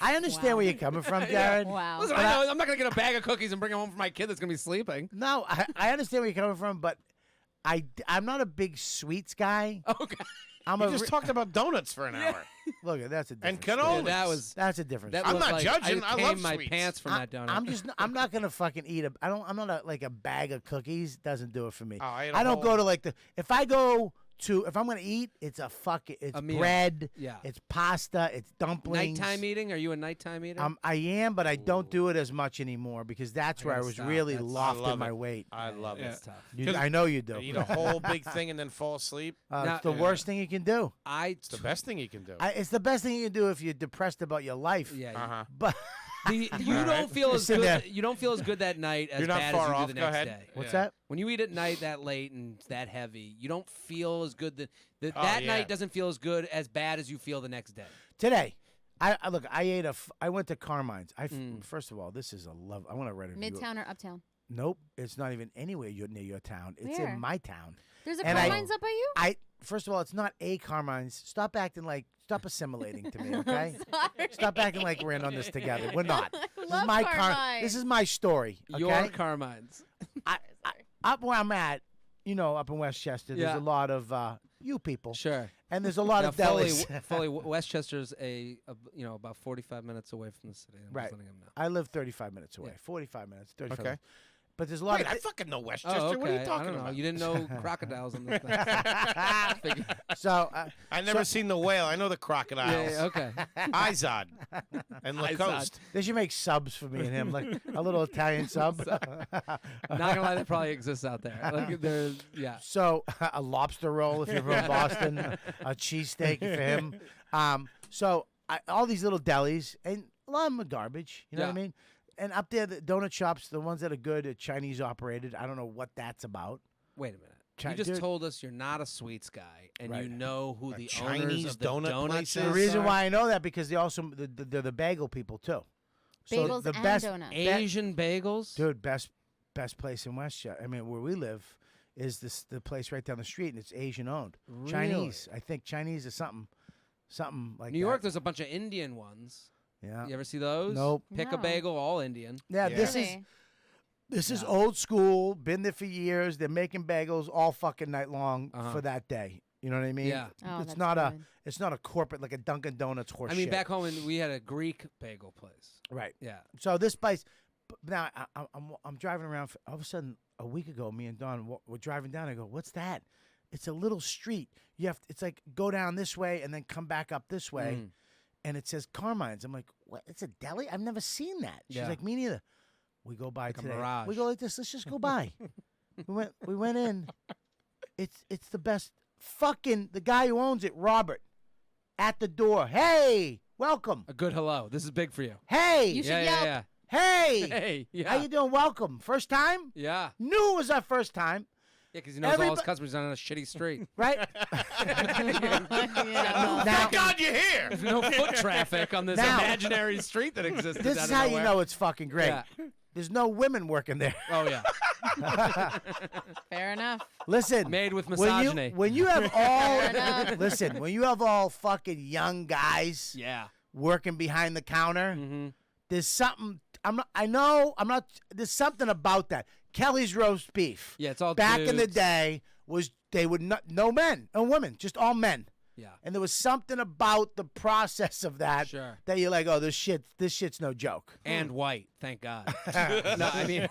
I understand where you're coming from, Jared. Wow. Listen, I know I'm not gonna get a bag of cookies and bring them home for my kid that's gonna be sleeping. No, I understand where you're coming from, but I'm not a big sweets guy. Okay. I'm You a just talked about donuts for an hour. look. That's a different And story. cannolis. that was That's a different. that. story. I'm looked not like judging. I came love my sweets. pants from that donut. I'm not gonna fucking eat I'm not like a bag of cookies. Doesn't do it for me. Oh, I ate a I don't go whole- to like if I'm gonna eat, it's it's A meal. bread. Yeah. It's pasta. It's dumplings. Nighttime eating? Are you a nighttime eater? I am, but I don't do it as much anymore because that's where I gotta was stop. really That's- lost I love in my it. weight. I love Yeah. it. That's tough. I know you do. Eat a whole big thing and then fall asleep. It's the worst thing you can do. It's the best thing you can do. It's the best thing you can do if you're depressed about your life. Yeah. Uh-huh. But You All don't right. feel as Sit good. there. You don't feel as good that night as You're not bad far as you off. do the Go next ahead. day. what's Yeah. that? When you eat at night that late and that heavy, you don't feel as good. That Oh, yeah. night doesn't feel as good as bad as you feel the next day. Today, I went to Carmine's. First of all, this is a love. I want to write a review. Midtown or uptown? Nope, it's not even anywhere near your town. It's Where? in my town. There's a And I- Carmine's up by you? first of all, it's not a Carmine's. Stop assimilating to me, okay? Sorry. Stop acting like we're in on this together. We're not. This Love is my Carmine. This is my story. Okay? Your Carmines. Up where I'm at, up in Westchester, there's Yeah. a lot of you people, Sure. and there's a lot Now, of delis. Foley, Westchester's about 45 minutes away from the city. I'm Right. just letting him know. I live 35 minutes away. Yeah. 45 minutes. 35 Okay. minutes. But there's a lot Wait, of. I fucking know Westchester. Oh, okay. What are you I talking don't know. about? You didn't know crocodiles on this thing. So I never seen the whale. I know the crocodiles. Yeah, okay. Izod and Lacoste. they should make subs for me and him, like a little Italian sub. Not gonna lie, that probably exists out there. Like, yeah. So a lobster roll if you're from Boston, a cheesesteak for him. All these little delis, and a lot of them are garbage. You know what I Yeah. mean? And up there, the donut shops, the ones that are good, are Chinese operated. I don't know what that's about. Wait a minute. Chi- You just dude. told us you're not a sweets guy, and you Right. know who the owners Chinese of the donut donut places? The shops reason are? why I know that because they're the bagel people too. So Bagels the and best, donuts. Asian bagels. dude, best place in Westchester. I mean, where we live is the place right down the street, and it's Asian owned. Really? Chinese, I think Chinese is something like New York, that. there's a bunch of Indian ones. Yeah, You ever see those? Nope. Pick a No. bagel, all Indian. yeah. Yeah. This is old school. Been there for years. They're making bagels all fucking night long Uh-huh. for that day. You know what I mean? Yeah. Oh, it's that's not good. it's not a corporate like a Dunkin' Donuts horse. I mean, shit. back home, we had a Greek bagel place. right. Yeah. So this place, now I'm driving around. All of a sudden, a week ago, me and Don were driving down. I go, "What's that?" It's a little street. It's like go down this way and then come back up this way, Mm. and it says Carmine's. I'm like, "What? It's a deli? I've never seen that." She's Yeah. like, "Me neither." We go by a today. mirage. We go like this. Let's just go by. we went in. It's the best. Fucking the guy who owns it, Robert, at the door. Hey, welcome. A good hello. This is big for you. Hey, You should Yeah, yelp. yeah, hey. yeah. Hey, yeah. How you doing? Welcome. First time? Yeah. Knew it was our first time, Yeah, because he knows all his Everybo- customers on a shitty street. right? Yeah. Now, God, you're here. There's no foot traffic on this Now- imaginary street that exists. this is how you know it's fucking great. Yeah. There's no women working there. Oh yeah. Fair enough. Listen, Made with when misogyny. when you have all enough. listen, when you have all fucking young guys Yeah. working behind the counter, Mm-hmm. there's something. I know. I'm not. There's something about that. Kelly's roast beef. Yeah, it's all back in the dudes. day they would not no men, no women, just all men. Yeah. And there was something about the process of that Sure. that you're like, oh, this shit's no joke. And white, thank God. No, I mean,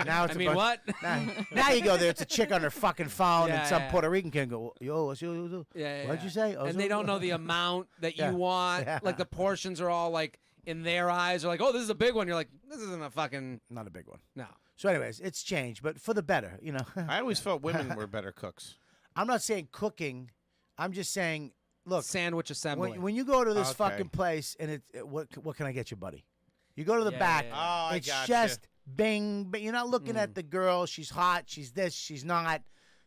Now it's I mean, what? Now you go there, it's a chick on her fucking phone, Yeah, and some yeah. Puerto Rican can go, yo, what's you? Yeah, yeah, What'd yeah. you say? And they don't know the amount that Yeah. you want. Yeah. Like the portions are all like in their eyes are like, oh, this is a big one. You're like, this isn't a fucking Not a big one. no. So, anyways, it's changed, but for the better, you know. I always felt women were better cooks. I'm not saying cooking. I'm just saying, look, Sandwich assembly. when you go to this Okay. fucking place and what can I get you, buddy? You go to the Yeah, back. yeah, Oh, I It's gotcha. just bing, but you're not looking at the girl. She's hot. She's this. She's not.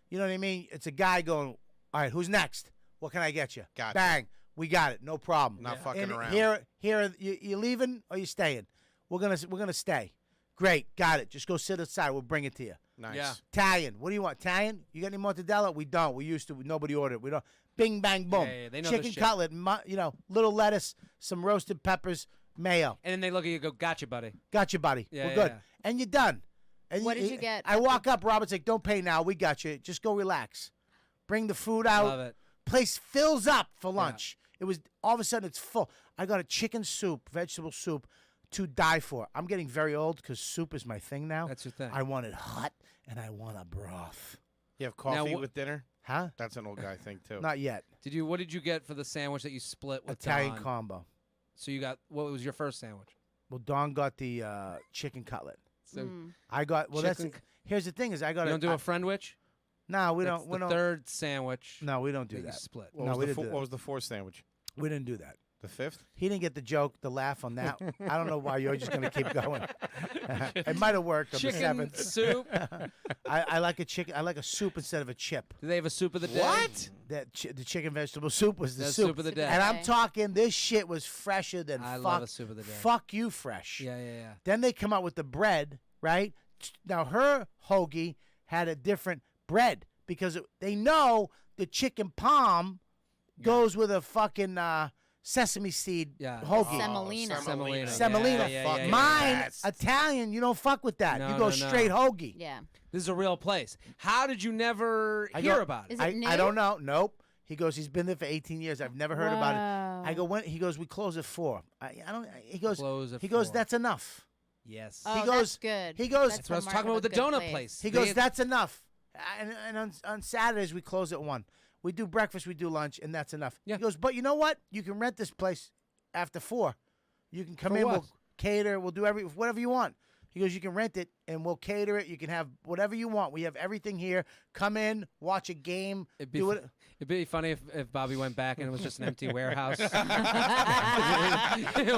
You know what I mean? It's a guy going, all right, who's next? What can I get you? Gotcha. Bang. We got it. No problem. Not fucking And around. Here, you leaving or you staying? We're gonna stay. Great. Got it. Just go sit aside. We'll bring it to you. Nice. Yeah. Italian. What do you want? Italian? You got any mortadella? We don't. We used to. Nobody ordered. We don't. Bing, bang, boom. Yeah, they know the Chicken shit. cutlet. Little lettuce, some roasted peppers, mayo. And then they look at you and go, gotcha, buddy. Got you, buddy. Yeah, We're yeah, good. yeah. And you're done. And What did you get I at walk up. Robert's like, don't pay now. We got you. Just go relax. Bring the food out. Love it. Place fills up for lunch. It was all of a sudden it's full. I got a chicken soup, vegetable soup, to die for. I'm getting very old because soup is my thing now. That's your thing. I want it hot and I want a broth. You have coffee Now, with dinner? Huh? That's an old guy thing too. Not yet. What did you get for the sandwich that you split with Italian Don? combo. So you got, what was your first sandwich? Well, Don got the chicken cutlet. So I got Chicken here's the thing is I got you don't do a friendwich? No, we That's don't. We the don't. third sandwich No, we don't do that you that. split. What, No, was we the didn't do that. what was the fourth sandwich? We didn't do that. The fifth? He didn't get the joke, the laugh on that. I don't know why you're just going to keep going. It might have worked on the Chicken seventh. soup. I like a chicken. I like a soup instead of a chip. Do they have a soup of the day? What? The chicken vegetable soup was the That's soup. soup of the day. And I'm talking, this shit was fresher than I fuck. love a soup of the day. Fuck you, fresh. Yeah, yeah, yeah. Then they come out with the bread, right? Now her hoagie had a different bread because they know the chicken palm goes with a fucking sesame seed hoagie. Semolina. Semolina. Yeah. Mine, Italian, you don't fuck with that. No, you go no. straight hoagie. Yeah. This is a real place. How did you never hear about it? Is it new? I don't know. Nope. He goes, he's been there for 18 years. I've never heard about it. I go, when? He goes, we close at 4. I don't. He goes, Close at he goes, 4. that's enough. Yes. Oh, He goes- that's good. he goes- That's That's what I was the talking mark about with of the a good donut place. He goes, that's enough. And on Saturdays, we close at 1. We do breakfast, we do lunch, and that's enough. Yeah. He goes, but you know what? You can rent this place after 4. You can come For in, what? we'll cater, we'll do whatever you want. He goes, you can rent it, and we'll cater it. You can have whatever you want. We have everything here. Come in, watch a game, do it. It'd be funny if Bobby went back and it was just an empty warehouse. The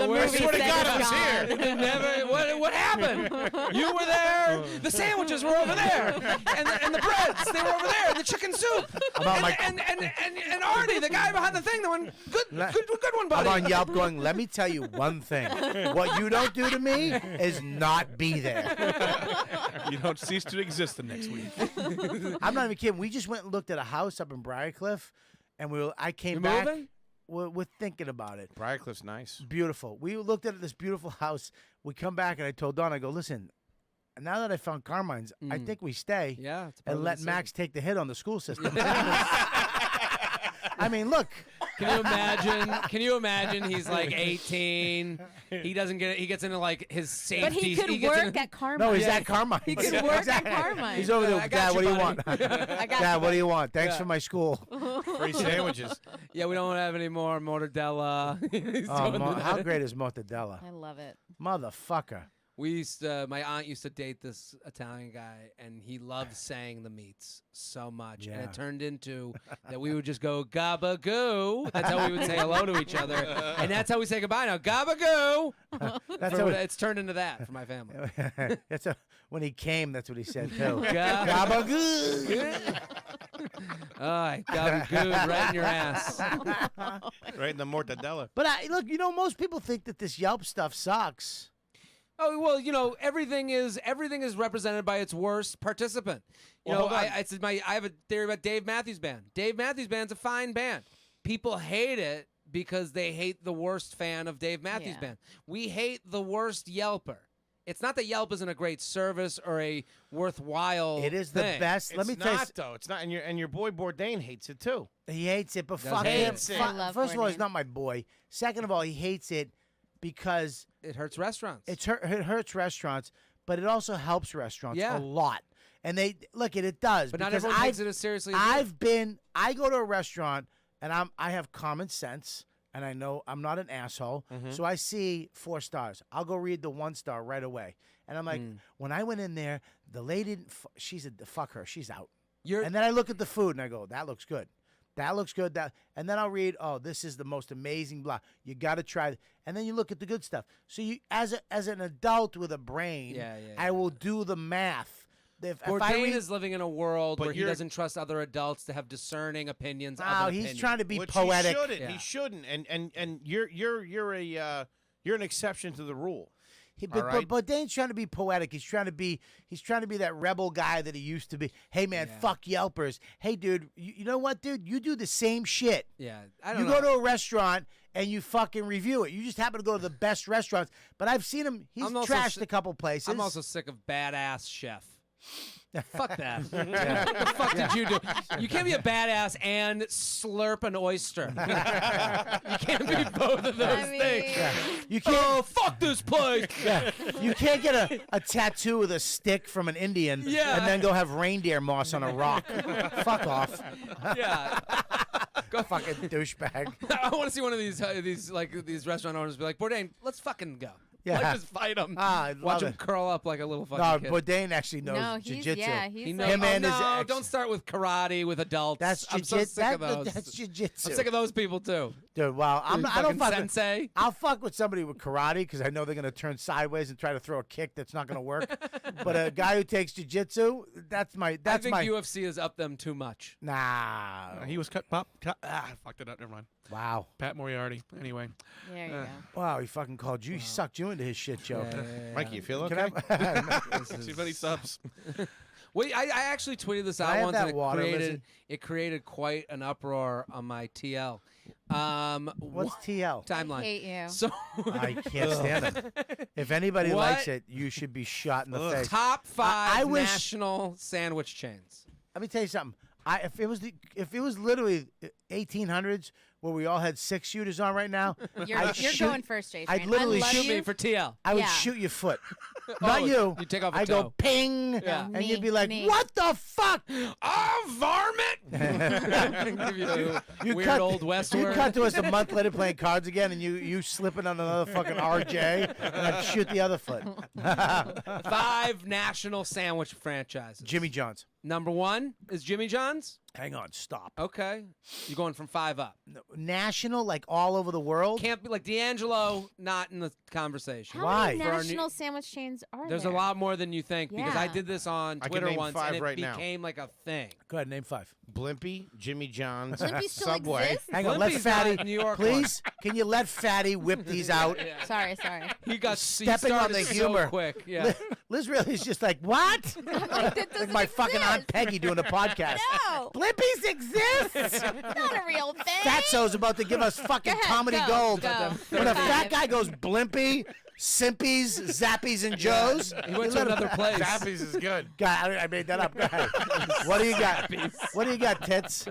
Where's- movie Swear to said God, it's I was gone. here. What happened? You were there. The sandwiches were over there, and the breads they were over there, and the chicken soup. And Artie, the guy behind the thing, the one good one, buddy. I'm on Yelp going, let me tell you one thing. What you don't do to me is not be there. You don't cease to exist the next week. I'm not even kidding. We just went and looked at a house up in Briarcliff, and I came You back. moving? We're thinking about it. Briarcliff's nice. Beautiful. We looked at this beautiful house. We come back, and I told Dawn, I go, listen, now that I found Carmine's, I think we stay Yeah, it's part and of let the Max take the hit on the school system. I mean, look. Can you imagine? He's like 18. He doesn't get it. He gets into like his safety. But he could work at Carmine's. No, he's at Carmine's. He could work at Carmine's. He's over there. I got Dad, what you, do you buddy. want? I got Dad, you, what do you want? Thanks for my school. Free sandwiches. Yeah, we don't have any more mortadella. He's Oh, doing that. how great is mortadella? I love it. Motherfucker. My aunt used to date this Italian guy, and he loved saying the meats so much. And Yeah. it turned into that we would just go, gabagoo. That's how we would say hello to each other. And that's how we say goodbye now. Gabagoo. That's how It's turned into that for my family. when he came, that's what he said too. Gabagoo. I gabagooed right in your ass. Right in the mortadella. But look, most people think that this Yelp stuff sucks. Oh well, everything is represented by its worst participant. I have a theory about Dave Matthews Band. Dave Matthews Band's a fine band. People hate it because they hate the worst fan of Dave Matthews Band. We hate the worst Yelper. It's not that Yelp isn't a great service or a worthwhile. It is the thing. best. Let me tell you. though. It's not, and your boy Bourdain hates it too. He hates it, but Does fuck hate him. it. Fu- I love First of all, he's Bourdain. not my boy. Second of all, he hates it because It hurts restaurants. it hurts restaurants, but it also helps restaurants Yeah. a lot. And they look at it does. but not because everyone takes it as seriously as I go to a restaurant and I have common sense and I know I'm not an asshole. So I see 4 stars. I'll go read the 1 star right away. And I'm like, when I went in there, the lady, fuck her, she's out. And then I look at the food and I go, that looks good. That looks good. And then I'll read, oh, this is the most amazing blah. You got to try. And then you look at the good stuff. So you, as an adult with a brain, I will do the math. If I Bourdain read, is living in a world But where he you're- doesn't trust other adults to have discerning opinions. oh, other he's opinions. trying to be Which poetic. He shouldn't. Yeah. He shouldn't. And you're an exception to the rule. But All right. Bourdain's trying to be poetic. He's trying to be that rebel guy that he used to be. Hey man, fuck Yelpers. Hey dude, you know what, dude? You do the same shit. Yeah, I don't You know. go to a restaurant and you fucking review it. You just happen to go to the best restaurants. But I've seen him. He's I'm also trashed si- a couple places. I'm also sick of badass chef. Fuck that. What the fuck did you do? You can't be a badass and slurp an oyster. You can't be both of those things. You can't. Oh, fuck this place. You can't get a tattoo with a stick from an Indian and then go have reindeer moss on a rock. Fuck off. Yeah. Go fucking douchebag. I want to see one of these restaurant owners be like, Bourdain, let's fucking go. Yeah. Like, just fight him. I Watch love him it. curl up like a little No, fucking kid. Bourdain actually knows No, he's jiu-jitsu. he's He like, knows. Him and his no, ex. don't start with karate with adults. That's I'm so jiu-jitsu. sick of those. That's jiu-jitsu. I'm sick of those people too. Dude, wow. I don't Fucking fuck sensei. I'll fuck with somebody with karate because I know they're going to turn sideways and try to throw a kick that's not going to work. But a guy who takes jiu-jitsu, that's I think my UFC has upped them too much. Nah. He was cut. I fucked it up. Never mind. Wow. Pat Moriarty. Anyway. There you go. Wow, he fucking called you. He sucked you into his shit show. Mikey, you feel Can okay? I- Too many subs. Wait, I actually tweeted this I out have once, that and it water, created listen? it created quite an uproar on my TL. What's TL? Timeline? I hate you. So I can't stand them. If anybody What? likes it, you should be shot in the face. top 5 I wish- national sandwich chains. Let me tell you something. If it was literally 1800s where we all had 6-shooters on right now, You're I'd shoot- going first, J. I'd literally I love shoot you. Me for TL. I would Yeah. shoot your foot. Not Oh, you. you take off a I go toe. ping, Yeah. and Me, you'd be like, me. "What the fuck?" Oh, varmint! Give you the You weird cut- old West You word. cut to us a month later playing cards again, and you slipping on another fucking RJ, and I'd shoot the other foot. 5 national sandwich franchises. Jimmy John's. Number 1 is Jimmy John's. Hang on, stop. Okay, you're going from 5 up. National, like all over the world. Can't be like D'Angelo. Not in the conversation. How Why? many For our new- national sandwich chains are There's there? a lot more than you think because I Yeah. did this on I can Twitter name once 5 and it right now. became like a thing. Go ahead, name 5. Blimpie, Jimmy John's, Blimpie still Subway. exists? Hang on, let Blimpie's Fatty, not New York please. Can you let Fatty whip these out? Sorry. He got Stepping on started the so humor. quick. Yeah. Liz really is just like, what? Like, that Like doesn't my fucking Aunt exist. Peggy doing a podcast. No, Blimpies exist. not a real thing. Fatso's about to give us fucking Go ahead, comedy go, gold. go. When a 5. fat guy goes Blimpy, Simpies, Zappies, and Joes, He went you to let him- another place. Zappies is good. God, I made that up. Go ahead. What do you got? What do you got, Tits?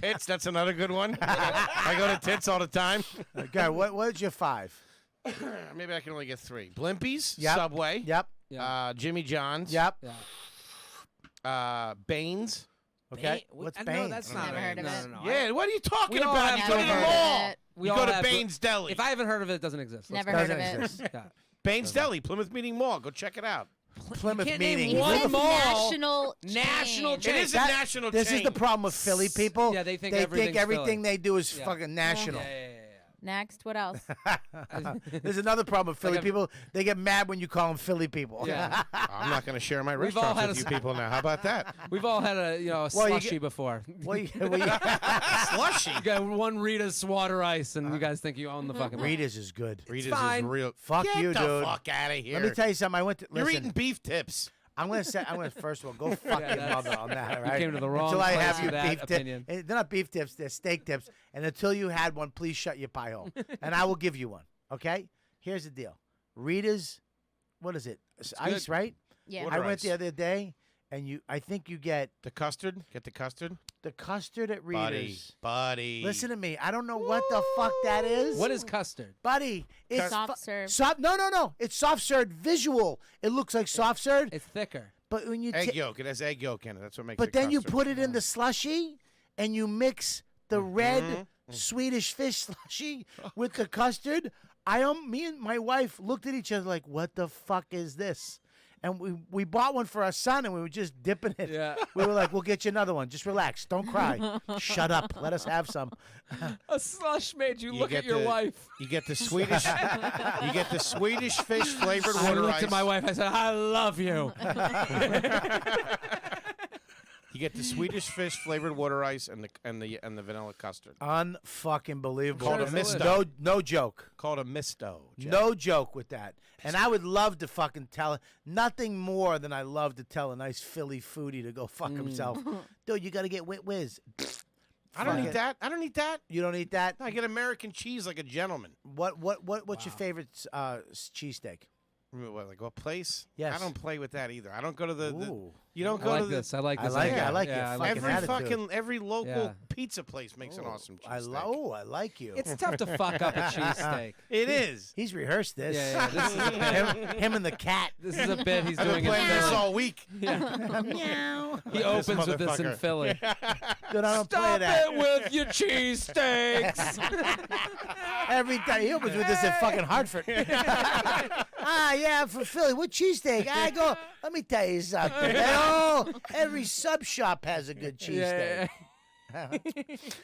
Tits, that's another good one. I go to Tits all the time. Okay, what's your 5? Maybe I can only get 3. Blimpies, Yep. Subway, Yep. Jimmy John's, Yep. Yeah. Baines. Okay. Ba- What's no, Baines? that's not Never heard of no, it. no, no. Yeah, what are you talking we all about? have You go to to the have mall. We You all go to have Baines Deli. If I haven't heard of it, it doesn't exist. Let's Never go. heard Doesn't of it. exist. Yeah. Baines Deli, Plymouth Meeting Mall. Go check it out. Plymouth can't name meeting. He one said mall. national National chain. It is a That- national This chain. is the problem with Philly people. Yeah, they think they everything's everything Philly. they do is Yeah. fucking national. Yeah. Next, what else? There's another problem with Philly Like a- people. They get mad when you call them Philly people. Yeah. I'm not going to share my We've all restaurants had with a you s- people now. How about that? We've all had a a Well, you slushy get- before. Well, you- Slushy. You got one Rita's water ice, and you guys think you own the fucking. Rita's is good. Rita's fine. is real. Fuck Get you, the dude. fuck out of here. Let me tell you something. I went to You're listen. eating beef tips. I'm gonna first of all go fuck Yeah, your that's- mother on that. All you right. came to the wrong until I place have with your that beef opinion. tips. They're not beef tips. They're steak tips. And until you had one, please shut your pie hole, and I will give you one. Okay. Here's the deal. Rita's, what is it? It's ice, good. right? Yeah. Water I went ice. the other day, and I think you get The custard. Get the custard. the custard at Rita's. Buddy. Listen to me. I don't know what the fuck that is. What is custard? buddy? It's Soft serve. Soft? No. It's soft serve visual. It looks like soft serve, It's thicker. but when you Egg yolk. It has egg yolk in it. That's what makes it but then you custard. put it in the slushy, and you mix the red Mm-hmm. Swedish fish slushy with the custard. Me and my wife looked at each other like, "What the fuck is this?" And we bought one for our son, and we were just dipping it. Yeah. We were like, "We'll get you another one. Just relax. Don't cry. Shut up. Let us have some." A slush made you, You look get at your the- wife. You get the Swedish. you get the Swedish fish flavored I water looked ice. at my wife. I said, "I love you." You get the Swedish fish flavored water ice and the vanilla custard. Unfucking believable. Called a And misto. No joke. Called a misto. Jeff. No joke with that. And I would love to fucking tell nothing more than I love to tell a nice Philly foodie to go fuck himself. Dude, you got to get Whit Whiz. I don't Fuck eat it. that. I don't eat that. You don't eat that? I get American cheese like a gentleman. What's your favorite cheesesteak? What place? Yes. I don't play with that either. I don't go to the Ooh. you don't I go like to the this. I like I this. like it. idea. I like it. Yeah, Fucking every attitude. every local Yeah. pizza place makes an awesome cheese steak. I like you. It's tough to fuck up a cheesesteak. It is. He's rehearsed this. Yeah, this is a bit. him and the cat. This is a bit he's I've been doing in playing this Philly. all week. Meow. He opens with this in motherfucker. Philly. Dude, I don't play Stop that. it with your cheesesteaks. Every time he opens with this in fucking Hartford. Yeah, I'm from Philly. What cheesesteak? I go, let me tell you something. Every sub shop has a good cheesesteak.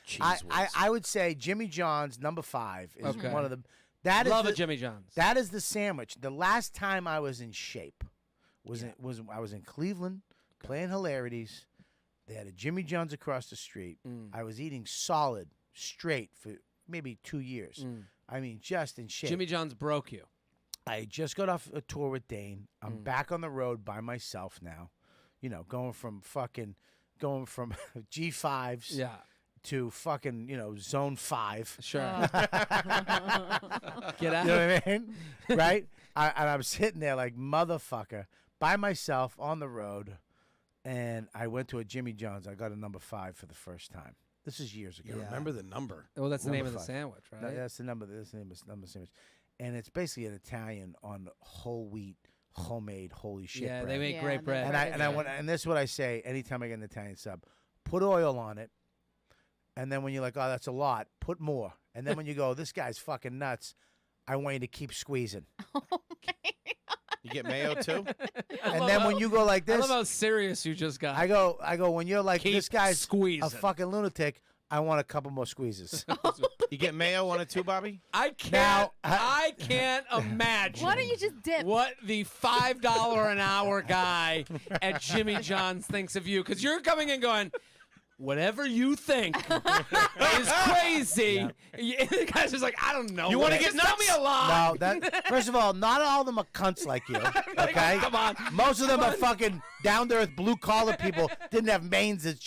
Cheese I would say Jimmy John's #5 is Okay. one of the. That is Love the, a Jimmy John's. That is the sandwich. The last time I was in shape I was in Cleveland playing hilarities. They had a Jimmy John's across the street. I was eating solid, straight for maybe 2 years. I mean, just in shape. Jimmy John's broke you. I just got off a tour with Dane. I'm back on the road by myself now. You know, going from G5s Yeah. to fucking, zone 5. Sure. Oh. Get out. You know what I mean? Right? And I'm sitting there like motherfucker by myself on the road. And I went to a Jimmy John's. I got a number 5 for the first time. This is years ago. Yeah. Remember the number. Well, that's the name of the Number 5. sandwich, right? That's the number. That's the name of the number sandwich. And it's basically an Italian on whole wheat, homemade, holy shit Yeah, bread. they make Yeah, great the bread. bread And I want, and this is what I say anytime I get an Italian sub: put oil on it, and then when you're like, oh, that's a lot, put more. And then when you go, this guy's fucking nuts, I want you to keep squeezing. Okay. You get mayo too? And then when you go like I this, love how serious you just got. I go when you're like, Keep this guy's squeezing. a fucking lunatic. I want a couple more squeezes. You get mayo on it too, Bobby? I can't. Now, I can't imagine. Why don't you just dip? What the $5 an hour guy at Jimmy John's thinks of you? Because you're coming in going, whatever you think is crazy. The guy's just like, I don't know. You wanna Just get tell me nuts? a lie. No, first of all, not all of them are cunts like you. Okay, Come on. Most of them are fucking down to earth, blue collar people. Didn't have maids as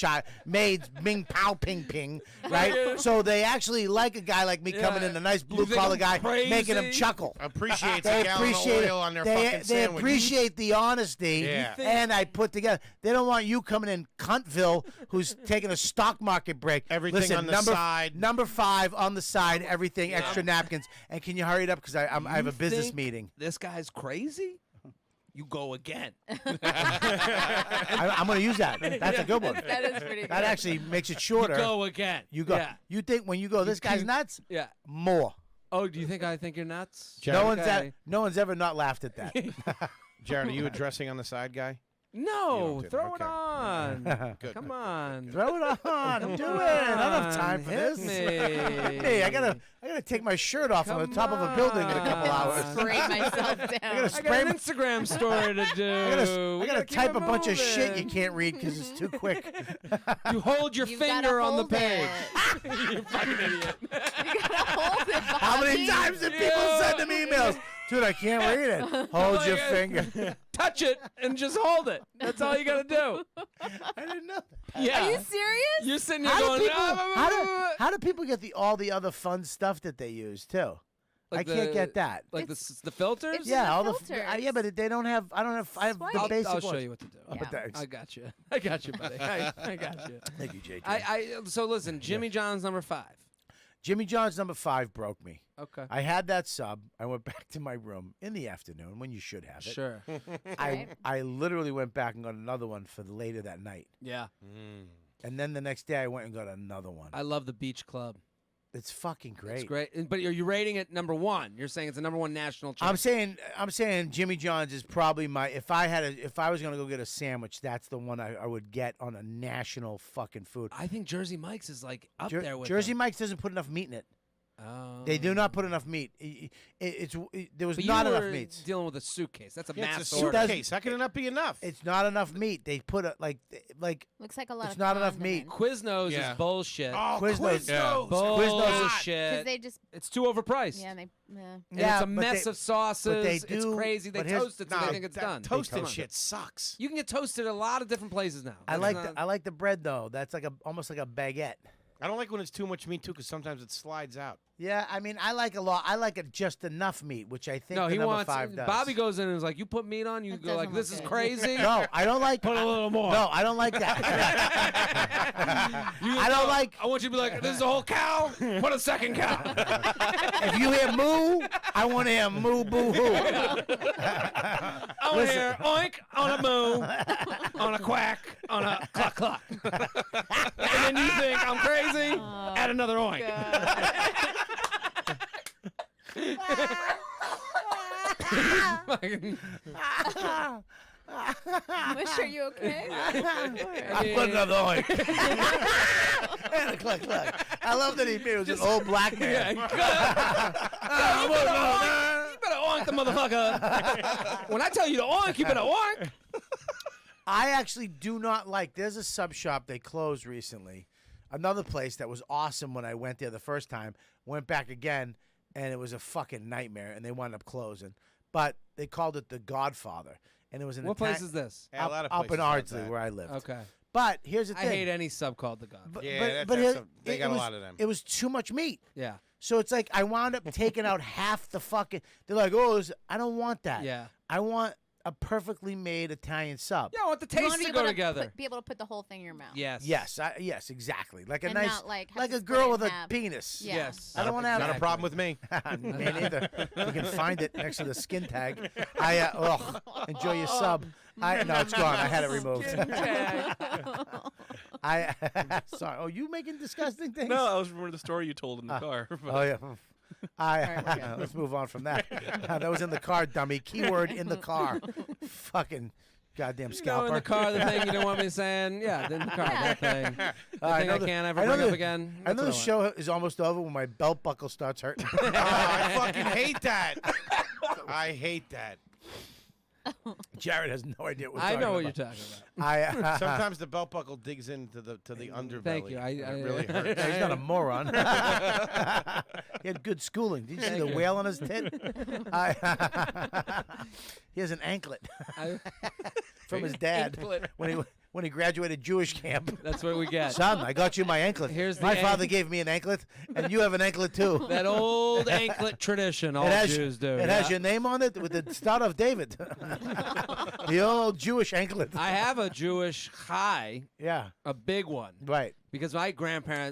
maids, Ming Pow Ping Ping, right? So they actually like a guy like me coming in, a nice blue think collar I'm guy, crazy? making them chuckle. Appreciates They a gallon appreciate of oil on their they, fucking they sandwich. appreciate the honesty, Yeah. and I put together. They don't want you coming in cuntville, who's taking a stock market break. Everything Listen, on the number, side. Number 5 on the side, everything extra napkins. And can you hurry it up because I have a business think meeting. This guy's crazy? You go again. I'm going to use that. That's a good one. That is pretty good. That actually makes it shorter. Go again. You go. Yeah. You think when you go, this guy's nuts? Yeah. More. Oh, do you think I think you're nuts? Jared, No one's ever not laughed at that. Jared, are you a dressing on the side guy? No, You don't throw do it that. on. Good, Come good, on. Throw it on. I'm doing. I don't have time for Hit this. me. Hey, I gotta take my shirt off on the top of a building in a couple Come hours. on. Spray myself down. gotta I spray got my- an Instagram story to do. I gotta type a bunch of shit you can't read because it's too quick. You hold your You've gotta finger on the hold page. it. You fucking idiot. You gotta hold it, How many Bobby. times did people send them emails? Dude, I can't read it. Hold your finger. Touch it and just hold it. That's all you gotta do. I didn't know. Yeah. Are you serious? You're sitting there How going, do people? "Ah, How do people get all the other fun stuff that they use too? Like I can't the- get that. like the filters? It's- Yeah, the all filters. yeah, but they don't have. I don't have. I have the Swipe. basic I'll show ones. you what to do. Oh, Yeah. thanks. I got you. I got you, buddy. I got you. Thank you, JJ. So listen, Jimmy John's number 5. Jimmy John's number 5 broke me. Okay. I had that sub. I went back to my room in the afternoon when you should have it. Sure. I literally went back and got another one for later that night. Yeah. And then the next day I went and got another one. I love the Beach Club. It's fucking great. It's great. But are you rating it number 1? You're saying it's a number 1 national chain. I'm saying Jimmy John's is probably my if I was gonna go get a sandwich, that's the one I would get on a national fucking food. I think Jersey Mike's is like up there with Jersey them. Mike's doesn't put enough meat in it. Oh. They do not put enough meat. There was But not you enough were meats. dealing with a suitcase. That's a Yeah, mass it's a order. suitcase. How can it not be enough? It's not enough meat. They put like Looks like a lot It's of not enough meat. condiments. Quiznos Yeah. is bullshit. Oh, Quiznos. Quiznos. Bullshit. Because they just, It's too overpriced. yeah, And Yeah, it's a but mess they- of sauces. they it's do- crazy. They but here's- toast it so Nah, they think it's that done. Toasted Come on. shit sucks. You can get toasted at a lot of different places now. I It's like not- I like the bread though. That's like almost like a baguette. I don't like when it's too much meat too, because sometimes it slides out. Yeah, I mean I like a lot. I like it just enough meat, which I think No, the he number wants. 5 does. Bobby goes in and is like, "You put meat on." You That go like, doesn't "This look is good. crazy." No, I don't like. Put a little more. No, I don't like that. I don't like. I want you to be like, "This is a whole cow." Put a second cow. If you hear moo, I want to hear moo boo hoo. I want to hear oink on a moo, on a quack, on a cluck cluck. And then you think I'm crazy. Add another oink. Fucking- Miss, are you okay? I put another oink. And a cluck cluck. I love that he was an old black man. Yeah, you better oink the motherfucker. When I tell you to oink, you better oink. I actually do not like. There's a sub shop they closed recently. Another place that was awesome when I went there the first time. Went back again, and it was a fucking nightmare, and they wound up closing. but they called it the Godfather, and it was an What place is this? Yeah, a lot of up in places have Ardsley that. where I lived. Okay. But here's the I thing. hate any sub called the God. Yeah, but that's they it got a was- lot of them. It was too much meat. Yeah. So it's like I wound up taking out half the fucking. They're like, oh, I don't want that. Yeah. I want a perfectly made Italian sub. Yeah, I want the You taste wanna to be go able together. be able to put the whole thing in your mouth. Yes. Yes, exactly. Like a And nice, not, like, have like to a split girl it with in a half. penis. Yeah. Yes. I don't want to have Not a problem with me. Me neither. You can find it next to the skin tag. Enjoy your sub. No, it's gone. I had it removed. Sorry. Oh, you making disgusting things? No, I was remembering the story you told in the car. Oh yeah. right, we're good. Let's move on from that. That was in the car, dummy. Keyword in the car. Fucking goddamn You know, scalper. in the car, the thing you don't want me saying. Yeah, in the car, that thing. The thing I can't ever bring up again. I know the That's show is almost over when my belt buckle starts hurting. Oh, I fucking hate that. I hate that. Jared has no idea what we're I talking know what about. you're talking about. Sometimes the belt buckle digs into the underbelly. Thank you. It really hurts. Yeah, he's not a moron. He had good schooling. Did you see the whale on his tit? He has an anklet from his dad Anklet. when he graduated Jewish camp. That's what we get. Son, I got you my anklet. Here's the my father gave me an anklet, and you have an anklet too. That old anklet tradition all Jews do. It has your name on it with the start of David. The old Jewish anklet. I have a Jewish chai, Yeah, a big one, right. because my grandfather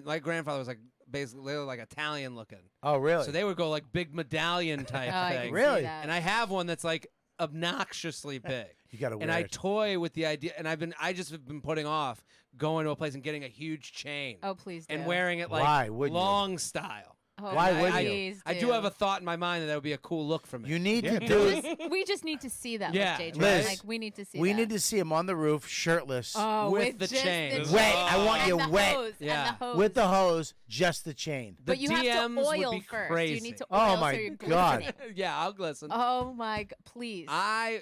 was like basically they were like Italian looking. Oh, really? So they would go like big medallion type Oh, I can thing. see Really? that. And I have one that's like obnoxiously big. You gotta wear And I it. toy with the idea, and I just have been putting off going to a place and getting a huge chain Oh, please do. and wearing it like Why wouldn't you? long style. Oh, Why I- wouldn't I, you? please I do have a thought in my mind that would be a cool look for me. You need to do. We just need to see that. Yeah, with Liz, like we need to see. We that. need to see him on the roof, shirtless, Oh, with the just chain. the Wet. I want and you the wet. Hose, Yeah. And the hose. with the hose, just the chain. The But you have DMs to oil would be first. crazy. You need to Oh, oil my so you're God. glistening. Yeah, I'll listen. Oh my please.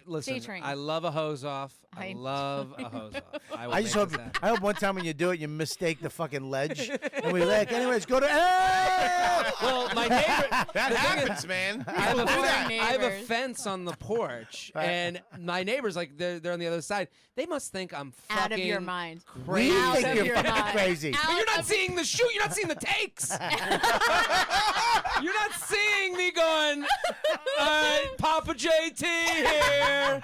Listen. Train. I love a hose off. I I- love a hose off. I, will I just make hope. this happen. I hope one time when you do it, you mistake the fucking ledge, and we like. Anyways, go to. Hey! Well, my neighbor. That happens, man. I have, a Poor I have a neighbors. fence on the porch, Right. and my neighbors, like, they're on the other side. They must think I'm fucking Out of your mind. We Out think of you're your fucking mind. crazy. Out But you're not of- seeing the shoot. You're not seeing the takes. You're not seeing me going, Papa JT here.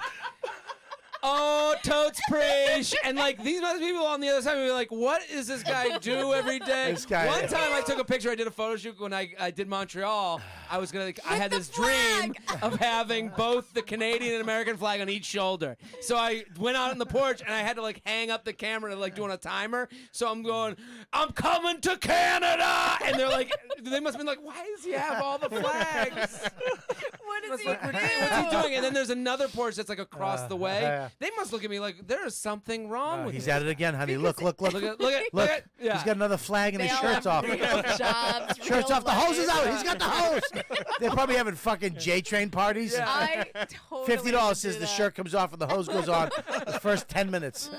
Oh, totes preach. And like these other people on the other side would be like, what does this guy do every day? This guy- One time I took a picture, I did a photo shoot when I did Montreal. I was gonna I had this dream of having both the Canadian and American flag on each shoulder. So I went out on the porch and I had to like hang up the camera like doing a timer. So I'm going, I'm coming to Canada, and they're like, they must have been like, why does he have all the flags? What is What's he he doing? And then there's another porch that's like across the way. yeah. They must look at me like there is something wrong with He's you. at it again, honey. Look. Look at yeah. He's got another flag and They his all shirt's have off. real jobs, Shirt's real off. The hose is lives. out. He's got the hose. They're probably having fucking J-train parties. Yeah. I totally $50 would says do the that. shirt comes off and the hose goes on the first 10 minutes.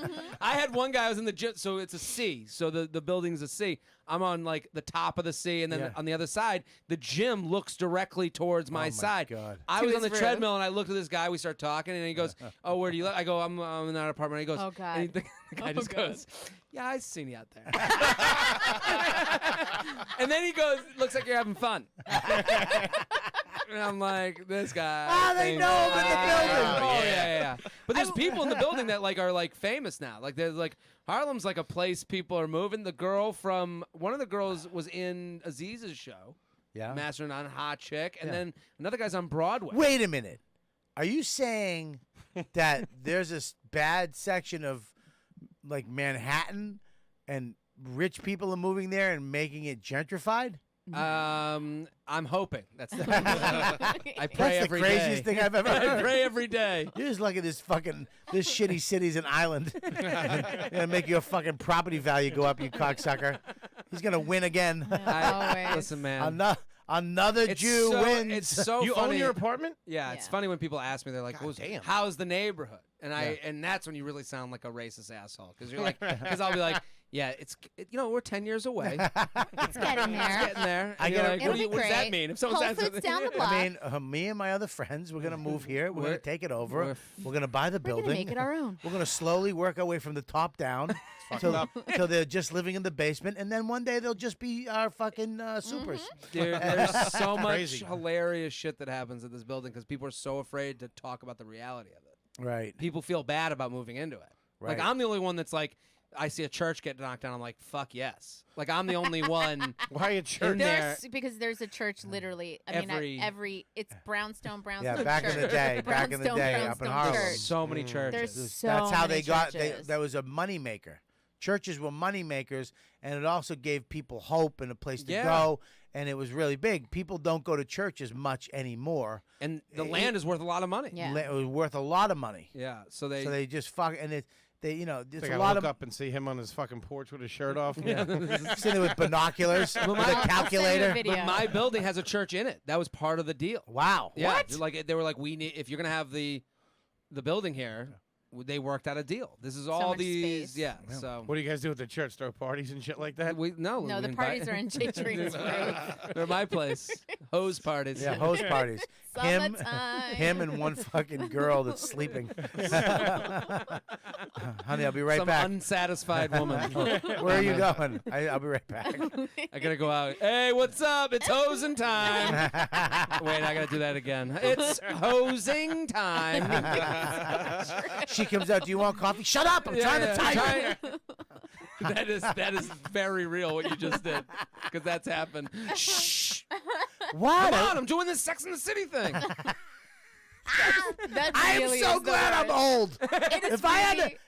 I had one guy. I was in the gym, so it's a C. So the building's a C. I'm on like the top of the C, and then Yeah. on the other side, the gym looks directly towards my my side. God. I To was on his the roof. treadmill, and I looked at this guy. We start talking, and he goes, "Oh, where do you live?" I go, "I'm in that apartment." He goes, Oh, God. And the guy just God. goes, "Yeah, I've seen you out there." And then he goes, "Looks like you're having fun." And I'm like, this guy. Ah, they thinks- know him in the building. Oh yeah. But there's people in the building that like are like famous now. Like there's like Harlem's like a place people are moving. The girl from one of the girls was in Aziz's show, Yeah. Mastering on Hot Chick, and Yeah. then another guy's on Broadway. Wait a minute. Are you saying that there's this bad section of like Manhattan and rich people are moving there and making it gentrified? I'm hoping that's. I pray That's the every craziest day. thing I've ever I heard. pray every day. You're just looking at this shitty city's an island. Gonna make your fucking property value go up, you cocksucker. He's gonna win again. Always. Listen, man. Another It's Jew so, wins. It's so You funny. own your apartment? Yeah, it's Yeah. funny when people ask me. They're like, God damn. "How's the neighborhood?" And and that's when you really sound like a racist asshole because you're like, because I'll be like, Yeah, we're 10 years away. It's getting there. Getting there. I And you're gotta- like, It'll what be does that great. mean? If someone Whole says Foods down the block. I mean, me and my other friends, we're gonna move here. We're gonna take it over. We're gonna buy the We're building. gonna make it our own. We're gonna slowly work our way from the top down till they're just living in the basement, and then one day they'll just be our fucking supers. Dude, there's so much Crazy. hilarious shit that happens at this building because people are so afraid to talk about the reality of it. Right. People feel bad about moving into it. Right. Like, I'm the only one that's like, I see a church get knocked down, I'm like, fuck yes. Like, I'm the only one. Why a church? In there. Because there's a church literally. I mean, it's Brownstone. Yeah, back in the day, Brownstone up in Brownstone Harlem. Church. So many churches. There's so That's how many they got. churches. That was a money maker. Churches were money makers, and it also gave people hope and a place to go. And it was really big. People don't go to church as much anymore. And the land is worth a lot of money. Yeah. It was worth a lot of money. Yeah. So they. So they just fuck and it's They a gotta lot look of up and see him on his fucking porch with his shirt off. sitting there with binoculars, with a I'll send you a calculator. video. But my building has a church in it. That was part of the deal. Wow. Yeah. What? Like, they were like, we need, if you're gonna have the building here, they worked out a deal. This is all much these. space. Yeah. So. What do you guys do at the church? Throw parties and shit like that? No, No, we the invite- parties are in Jay Trina's room. They're my place. Hose parties. Yeah, host parties. Him, Summertime. him, and one fucking girl that's sleeping. Honey, I'll be right Some back. unsatisfied woman. Where are you going? I'll be right back. I gotta go out. Hey, what's up? It's hosing time. Wait, I gotta do that again. It's hosing time. She comes out. Do you want coffee? Shut up! I'm trying to type. That is very real what you just did, because that's happened. Shh. What? Come on, I'm doing this Sex and the City thing. That I am really so is the glad I'm worst. old. It is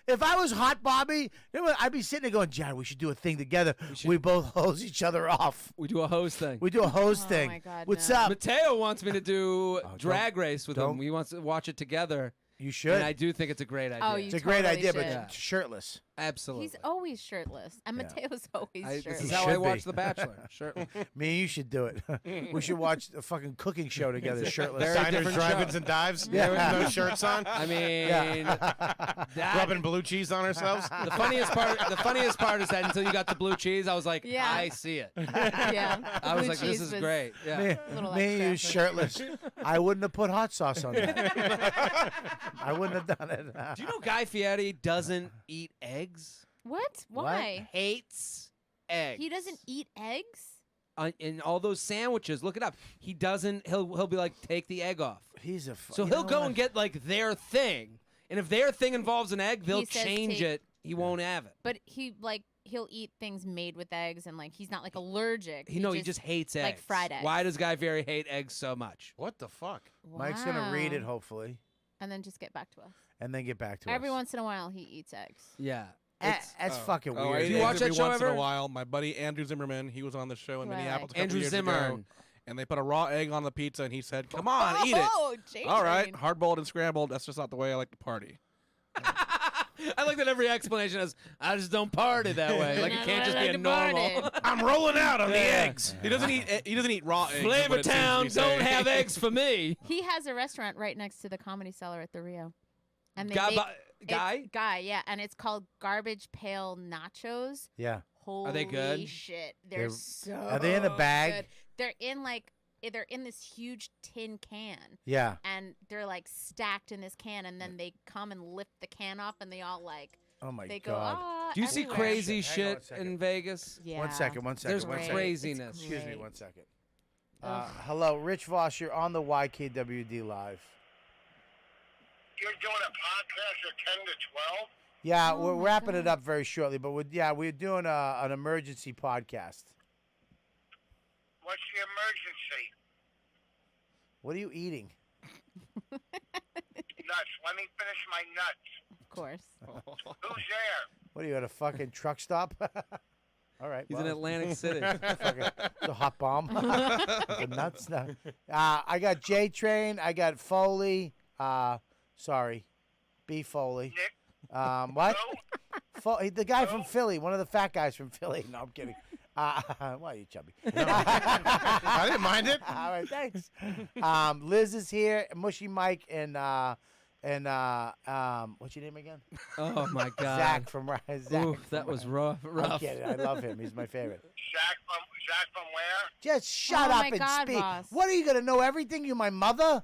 If I was hot Bobby, I'd be sitting there going, Jared, we should do a thing together. We both hose each other off. We do a hose thing. We do a hose Oh thing. my God, What's no. up? Mateo wants me to do Drag Race with don't- him. He wants to watch it together. You should. And I do think it's a great idea. Oh, you It's a great totally idea, should. but shirtless. Absolutely. He's always shirtless, and Yeah. Mateo's always This shirtless. is He how I should watch be. The Bachelor. Sure. Me and you should do it. We should watch a fucking cooking show together, shirtless. Very Diners, different drive-ins, show. and dives. Yeah. With no shirts on. I mean, that, Rubbing blue cheese on ourselves. the funniest part is that until you got the blue cheese, I was like, Yeah. I see it. Yeah. I was Blue like, this cheese is was- great. Yeah. Me, Little me and you extra. shirtless. I wouldn't have put hot sauce on that. I wouldn't have done it. Do you know Guy Fieri doesn't eat eggs? What? Why? Hates eggs. He doesn't eat eggs? In all those sandwiches. Look it up. He doesn't. He'll be like, take the egg off. He's a. So he'll go and get like their thing, and if their thing involves an egg, they'll He says change take- it. He won't have it. But he'll eat things made with eggs, and like he's not like allergic. He just hates eggs. like fried eggs. Why does Guy Fieri hate eggs so much? What the fuck? Mike's gonna read it Wow. hopefully, and then just get back to us. and then get back to Every us. once in a while, he eats eggs. Yeah. That's fucking Oh, weird. Do you watch that every show once in ever? a while. My buddy Andrew Zimmerman, he was on the show in Right. Minneapolis a couple Andrew years Zimmern. ago, and they put a raw egg on the pizza, and he said, "Come on, eat it." Oh, Jay All right, Train. hard-boiled and scrambled. That's just not the way I like to party. I like that every explanation is, I just don't party that way. Like, it Not can't what just I be like a to normal. party. I'm rolling out on the Yeah. eggs. He doesn't eat raw eggs. is what Flavor it seems to be Town, don't saying. have eggs for me. He has a restaurant right next to the Comedy Cellar at the Rio. And they Guy, make, Guy? Guy, yeah, and it's called Garbage Pail Nachos. Yeah. Holy they good? shit, They're- they're so. Are they in a bag? good. They're in this huge tin can, Yeah. and they're like stacked in this can, and then they come and lift the can off, and they all like Oh my they go. God. Ah, Do you see everywhere." crazy Hang on one shit second. in Vegas? Yeah. One second. There's One second. craziness. It's Excuse me. great. 1 second. Ugh. Hello, Rich Voss. You're on the YKWD live. You're doing a podcast at 10 to 12? Yeah, Oh we're my wrapping it God. up very shortly, but we're doing an emergency podcast. What's the emergency? What are you eating? Nuts. Let me finish my nuts. Of course. Who's there? What are you at a fucking truck stop? All right. He's in Atlantic City. Fucking, it's a hot bomb. The nuts. No. I got J Train. I got Foley. Sorry, B Foley. Nick? What? Who? The guy from Philly. One of the fat guys from Philly. No, I'm kidding. Why are you chubby? I didn't mind it. All right, thanks. Liz is here. Mushy Mike and And what's your name again? Oh my God. Zach from Rise. Zach Oof, that from was Rise. rough. I'm kidding. I love him. He's my favorite. Zach from where? Just shut Oh up my and God, speak. Ross. What are you gonna know everything? You my mother?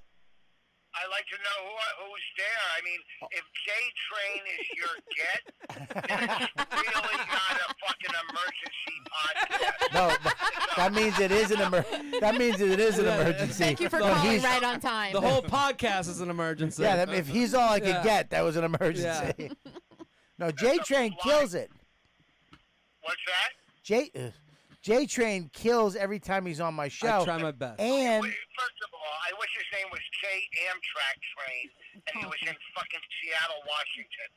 I like to know who's there. I mean, if J Train is your get, then it's really not a fucking emergency podcast. No, that means it is an That means it is an emergency. Thank you for But calling he's- right on time. The whole podcast is an emergency. Yeah, if he's all I could Yeah. get, that was an emergency. No, J Train kills it. What's that? J Train kills every time he's on my show. I try my best. And First of all, I wish his name was J Amtrak Train, and he was in fucking Seattle, Washington.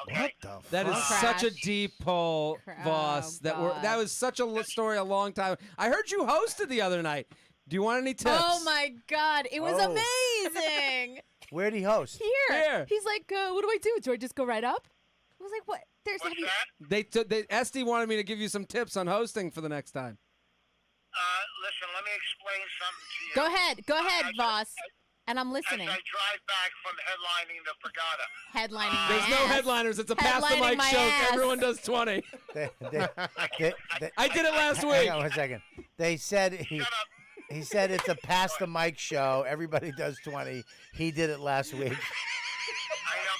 Okay? what the That is fuck? such a Crash. deep pull, Voss. Oh, God. That was such a story a long time. I heard you hosted the other night. Do you want any tips? Oh my God, it was Oh. amazing. Where'd he host? Here. He's like, what do I do? Do I just go right up? I was like, what? What's have you- that? Esty wanted me to give you some tips on hosting for the next time. Listen, let me explain something to you. Go ahead, Voss. And I'm listening. As I drive back from headlining the Brigada. Headlining my There's no ass. headliners. It's a pass the Headlining mic my show. ass. Everyone does 20. I did it last Hang week. on 1 second. They said Shut up. he said it's a pass the mic show. Everybody does 20. He did it last week. I know,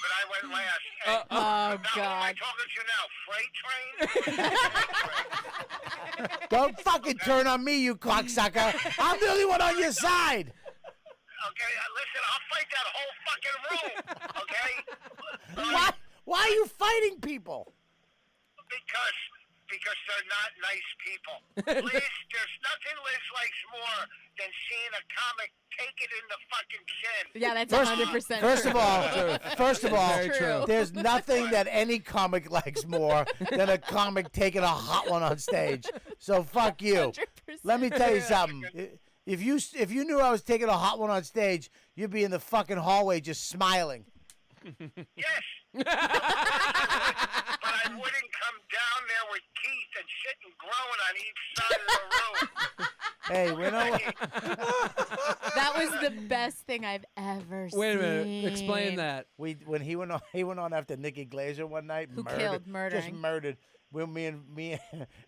but I went last. Hey, Oh, now, who am I God. talking to now? Freight train? Don't fucking turn on me, you cocksucker. I'm the only one on your side. Okay, listen, I'll fight that whole fucking room. Okay? Why are you fighting people? Because they're not nice people. Liz, there's nothing Liz likes more than seeing a comic take it in the fucking chin. Yeah, that's First- 100% First of all, Very true. there's nothing that any comic likes more than a comic taking a hot one on stage. So fuck you. 100% Let me tell you true. something. If you knew I was taking a hot one on stage, you'd be in the fucking hallway just smiling. Yes. But I wouldn't come down there with Keith and sit and groan on each side of the room. Hey, we know what? That was the best thing I've ever seen. Wait a minute. Explain that. When he went on after Nikki Glazer one night. Who just murdering. murdered. When me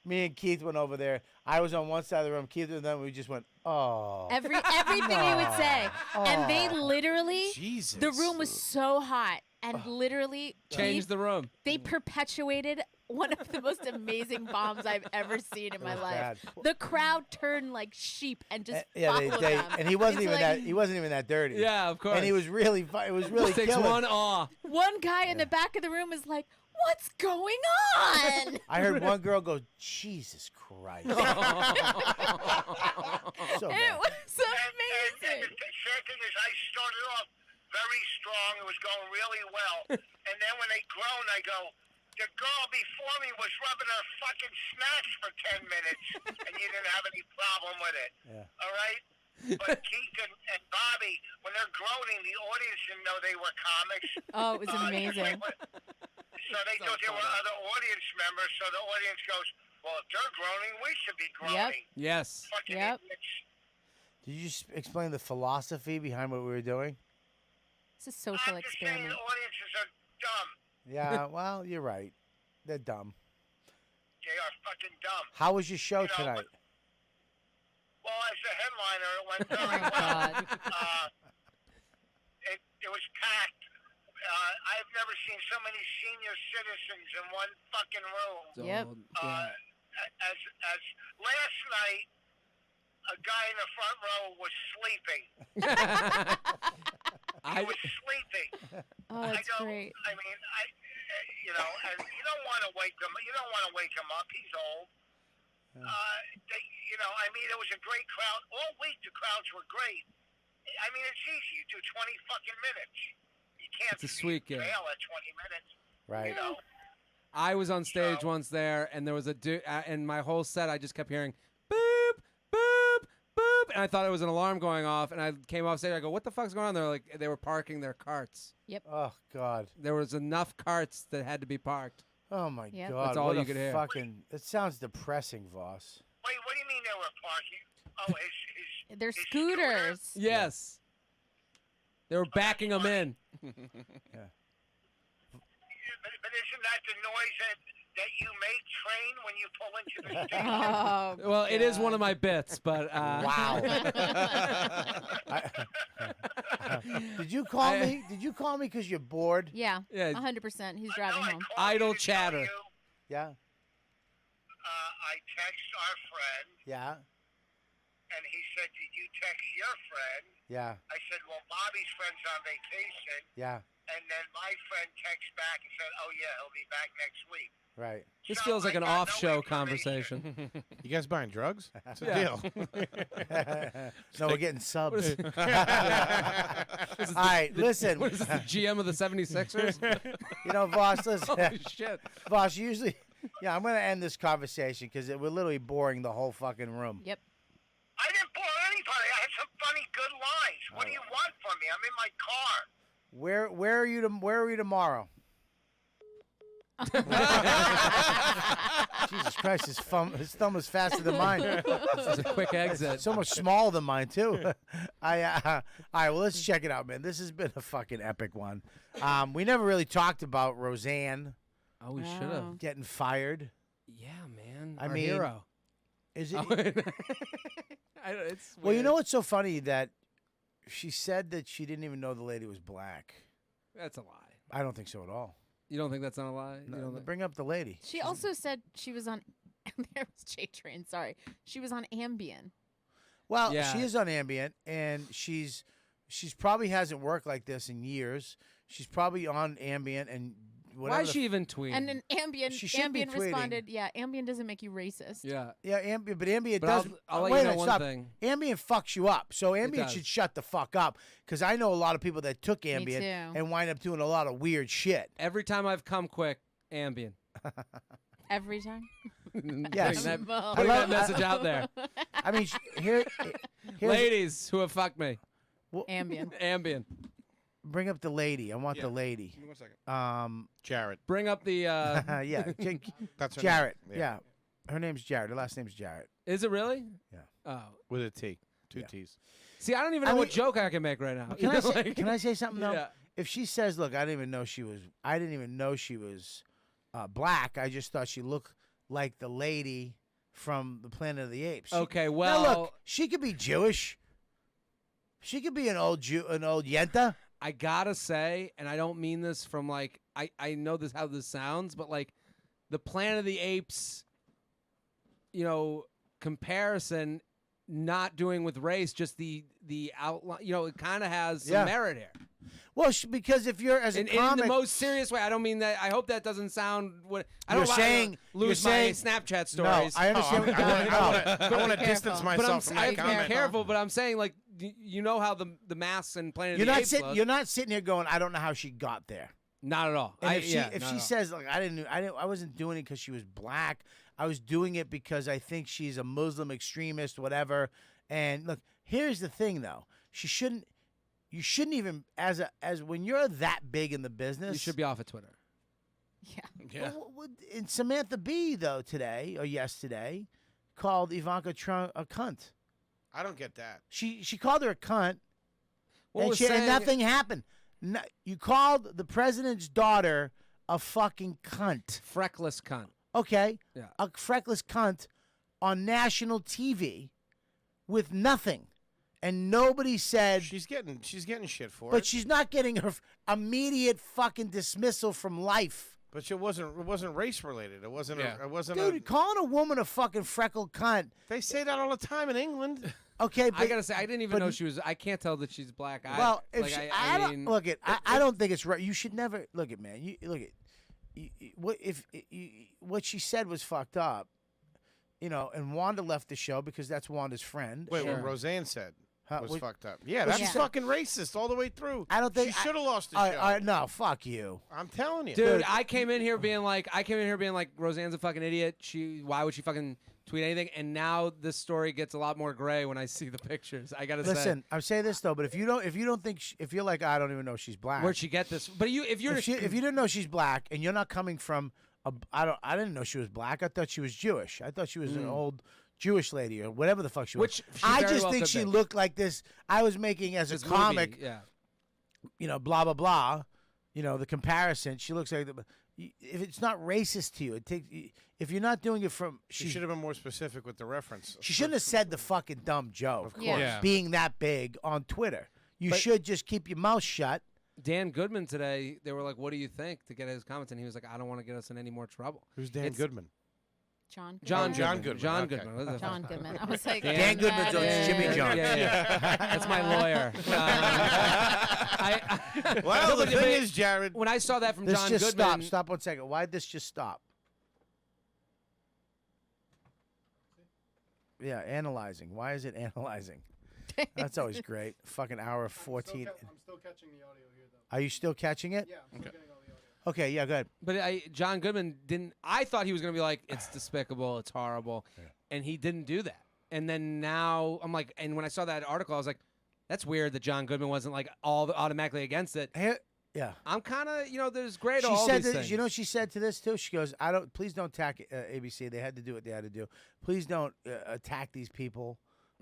and Keith went over there, I was on one side of the room. Keith was on the other. We just went, oh. Everything he would say, and they Oh. literally, Jesus. the room was so hot, and literally, Change Keith, the room. they perpetuated one of the most amazing bombs I've ever seen in my was life. bad. The crowd turned like sheep and just Yeah, followed they them. and he wasn't It's even like- that. He wasn't even that dirty. Yeah, of course. And he was really. It was really Just takes killing. one awe. One guy in the back of the room is like, "What's going on?" I heard one girl go, "Jesus Christ!" So It bad. was And amazing. the sad thing is, I started off very strong. It was going really well. And then when they groaned, I go, the girl before me was rubbing her fucking snatch for 10 minutes, and you didn't have any problem with it. Yeah. All right? But Keith and Bobby, when they're groaning, the audience didn't know they were comics. Oh, it was amazing. So they thought there were other audience members, so the audience goes, well, if they're groaning, we should be groaning. Yes. Fucking Yep. idiots. Did you explain the philosophy behind what we were doing? It's a social I'm just saying experiment. the audiences are dumb. Yeah. Well, you're right. They're dumb. They are fucking dumb. How was your show You know, tonight? Well, as the headliner, it went Oh very my well. God. It was packed. I've never seen so many senior citizens in one fucking room. Yep. As last night, a guy in the front row was sleeping. He was sleeping. Oh, that's great. I mean, and you don't want to wake him. You don't want to wake him up. He's old. I mean, it was a great crowd. All week, the crowds were great. I mean, it's easy. You do 20 fucking minutes. You can't It's a sweet game. fail at 20 minutes. Right. You know? I was on stage once there, and there was a dude, and my whole set, I just kept hearing boop, boop, boop, and I thought it was an alarm going off, and I came off stage. I go, "What the fuck's going on?" They're like, they were parking their carts. Oh God. There was enough carts that had to be parked. Oh my Yep. God. That's all what you a could hear. Fucking. It sounds depressing, Voss. Wait, what do you mean they were parking? Oh, his They're his scooter? scooters. Yes. They were backing him in. But isn't that the noise that you make, Train, when you pull into the station? Oh, Well, it is one of my bits, but Wow. Did you call me? Did you call me because you're bored? yeah, Yeah. 100%. He's driving home. Idle chatter. Yeah. I text our friend, Yeah. and he said, "Did you text your friend?" Yeah. I said, "Well, Bobby's friend's on vacation." Yeah. And then my friend texts back and said, "Oh yeah, he'll be back next week." Right. This So feels like I an got no off-show information. conversation. You guys buying drugs? What's the Yeah. deal? No, we're getting subs. This is All right, listen. What is this, the GM of the 76ers? You know, Voss, listen. Holy shit. Voss, usually, yeah, I'm going to end this conversation because we're literally boring the whole fucking room. Yep. I didn't bore anybody. I had some funny, good lines. What do you want from me? I'm in my car. Where are you? Where are you tomorrow? Jesus Christ, his thumb is faster than mine. This is a quick exit. So much smaller than mine too. All right, well, let's check it out, man. This has been a fucking epic one. We never really talked about Roseanne Oh, we should have. getting fired. Yeah, man. I Our mean, hero. Is it? It's Well, you weird. know what's so funny that she said that she didn't even know the lady was black. That's a lie. I don't think so at all. You don't think that's not a lie? You No, don't think- bring up the lady. She also said she was on. There was J Train. Sorry, she was on Ambien. Well, Yeah. she is on Ambient, and she's probably hasn't worked like this in years. She's probably on Ambient and whatever. Why is she even tweeting? And then Ambien, She should be Ambien tweeting. responded, "Yeah, Ambien doesn't make you racist." yeah. Yeah, Ambient, but Ambient But does. I'll let wait you a know minute, one stop. thing. Ambient fucks you up, so Ambient does. should shut the fuck up. Because I know a lot of people that took Me Ambient too. and wind up doing a lot of weird shit. Every time I've come quick, Ambien. Every time. Yes. Putting Well, that, putting that message out there. I mean, here's Ladies who have fucked me. Ambien. Ambien. bring up the lady. I want Yeah. the lady. Give me 1 second. Jared. Bring up the. Yeah, That's her Jarrett. name. Yeah. Her name's Jarrett. Her last name's Jarrett. Is it really? Yeah. Oh. With a T. Two Yeah. T's. See, I don't even I know what mean- joke I can make right now. Can You I know, say, like- can I say something though? Yeah. If she says, "Look, I didn't even know she was black. I just thought she looked like the lady from the Planet of the Apes." Okay, Now well, look, she could be Jewish. She could be an old Yenta. I gotta say, and I don't mean this from like I know this how this sounds, but like the Planet of the Apes, comparison, not doing with race, just the outline. It kind of has some Yeah. merit here. Well, because if you're as a In the comic, most serious way, I don't mean that. I hope that doesn't sound what I You're don't wanna saying- lose you're my saying- Snapchat no, stories. I understand. what you're doing. No. I want to Be distance careful. but I'm, myself from I that have to be comment. careful. But I'm saying, like, you know how the masks and Planet You're of the not Apes sitting. look. You're not sitting here going, "I don't know how she got there." Not at all. And if she not at all. says, "Like I wasn't doing it because she was black. I was doing it because I think she's a Muslim extremist, whatever." And look, here's the thing, though. You shouldn't even as when you're that big in the business. you should be off of Twitter. Yeah. Yeah. And Samantha Bee though today or yesterday called Ivanka Trump a cunt. I don't get that. She called her a cunt, What and, was and saying- nothing happened. No, you called the president's daughter a fucking cunt. Freckless cunt. Okay, Yeah. a freckless cunt on national TV with nothing, and nobody said. She's getting shit for But it. she's not getting her immediate fucking dismissal from life. But it wasn't race related. It wasn't. Yeah. It wasn't. Dude, calling a woman a fucking freckled cunt. They say that all the time in England. Okay, but I gotta say, I didn't even but- know she was. I can't tell that she's black. well, if like, she, I don't mean, look at. I don't think it's right. You should never look at, man. You look at. What if what she said was fucked up? And Wanda left the show because that's Wanda's friend. Wait, Sure. what Roseanne said was what- fucked up. Yeah, what that's she said- fucking racist all the way through. I don't think she should have lost the All show. right, no, fuck you. I'm telling you, dude, I came in here being like, Roseanne's a fucking idiot. Why would she fucking tweet anything? And now this story gets a lot more gray when I see the pictures. I gotta Listen, I'm saying this though, but if you don't think if you're like, I don't even know she's black. say, where'd she get this? But if you're if you didn't know she's black and you're not coming from I didn't know she was black. I thought she was Jewish. I thought she was an old Jewish lady or whatever the fuck she was. Which she I very just well think could she be. looked like this. I was making as this a comic. movie, yeah. blah blah blah, the comparison. She looks like if it's not racist to you, if you're not doing it from. She should have been more specific with the reference. She shouldn't have said the fucking dumb joke. Of course. Yeah. Being that big on Twitter, you should just keep your mouth shut. Dan Goodman today, they were like, "What do you think?" To get his comments, and he was like, "I don't want to get us in any more trouble." Who's Dan Goodman? John John Goodman. Goodman. John John Goodman. Goodman. What the John fuck? Goodman. I was like, Dan Goodman's that on Jimmy is- John. Yeah. That's my lawyer. Well, the but- thing is, Jared. when I saw that from This John just Goodman, stop 1 second. Why'd this just stop? Yeah, analyzing. Why is it analyzing? That's always great. Fucking hour 14. I'm still catching the audio here, though. Are you still catching it? Yeah, I'm still getting all the audio. Okay, yeah, go ahead. but John Goodman didn't. I thought he was going to be like, "It's despicable, it's horrible," and he didn't do that. And then now I'm like, and when I saw that article, I was like, "That's weird that John Goodman wasn't like automatically against it." Yeah. I'm kind of, there's great. She all said these that, things. you know what she said to this too? She goes, please don't attack ABC. They had to do what they had to do. Please don't attack these people.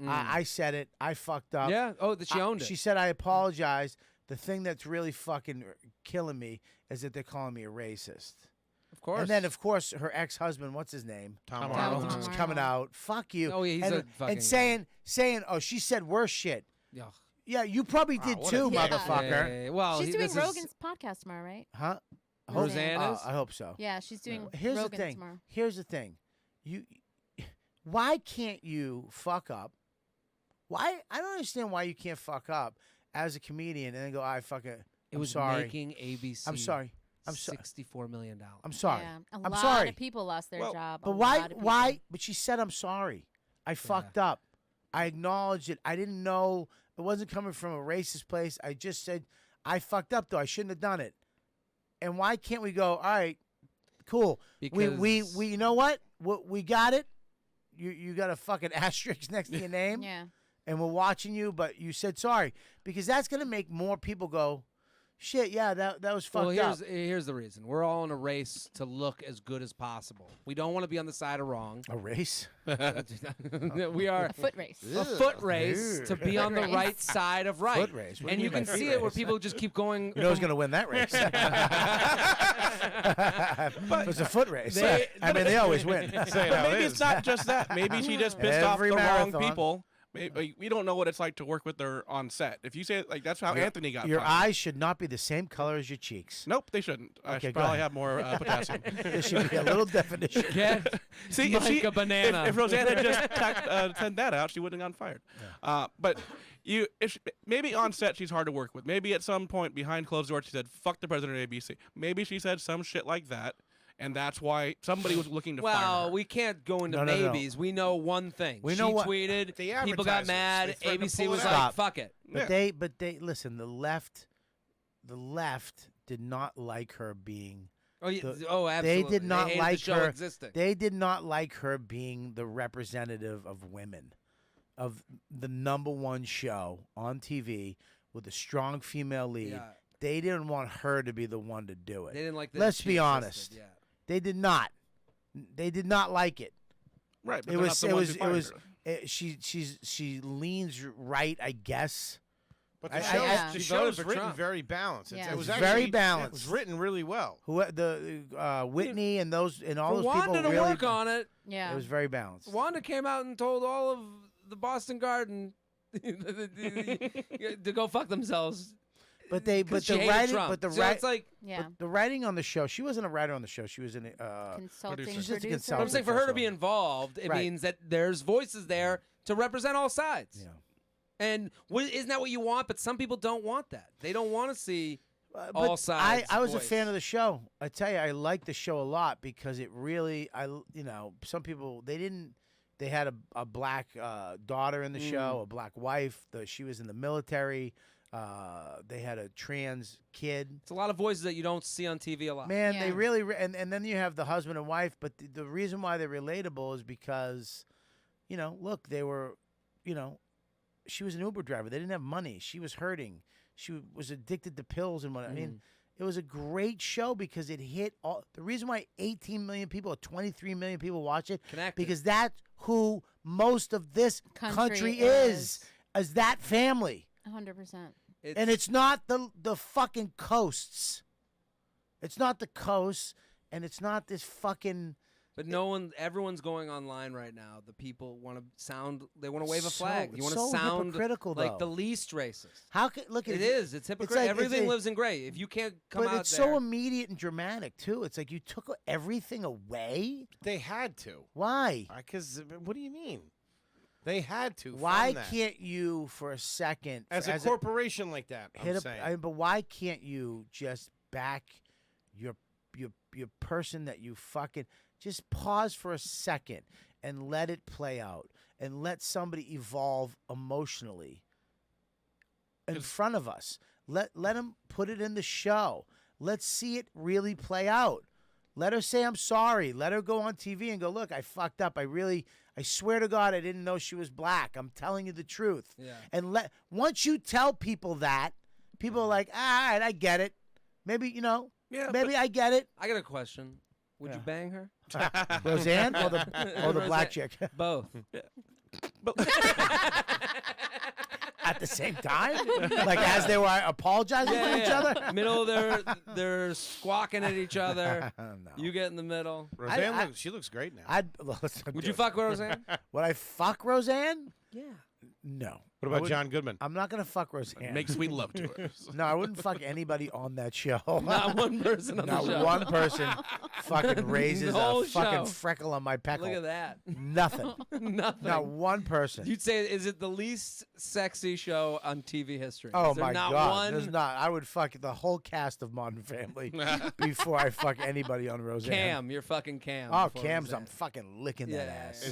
I said it. I fucked up. Yeah. Oh, that she owned it. She said, I apologize. The thing that's really fucking killing me is that they're calling me a racist. Of course. And then, of course, her ex-husband, what's his name? Tom Arnold. Is coming out. Fuck you. Oh, yeah, he's and, a fucking and saying, oh, she said worse shit. Ugh. Yeah, you probably did what too, a- Yeah. motherfucker. Yeah. Well, She's doing this is- Rogan's podcast tomorrow, right? Huh? Roseanne is? I hope so. Yeah, she's doing Here's Rogan the thing. tomorrow. Here's the thing. Why can't you fuck up? I don't understand why you can't fuck up as a comedian and then go, I fucking. It I'm was sorry. making ABC. I'm sorry. I'm sorry. $64 million. I'm sorry. Yeah, a I'm lot sorry. of people lost their job. But a why? lot of people. Why? But she said, I'm sorry. I fucked up. I acknowledged it. I didn't know it wasn't coming from a racist place. I just said, I fucked up though. I shouldn't have done it. And why can't we go, all right, cool. We you know what? We got it. You got a fucking asterisk next to your name. Yeah. And we're watching you, but you said sorry. Because that's gonna make more people go, shit, yeah, that was fucked Well, up. here's the reason. We're all in a race to look as good as possible. We don't want to be on the side of wrong. A race? We are A foot race. a foot race to be on the Foot race. right side of right. Foot race? What do And you you mean can by see foot it where race? people just keep going. You know who's gonna win that race? It's a foot race. I mean, they always win. But maybe it's not just that. Maybe she just pissed off Every the marathon. wrong people. Maybe, we don't know what it's like to work with her on set. If you say like that's how Anthony got Your fired. eyes should not be the same color as your cheeks. Nope, they shouldn't. I Okay, should go probably ahead. have more potassium. There should be a little definition. Get See, if Mike a banana. If Roseanne had just sent that out, she wouldn't have gotten fired. But maybe on set she's hard to work with. Maybe at some point behind closed doors she said, "Fuck the president of ABC." Maybe she said some shit like that, and that's why somebody was looking to fire Well, her. we can't go into No, no, no. maybes. We know one thing. We She know what- tweeted. The People got advertisers, mad. they threatened to ABC pull was it like, out. "Fuck it." But they listen. The left did not like her being. Oh, yeah, The- oh, absolutely. They did not hated like the show her. existing. They did not like her being the representative of women, of the #1 show on TV with a strong female lead. Yeah. They didn't want her to be the one to do it. They didn't like that Let's she be existed, honest. Yeah. They did not. They did not like it. Right, but It they're was. not the It ones was. who It fired was. her. She leans right, I guess. But the I- show, I- the She show voted is for written Trump. very balanced. Yeah. It was It's actually, very It balanced. was written really well. Who Whitney and all For those Wanda people to really. work on it, Yeah. It was very balanced. Wanda came out and told all of the Boston Garden to go fuck themselves. But the she hated writing, Trump. but the So right, it's like, Yeah. the writing on the show. She wasn't a writer on the show. She was an Consulting She's just a producer. but I'm consultant. saying for her to also. be involved, it Right. means that there's voices there to represent all sides. Yeah. And isn't that what you want? But some people don't want that. They don't want to see But all sides. I was voice. a fan of the show. I tell you, I liked the show a lot because it really, some people they had a black daughter in the show, a black wife. She was in the military. They had a trans kid. It's a lot of voices that you don't see on TV a lot. Man, they Yeah. really, and then you have the husband and wife. But the reason why they're relatable is because, look, they were, she was an Uber driver. They didn't have money. She was hurting. She was addicted to pills and what. I mean, it was a great show because it hit all. The reason why 18 million people or 23 million people watch it, Connected. because that's who most of this Country country is. is that family. 100%. And it's not the fucking coasts. It's not the coasts, and it's not this fucking. But everyone's going online right now. The people want to sound, they want to wave a So- flag. You want to so sound hypocritical, like though. the least racist. How could look at It is. It's hypocritical. like- Everything it's lives in gray. If you can't come But out it's there, so immediate and dramatic too. It's like you took everything away. They had to. Why? Because what do you mean? They had to. Why from that. can't you, for a second, as a corporation like that? I'm saying. but why can't you just back your person that you fucking just pause for a second and let it play out and let somebody evolve emotionally in front of us. Let them put it in the show. Let's see it really play out. Let her say I'm sorry. Let her go on TV and go, look, I fucked up. I swear to God, I didn't know she was black. I'm telling you the truth. Yeah. And once you tell people that, people are like, all right, I get it. Maybe, maybe I get it. I got a question. Would you bang her? Roseanne or the black chick? Both. At the same time? Like as they were apologizing for each other? Middle, they're squawking at each other. No. You get in the middle. Roseanne, she looks great now. Would you fuck Roseanne? Would I fuck Roseanne? Yeah. No. What about John Goodman? I'm not gonna fuck Roseanne. Make sweet love to her. No, I wouldn't fuck anybody on that show. Not one person on Not the show. one person fucking raises The whole a fucking show. freckle on my peckle. Look at that. Nothing. Nothing. Not one person. You'd say, is it the least sexy show on TV history? Oh Is there my not God! One? There's not. I would fuck the whole cast of Modern Family before I fuck anybody on Roseanne. Cam, you're fucking Cam. Oh, before Cam's. Roseanne. I'm fucking licking that ass.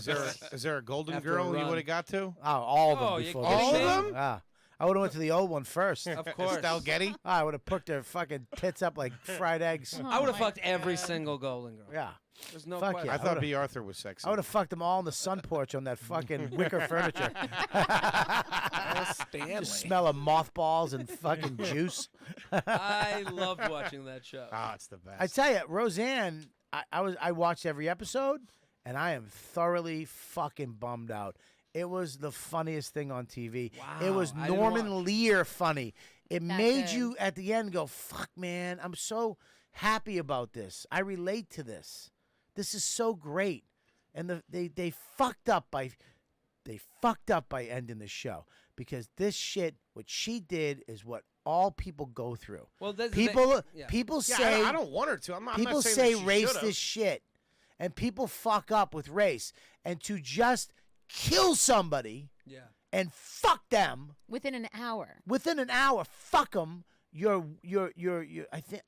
Is there a golden After a girl you run. would have got to? Oh, all of them. Oh, you before kidding this me? shit. All of them? Ah. I would have went to the old one first. Of course. Estelle Getty? I would have put their fucking tits up like fried eggs. Oh I would have my fucked every God. single Golden Girl. Yeah. There's no Fuck question. yeah. I thought would've- B. Arthur was sexy. I would have fucked them all on the sun porch on that fucking wicker furniture. Just smell of mothballs and fucking juice. I loved watching that show. Ah, it's the best. I tell you, Roseanne, I watched every episode, and I am thoroughly fucking bummed out. It was the funniest thing on TV. Wow, It was I didn't Norman watch. Lear funny. It That made good. you at the end go, "Fuck, man! I'm so happy about this. I relate to this. This is so great." And they fucked up by ending the show because this shit, what she did, is what all people go through. Well, that's the People thing. Yeah. people Yeah, say I don't want her to. I'm not people saying say that she race should've. this shit, and people fuck up with race, and to just kill somebody Yeah. and fuck them Within an hour. within an hour, fuck them. You're.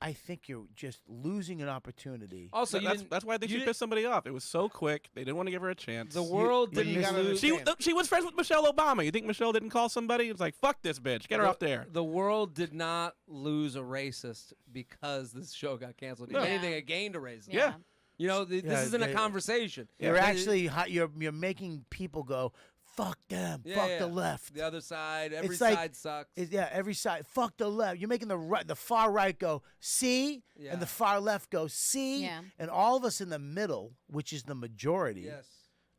I think you're just losing an opportunity. Also, you didn't, That's why they you should piss somebody off. It was so quick. They didn't want to give her a chance. the world but you didn't gotta lose. understand. She was friends with Michelle Obama. You think Michelle didn't call somebody? It's like, fuck this bitch. Get her off there. The world did not lose a racist because this show got canceled. If No. anything, it gained a racist. Yeah. You know, Yeah, this isn't a they- conversation. You're They- actually you're making people go, fuck them, Yeah, fuck yeah. the left. The other side, every It's like- side sucks. Yeah, every side, fuck the left. You're making the far right go, see, Yeah. and the far left go, see, Yeah. and all of us in the middle, which is the majority, Yes.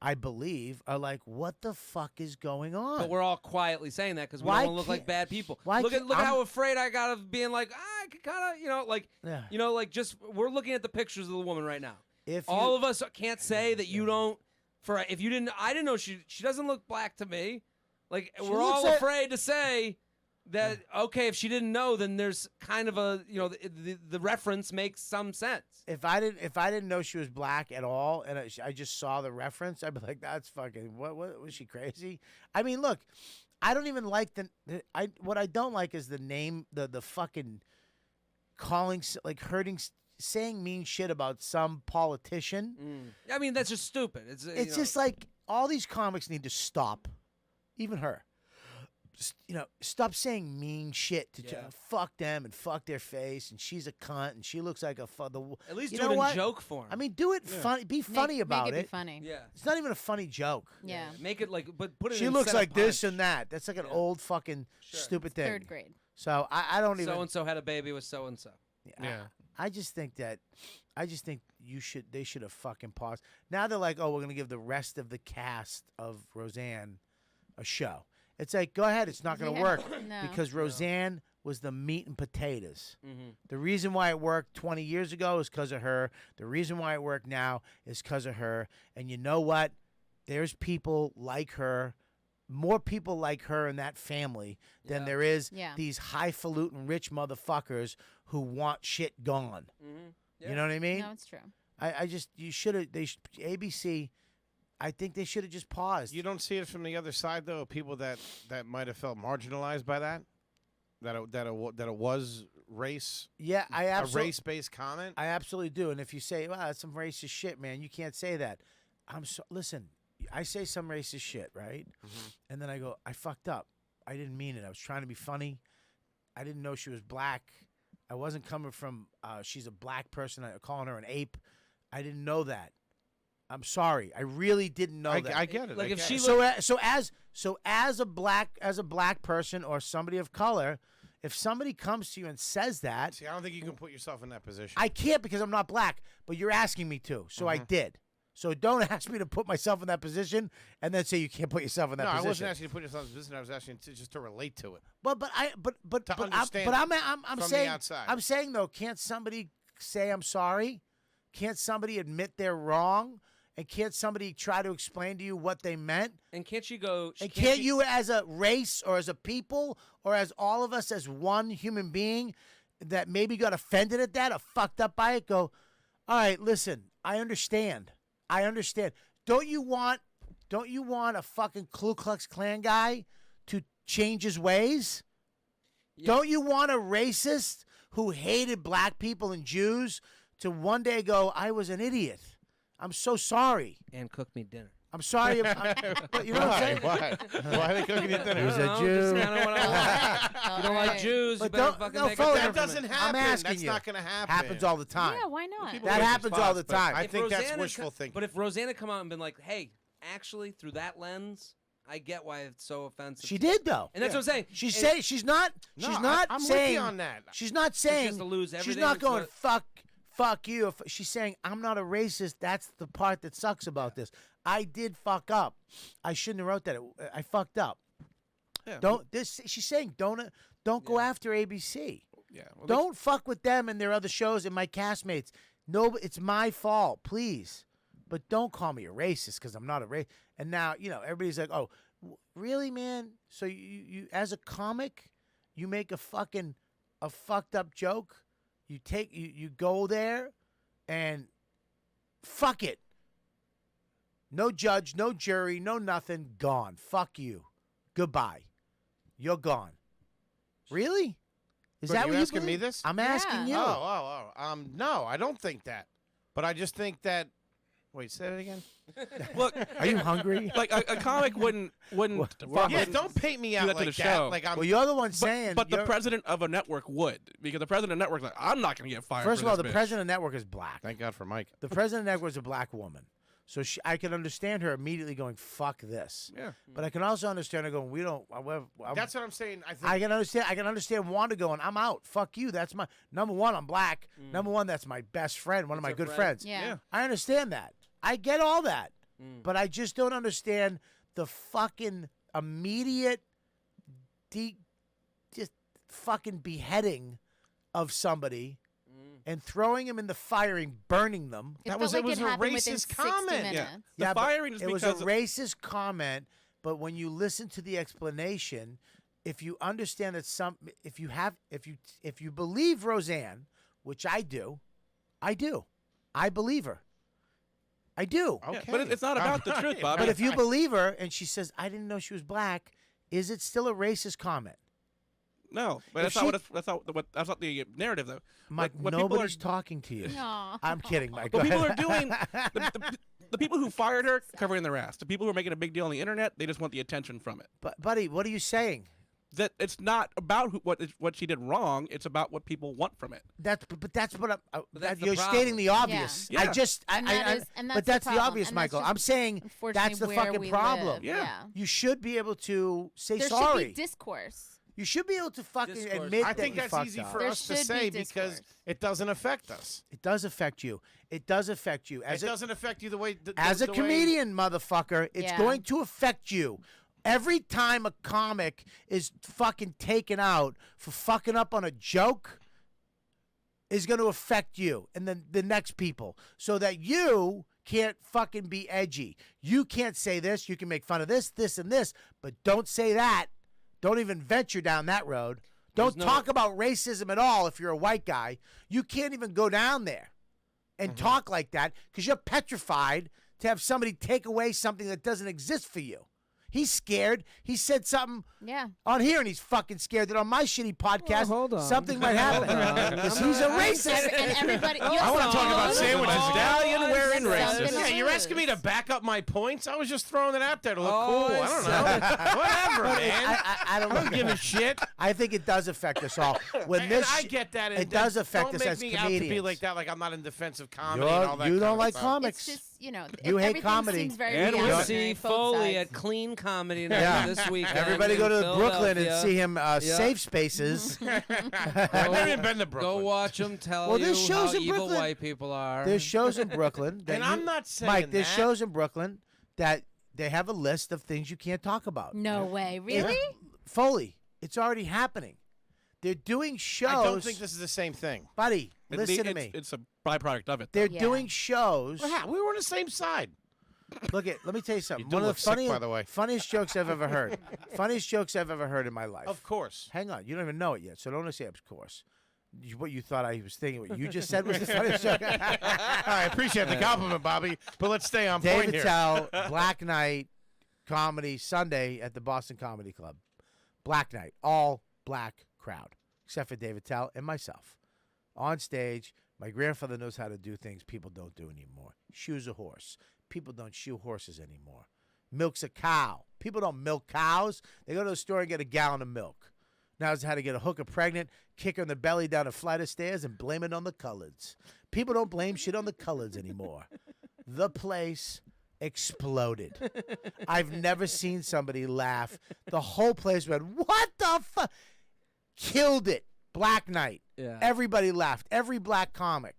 I believe, are like, what the fuck is going on? But we're all quietly saying that because we Why don't want to look like can't- bad people. why Look at can't- look at how I'm- afraid I got of being like, I could kind of, Yeah. like just we're looking at the pictures of the woman right now. If All you- of us can't say that you don't. If you didn't, I didn't know she doesn't look black to me. Like She we're looks all like- afraid to say that. Okay, if she didn't know, then there's kind of a the reference makes some sense. if I didn't know she was black at all, and I just saw the reference, I'd be like, that's fucking what was she crazy? I mean, look, I don't even like what I don't like is the name, the fucking calling, like hurting, saying mean shit about some politician. I mean, that's just stupid. It's It's just like all these comics need to stop, even her. Stop saying mean shit to Yeah. fuck them and fuck their face, and she's a cunt, and she looks like a at least you do know it in what? joke form. I mean, do it funny. Be funny about make it. Be funny. yeah. It's not even a funny joke. Yeah. Make it like, but put it. She in looks set-up like this punch. and that. That's like an old fucking stupid thing. Third grade. So I don't even. So and so had a baby with so and so. Yeah. I just think they should have fucking paused. Now they're like, oh, we're gonna give the rest of the cast of Roseanne a show, It's like, go ahead, it's not going to Yeah. work No. because Roseanne was the meat and potatoes. Mm-hmm. The reason why it worked 20 years ago is because of her. The reason why it worked now is because of her. And you know what? There's people like her, more people like her in that family than Yeah. there is Yeah. these highfalutin rich motherfuckers who want shit gone. Mm-hmm. You know what I mean? No, it's true. I just, you should have, ABC, I think they should have just paused. You don't see it from the other side, though. People that might have felt marginalized by that. That it was race. Yeah, I a absolutely. race-based comment. I absolutely do. And if you say, "Wow, that's some racist shit," man, you can't say that. Listen. I say some racist shit, right? And then I go, I fucked up. I didn't mean it. I was trying to be funny. I didn't know she was black. I wasn't coming from. She's a black person. I'm calling her an ape. I didn't know that. I'm sorry. I really didn't know that. I get it. Like I if get she it. So as a black person or somebody of color, if somebody comes to you and says that, See, I don't think you can put yourself in that position. I can't because I'm not black. But you're asking me to, so I did. So don't ask me to put myself in that position and then say you can't put yourself in that No, position. I wasn't asking you to put yourself in this position. I was asking you just to relate to it. But understand I'm from saying the outside. I'm saying though, can't somebody say I'm sorry? Can't somebody admit they're wrong? And can't somebody try to explain to you what they meant? And can't you go? And can't you, as a race or as a people or as all of us as one human being that maybe got offended at that or fucked up by it, go, all right, listen, I understand. Don't you want a fucking Ku Klux Klan guy to change his ways? Yeah. Don't you want a racist who hated black people and Jews to one day go, I was an idiot. I'm so sorry. And cook me dinner. I'm sorry. But you know what I'm saying? Why? Why are they cooking you dinner? He's a Jew. Just kinda what I want. You don't like Jews, you But better don't- fucking no, make Foley, a That dinner for me. doesn't happen. I'm asking That's you. not going to happen. Happens all the time. Yeah, why not? People That make happens all the response, but time. I If think that's Roseanne had wishful co- thinking. But if Roseanne had come out and been like, "Hey, actually, through that lens, I get why it's so offensive." She did though. and that's what I'm saying. She's It- saying she's not I'm saying with you on that. She's not she saying has to lose she's everything, not it's going not- fuck you. She's saying I'm not a racist. That's the part that sucks about this. I did fuck up. I shouldn't have wrote that. I fucked up. Yeah. She's saying don't go after ABC. Yeah. Well, Don't fuck with them and their other shows and my castmates. No, it's my fault, please. But don't call me a racist because I'm not a racist. And now, everybody's like, oh, really, man? So you as a comic, you make a fucked up joke. You go there and fuck it. No judge, no jury, no nothing. Gone. Fuck you. Goodbye. You're gone. Really? Is But that you what asking you me believe? this? I'm asking you. No, I don't think that. But I just think that. Wait, say it again. look, Are you hungry? like a comic wouldn't fuck Yeah, with- don't paint me do out that to like the that. show. Like I'm. Well, you're the one saying. But the you're- president of a network would, because the president of the network's like, I'm not going to get fired. First for of all, this the bitch. president of the network is black. Thank God for Mike. The president of the network is a black woman. So I can understand her immediately going, fuck this. Yeah. But I can also understand her going, we don't. That's what I'm saying. I think. I can understand Wanda going, I'm out. Fuck you. That's my number one. I'm black. Number one, that's my best friend. One of my your good friend. friends. Yeah. I understand that. I get all that. But I just don't understand the fucking immediate, just fucking beheading of somebody and throwing them in the fire and burning them. It That felt was- like it was a happened within racist 60 comment. minutes. Yeah. The Yeah, but firing is it was because a racist comment, but when you listen to the explanation, if you understand that if you believe Roseanne, which I do, I believe her. I do. Yeah, Okay. but it's not about the truth, Bob. But if you believe her and she says, I didn't know she was black, is it still a racist comment? No, but If that's not what that's not the narrative though. Mike, what people nobody's are, talking to you. No. I'm kidding, Mike. what Go people are ahead. doing, the people who fired her covering their ass. The people who are making a big deal on the internet, they just want the attention from it. But, buddy, what are you saying? That it's not about what she did wrong. It's about what people want from it. That's what I'm. that's the you're problem. stating the obvious. Yeah. I just, And that is- and but that's that's the the problem. obvious, And that's Michael. just I'm saying Unfortunately, that's the where fucking we problem. live. Yeah. Yeah. You should be able to say There sorry. should be discourse. You should be able to fucking Discourse. admit I that think you that's fucked easy up. for There us to should be say because discourse. it doesn't affect us. It does affect you. It does affect you. It doesn't affect you the way. As a the way- comedian, motherfucker, it's Yeah. going to affect you. Every time a comic is fucking taken out for fucking up on a joke is going to affect you and then the next people so that you can't fucking be edgy. You can't say this. You can make fun of this, this, and this, but don't say that. Don't even venture down that road. Don't talk about racism at all if you're a white guy. You can't even go down there and talk like that because you're petrified to have somebody take away something that doesn't exist for you. He's scared. He said something on here, and he's fucking scared that on my shitty podcast, something might happen. Because he's a racist. And everybody, I want to talk about sandwiches. Stallion wearing racist. Something Yeah, you're is. asking me to back up my points? I was just throwing it out there to look cool. I don't know. Whatever, man. I don't give a shit. I think it does affect us all. When And this, I get that. it does affect don't us make as me comedians. out to be like that, like I'm not in defense of comedy and all that. You kind don't of like stuff. comics. It's just, You everything hate comedy. Seems very And we'll reactionary, see both Foley sides. at Clean Comedy Night Yeah. this weekend. Everybody go in to Brooklyn and Philadelphia. see him Safe Spaces. I've never even been to Brooklyn. Go watch them tell Well, you there's shows how in evil Brooklyn. white people are. There's shows in Brooklyn. That And you- I'm not saying Mike, there's that. shows in Brooklyn that they have a list of things you can't talk about. No way, really? Foley, it's already happening. They're doing shows. I don't think this is the same thing. Buddy, listen to me. It's a byproduct of it. They're Yeah. doing shows. We were on the same side. Let me tell you something. You do One of look the sick, by the way. funniest jokes I've ever heard. Funniest jokes I've ever heard in my life. Of course. Hang on, you don't even know it yet, so don't say of course. What you thought I was thinking, what you just said was the funniest joke. I appreciate the compliment, Bobby, but let's stay on point David here. Tell, Black Night Comedy Sunday at the Boston Comedy Club. Black Night, all black crowd, except for David Tell and myself. On stage, my grandfather knows how to do things people don't do anymore. Shoes a horse. People don't shoe horses anymore. Milks a cow. People don't milk cows. They go to the store and get a gallon of milk. Now it's how to get a hooker pregnant, kick her in the belly down a flight of stairs, and blame it on the coloreds. People don't blame shit on the coloreds anymore. The place exploded. I've never seen somebody laugh. The whole place went, what the fuck? Killed it. Black Night. Yeah. Everybody laughed. Every black comic.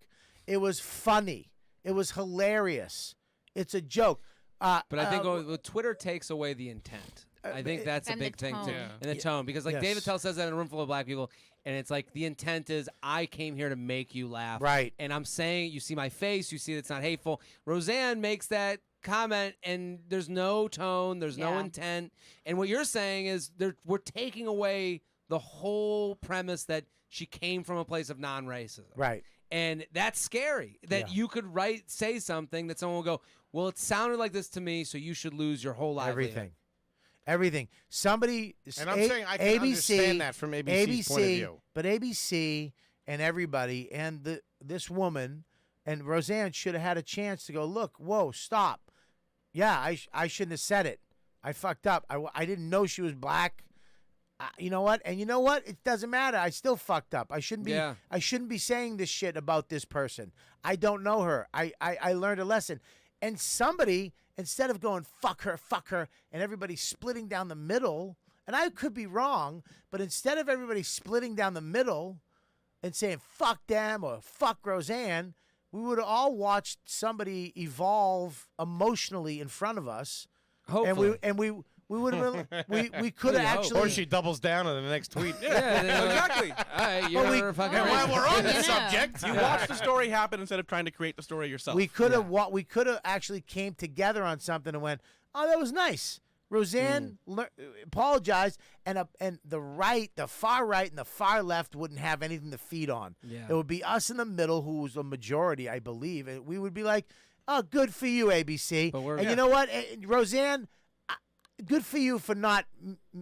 It was funny. It was hilarious. It's a joke. But I think what Twitter takes away the intent. I think that's a And the big thing too, tone. Yeah. and the tone. Because like Yes. David Tell says that in a room full of black people, and it's like the intent is I came here to make you laugh, Right. And I'm saying you see my face, you see it's not hateful. Roseanne makes that comment, and there's no tone, there's no Yeah. intent, and what you're saying is we're taking away the whole premise that she came from a place of non-racism, Right. and that's scary that Yeah. you could say something that someone will go, well, it sounded like this to me, so you should lose your whole livelihood. Everything. Somebody. And I'm saying I can understand that from ABC's point of view. But ABC and everybody and this woman and Roseanne should have had a chance to go, look, whoa, stop. Yeah, I shouldn't have said it. I fucked up. I didn't know she was black. You know what? And you know what? It doesn't matter. I still fucked up. I shouldn't be. Yeah. I shouldn't be saying this shit about this person. I don't know her. I learned a lesson. And somebody, instead of going fuck her, and everybody splitting down the middle, and I could be wrong, but instead of everybody splitting down the middle and saying fuck them or fuck Roseanne, we would have all watched somebody evolve emotionally in front of us. Hopefully. And we would have we could have actually. Or she doubles down on the next tweet. Exactly. All right, But you're we- fucking And while racist. we're on the You know. subject, You watch the story happen instead of trying to create the story yourself. We could have we could have actually came together on something and went, oh, that was nice. Roseanne apologized, and the far right and the far left wouldn't have anything to feed on. Yeah. It would be us in the middle, who was a majority, I believe, and we would be like, oh, good for you, ABC. But we're- and you know what, Roseanne, good for you for not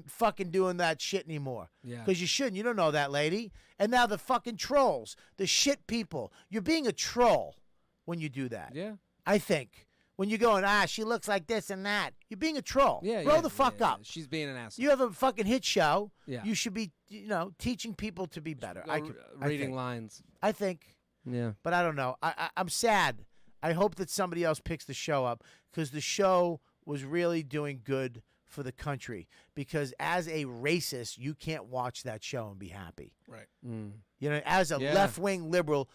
fucking doing that shit anymore. Yeah. Because you shouldn't. You don't know that lady. And now the fucking trolls, the shit people. You're being a troll when you do that. Yeah. I think. When you're going, she looks like this and that. You're being a troll. Yeah. Grow yeah, the fuck yeah, up. yeah. She's being an asshole. You have a fucking hit show. Yeah. You should be, teaching people to be better. I reading think. lines. I think. Yeah. But I don't know. I'm sad. I hope that somebody else picks the show up because the show was really doing good for the country. Because as a racist, you can't watch that show and be happy. Right. As a Yeah. left-wing liberal,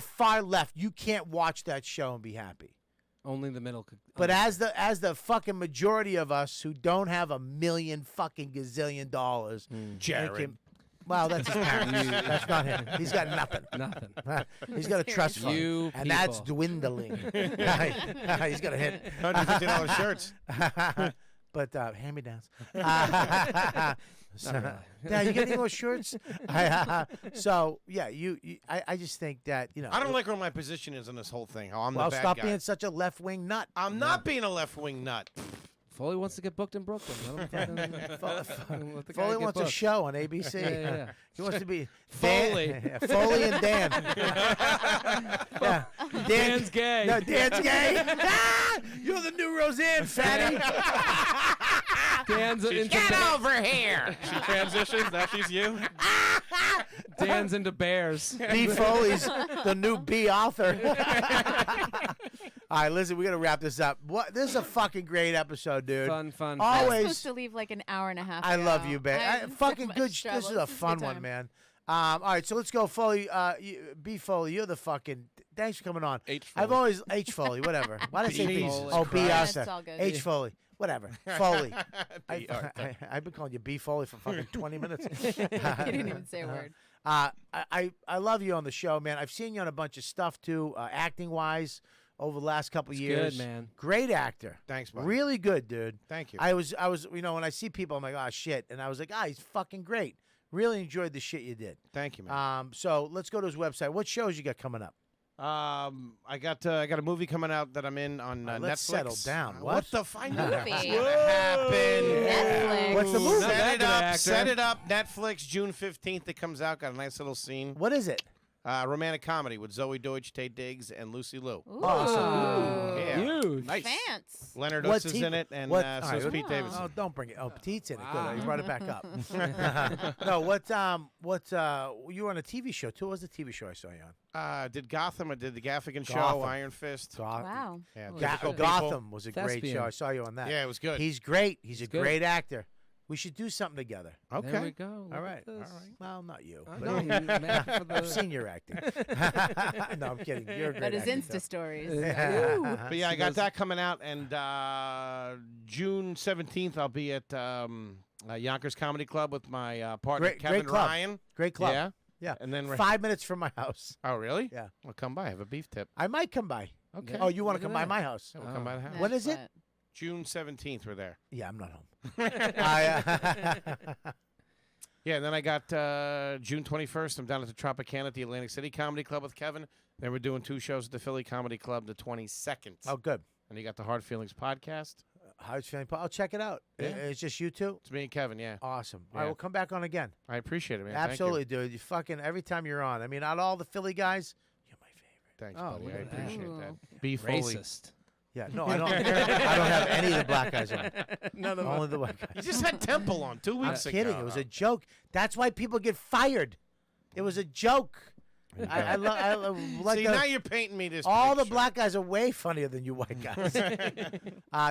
far left, you can't watch that show and be happy. Only the middle could. But as the fucking majority of us who don't have $1 million fucking gazillion dollars, Jared. Well, that's his parents. That's not him. He's got nothing. Nothing. He's got a trust fund, You and that's people. dwindling. He's got a hit. $150 shirts. But hand-me-downs. Not really. Yeah, you get any more shirts? So yeah, I just think that I don't like where my position is in this whole thing. How I'm well, the bad stop guy. being such a left-wing nut. I'm not being a left-wing nut. Foley wants to get booked in Brooklyn. Let him let the guy Foley get wants a booked. show on ABC. Yeah. He wants to be Foley. Dan, Foley and Dan. Yeah. Dan's gay. No, Dan's gay. You're the new Roseanne, fatty. Dan's into Get over here. She transitions. Now she's you. Dan's into bears. B. Foley's the new B author. All right, listen, we got to wrap this up. This is a fucking great episode, dude. Fun. I was Always. supposed to leave like an hour and a half I ago. love you, babe. I'm Fucking so good. much trouble. This is a fun good one, time. man. All right, so let's go, Foley. B. Foley, you're the fucking. Thanks for coming on. H. I've Foley. always H. Foley, whatever. Why did I say B? Jesus Oh, B. Christ. That's all good. H. Foley, whatever. Foley. B. Arthur. I've been calling you B. Foley for fucking 20 minutes. You didn't even say a word. I love you on the show, man. I've seen you on a bunch of stuff too, acting wise, over the last couple It's years. good, man. Great actor. Thanks, buddy. Really good, dude. Thank you. I was, when I see people, I'm like, oh shit, and I was like, he's fucking great. Really enjoyed the shit you did. Thank you, man. So let's go to his website. What shows you got coming up? I got a movie coming out that I'm in on Netflix. Let's settle down. What What? the fuck? Movie. What's gonna happen? Netflix. What's the movie? Not that Set it good up. actor. Set it up. Netflix, June 15th. It comes out. Got a nice little scene. What is it? Romantic comedy with Zoe Deutsch, Tate Diggs, and Lucy Liu. Ooh. Awesome. Yeah. Huge. Nice. Fans. Leonard What Oates is team- in it, and what- so all is right, Pete oh. Davidson. Oh, don't bring it. Oh, Pete's in it. Wow. Good. You brought it back up. No, you were on a TV show too. What was the TV show I saw you on? Did Gotham. I did the Gaffigan Show, Gotham. Iron Fist. Wow. Yeah, Oh, Difficult Gotham was a great Thespian. show. I saw you on that. Yeah, it was good. He's great. He's a good. great actor. We should do something together. Okay. There we go. Look All at right. this. Well, not you. I but- know you mad for the. I've seen your acting. No, I'm kidding. You're a great But his actor, Insta stories. though. But yeah, I got that coming out, and June 17th I'll be at Yonkers Comedy Club with my partner Great- Kevin great club. Ryan. Great club. Yeah. Yeah. And then 5 minutes from my house. Oh, really? Yeah. Well, come by. Have a beef tip. I might come by. Okay. Oh, you want Look to at come by that. my house? Yeah, we'll come by the house. When is it? June 17th. We're there. Yeah, I'm not home. Yeah, and then I got June 21st. I'm down at the Tropicana at the Atlantic City Comedy Club with Kevin. Then we're doing 2 shows at the Philly Comedy Club the 22nd. Oh, good. And you got the Hard Feelings podcast. How's feeling? I'll check it out. Yeah. It's just you two? It's me and Kevin, yeah. Awesome. All Yeah. right, we'll come back on again. I appreciate it, man. Thank you. Absolutely, dude. You fucking, every time you're on. I mean, out of all the Philly guys, you're my favorite. Thanks, Oh, buddy. look I at that. appreciate that. Ooh. Be Foley. Racist. Yeah, no, I don't. I don't have any of the black guys on. None of Only the white You guys. just had Temple on 2 I'm weeks ago. kidding. It was a joke. That's why people get fired. It was a joke. I like See, the- now you're painting me this all the picture. black guys are way funnier than you white guys.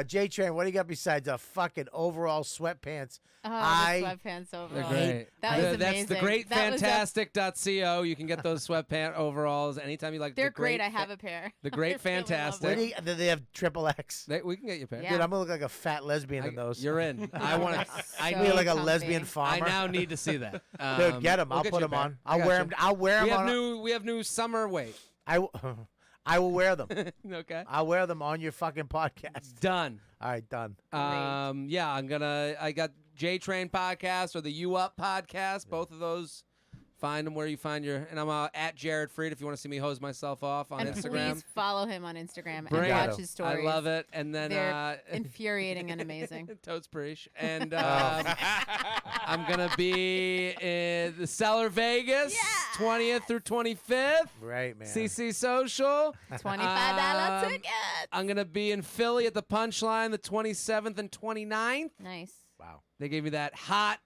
J Train, what do you got besides fucking overall sweatpants? Oh, I- the sweatpants over. They're great. That was That's amazing. the great That was a- fantastic.co. You can get those sweatpant overalls anytime you like. They're the great. I have a pair. The great I really love fantastic. Where do you, do they have triple X? We can get you a pair. Yeah. Dude, I'm gonna look like a fat lesbian in those. You're in. I want to. I So Be like a comfy. lesbian I farmer. now need to see that. Dude, get them. we'll I'll get put you a them pair. on. I I'll got wear you. them. I'll wear We them have on. we have new summer weight. I will wear them. Okay. I'll wear them on your fucking podcast. Done. All right, done. Yeah, I got J Train podcast or the U Up podcast. Both of those. Find them where you find your. And I'm at Jared Freid if you want to see me hose myself off on And Instagram. please follow him on Instagram Bring and it. watch his stories. I love it. And then They're infuriating and amazing. Totes Preach. And I'm going to be in the Cellar Vegas, 20th through 25th. Right, man. CC Social. $25 tickets. I'm going to be in Philly at the Punchline the 27th and 29th. Nice. Wow. They gave me that hot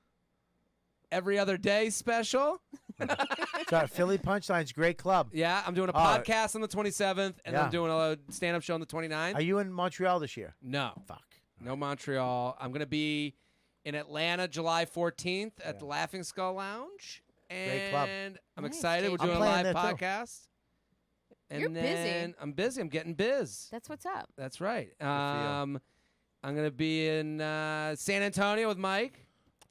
every other day special. So Philly Punchline's great club. Yeah, I'm doing a Oh. podcast on the 27th, and Yeah. I'm doing a stand-up show on the 29th. Are you in Montreal this year? No. Fuck. No Montreal. I'm going to be in Atlanta July 14th at the Laughing Skull Lounge. Great club. And I'm Nice, excited. We're Jake. doing I'm a playing live there, too. podcast. And You're busy. then I'm busy. I'm getting biz. That's what's up. That's right. for you. I'm gonna be in San Antonio with Mike.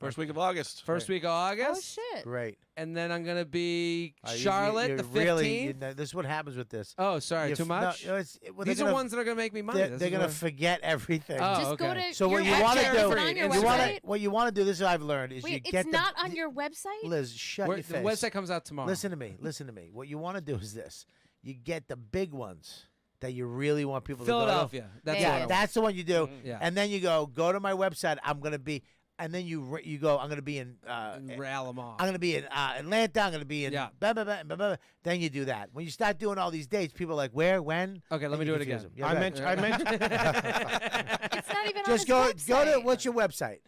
First week of August. First week of Oh August. shit. Great. And then I'm gonna be You- Charlotte you the 15th. really, this is what happens with this. Oh, sorry, You too f- much. No, well, These they're are gonna- ones that are gonna make me money. They're, This they're is gonna what- forget everything. Oh, Just go okay. to So what your you want to website. do, Is it on your you wanna, website? what you want to do, this is what I've learned, is you Wait, get it's not on your website? Liz, shut Where- your the face. website comes out tomorrow. Listen to me. Listen to me. What you want to do is this. You get the big ones that you really want people to go Philadelphia. to. That's Yeah, what I Yeah, want. that's the one you do. Yeah. And then you go to my website. I'm going to be, and then you go, I'm going to be in, Rattle them off. I'm going to be in Atlanta. I'm going to be in, Yeah. blah, blah, blah, blah, blah. Then you do that. When you start doing all these dates, people are like, where, when? Okay, let Then me you do it confuse again. them. Yeah, I go mentioned. ahead. I mentioned. It's not even on Just his go website. to, what's your website?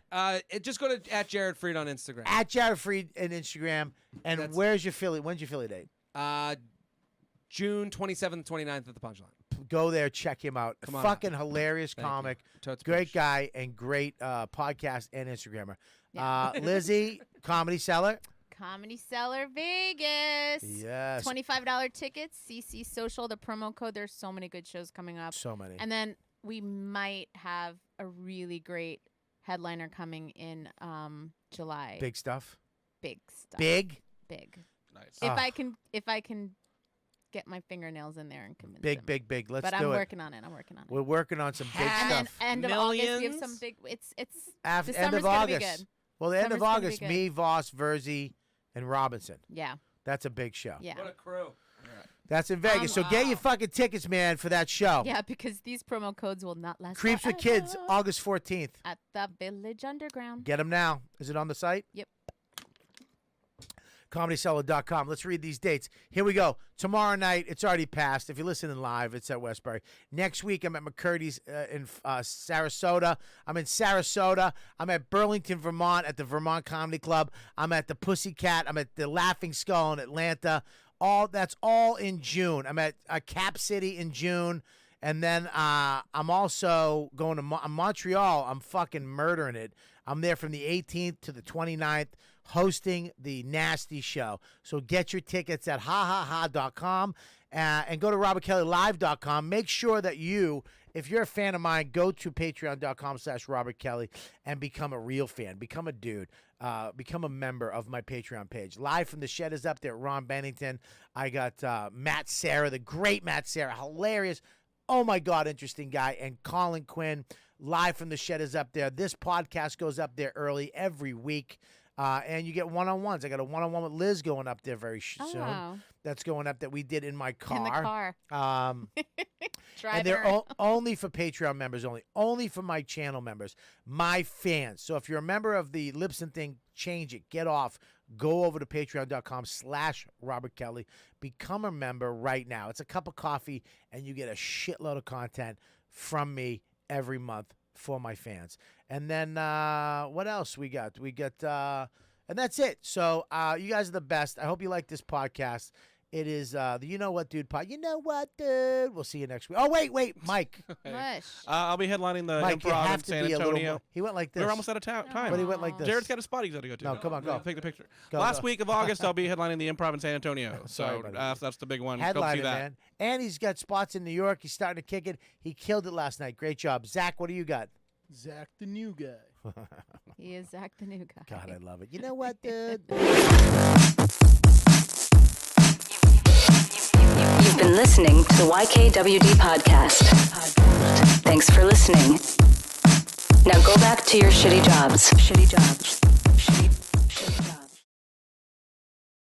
Just go to @Jared Freid on Instagram. At Jared Freid and Instagram. And That's- where's your Philly? When's your Philly date? June 27th, 29th at the Punchline. Go there, check him out. Come on Fucking hilarious Thank you. comic. Totes Great bitch. guy and great podcast and Instagrammer. Yeah. Lizzie, Comedy Cellar. Comedy Cellar Vegas. Yes. $25 tickets. CC Social, the promo code. There's so many good shows coming up. So many. And then we might have a really great headliner coming in July. Big stuff. Big stuff. Big. Nice. If I can get my fingernails in there and convince Big, them. big, big. Let's but do I'm it. working on it. We're working on some big And then stuff. end of August we have Millions? some big. It's After the end summer's of gonna be August. good. Well, the end of Summer's gonna be August, good. me, Voss, Verzi, and Robinson. Yeah. That's a big show. Yeah. What a crew. That's in Vegas. So get your fucking tickets, man, for that show. Yeah, because these promo codes will not last. Creeps with Kids, forever. August 14th. At the Village Underground. Get them now. Is it on the site? Yep. ComedyCellar.com. Let's read these dates. Here we go. Tomorrow night, it's already passed. If you're listening live, it's at Westbury. Next week, I'm at McCurdy's in Sarasota. I'm in Sarasota. I'm at Burlington, Vermont at the Vermont Comedy Club. I'm at the Pussycat. I'm at the Laughing Skull in Atlanta. That's all in June. I'm at Cap City in June. And then I'm also going to Montreal. I'm fucking murdering it. I'm there from the 18th to the 29th hosting the Nasty Show. So get your tickets at hahaha.com and go to robertkellylive.com. Make sure that if you're a fan of mine, go to patreon.com/robertkelly and become a real fan. Become a dude. Become a member of my Patreon page. Live from the Shed is up there at Ron Bennington. I got Matt Serra, the great Matt Serra, hilarious. Oh, my God, interesting guy. And Colin Quinn, Live from the Shed is up there. This podcast goes up there early every week. And you get one-on-ones. I got a one-on-one with Liz going up there very soon. Oh. That's going up that we did in my car. In the car. And Driving they're her. only for Patreon members only. Only for my channel members. My fans. So if you're a member of the Libsyn thing, change it. Get off. Go over to patreon.com/Robert Kelly. Become a member right now. It's a cup of coffee, and you get a shitload of content from me every month for my fans. And then what else we got? We got, and that's it. So you guys are the best. I hope you like this podcast. It is the You Know What Dude pod. You know what, dude? We'll see you next week. Oh, wait, Mike. Mush. I'll be headlining the Mike, you Improv have in to San be a little Antonio. more. He went like this. We're almost out of time. But he went like this. Jared's got a spot he's got to go to. No, come on, go. Take the picture. Go, Last go. week of August, I'll be headlining the Improv in San Antonio. Sorry, So buddy. that's the big one. Come see Headliner, that. man. And he's got spots in New York. He's starting to kick it. He killed it last night. Great job. Zach, what do you got? Zach, the new guy. He is Zach the new guy. God, I love it. You know what, dude? You've been listening to the YKWD podcast. Thanks for listening. Now go back to your shitty jobs. Shitty jobs. Shitty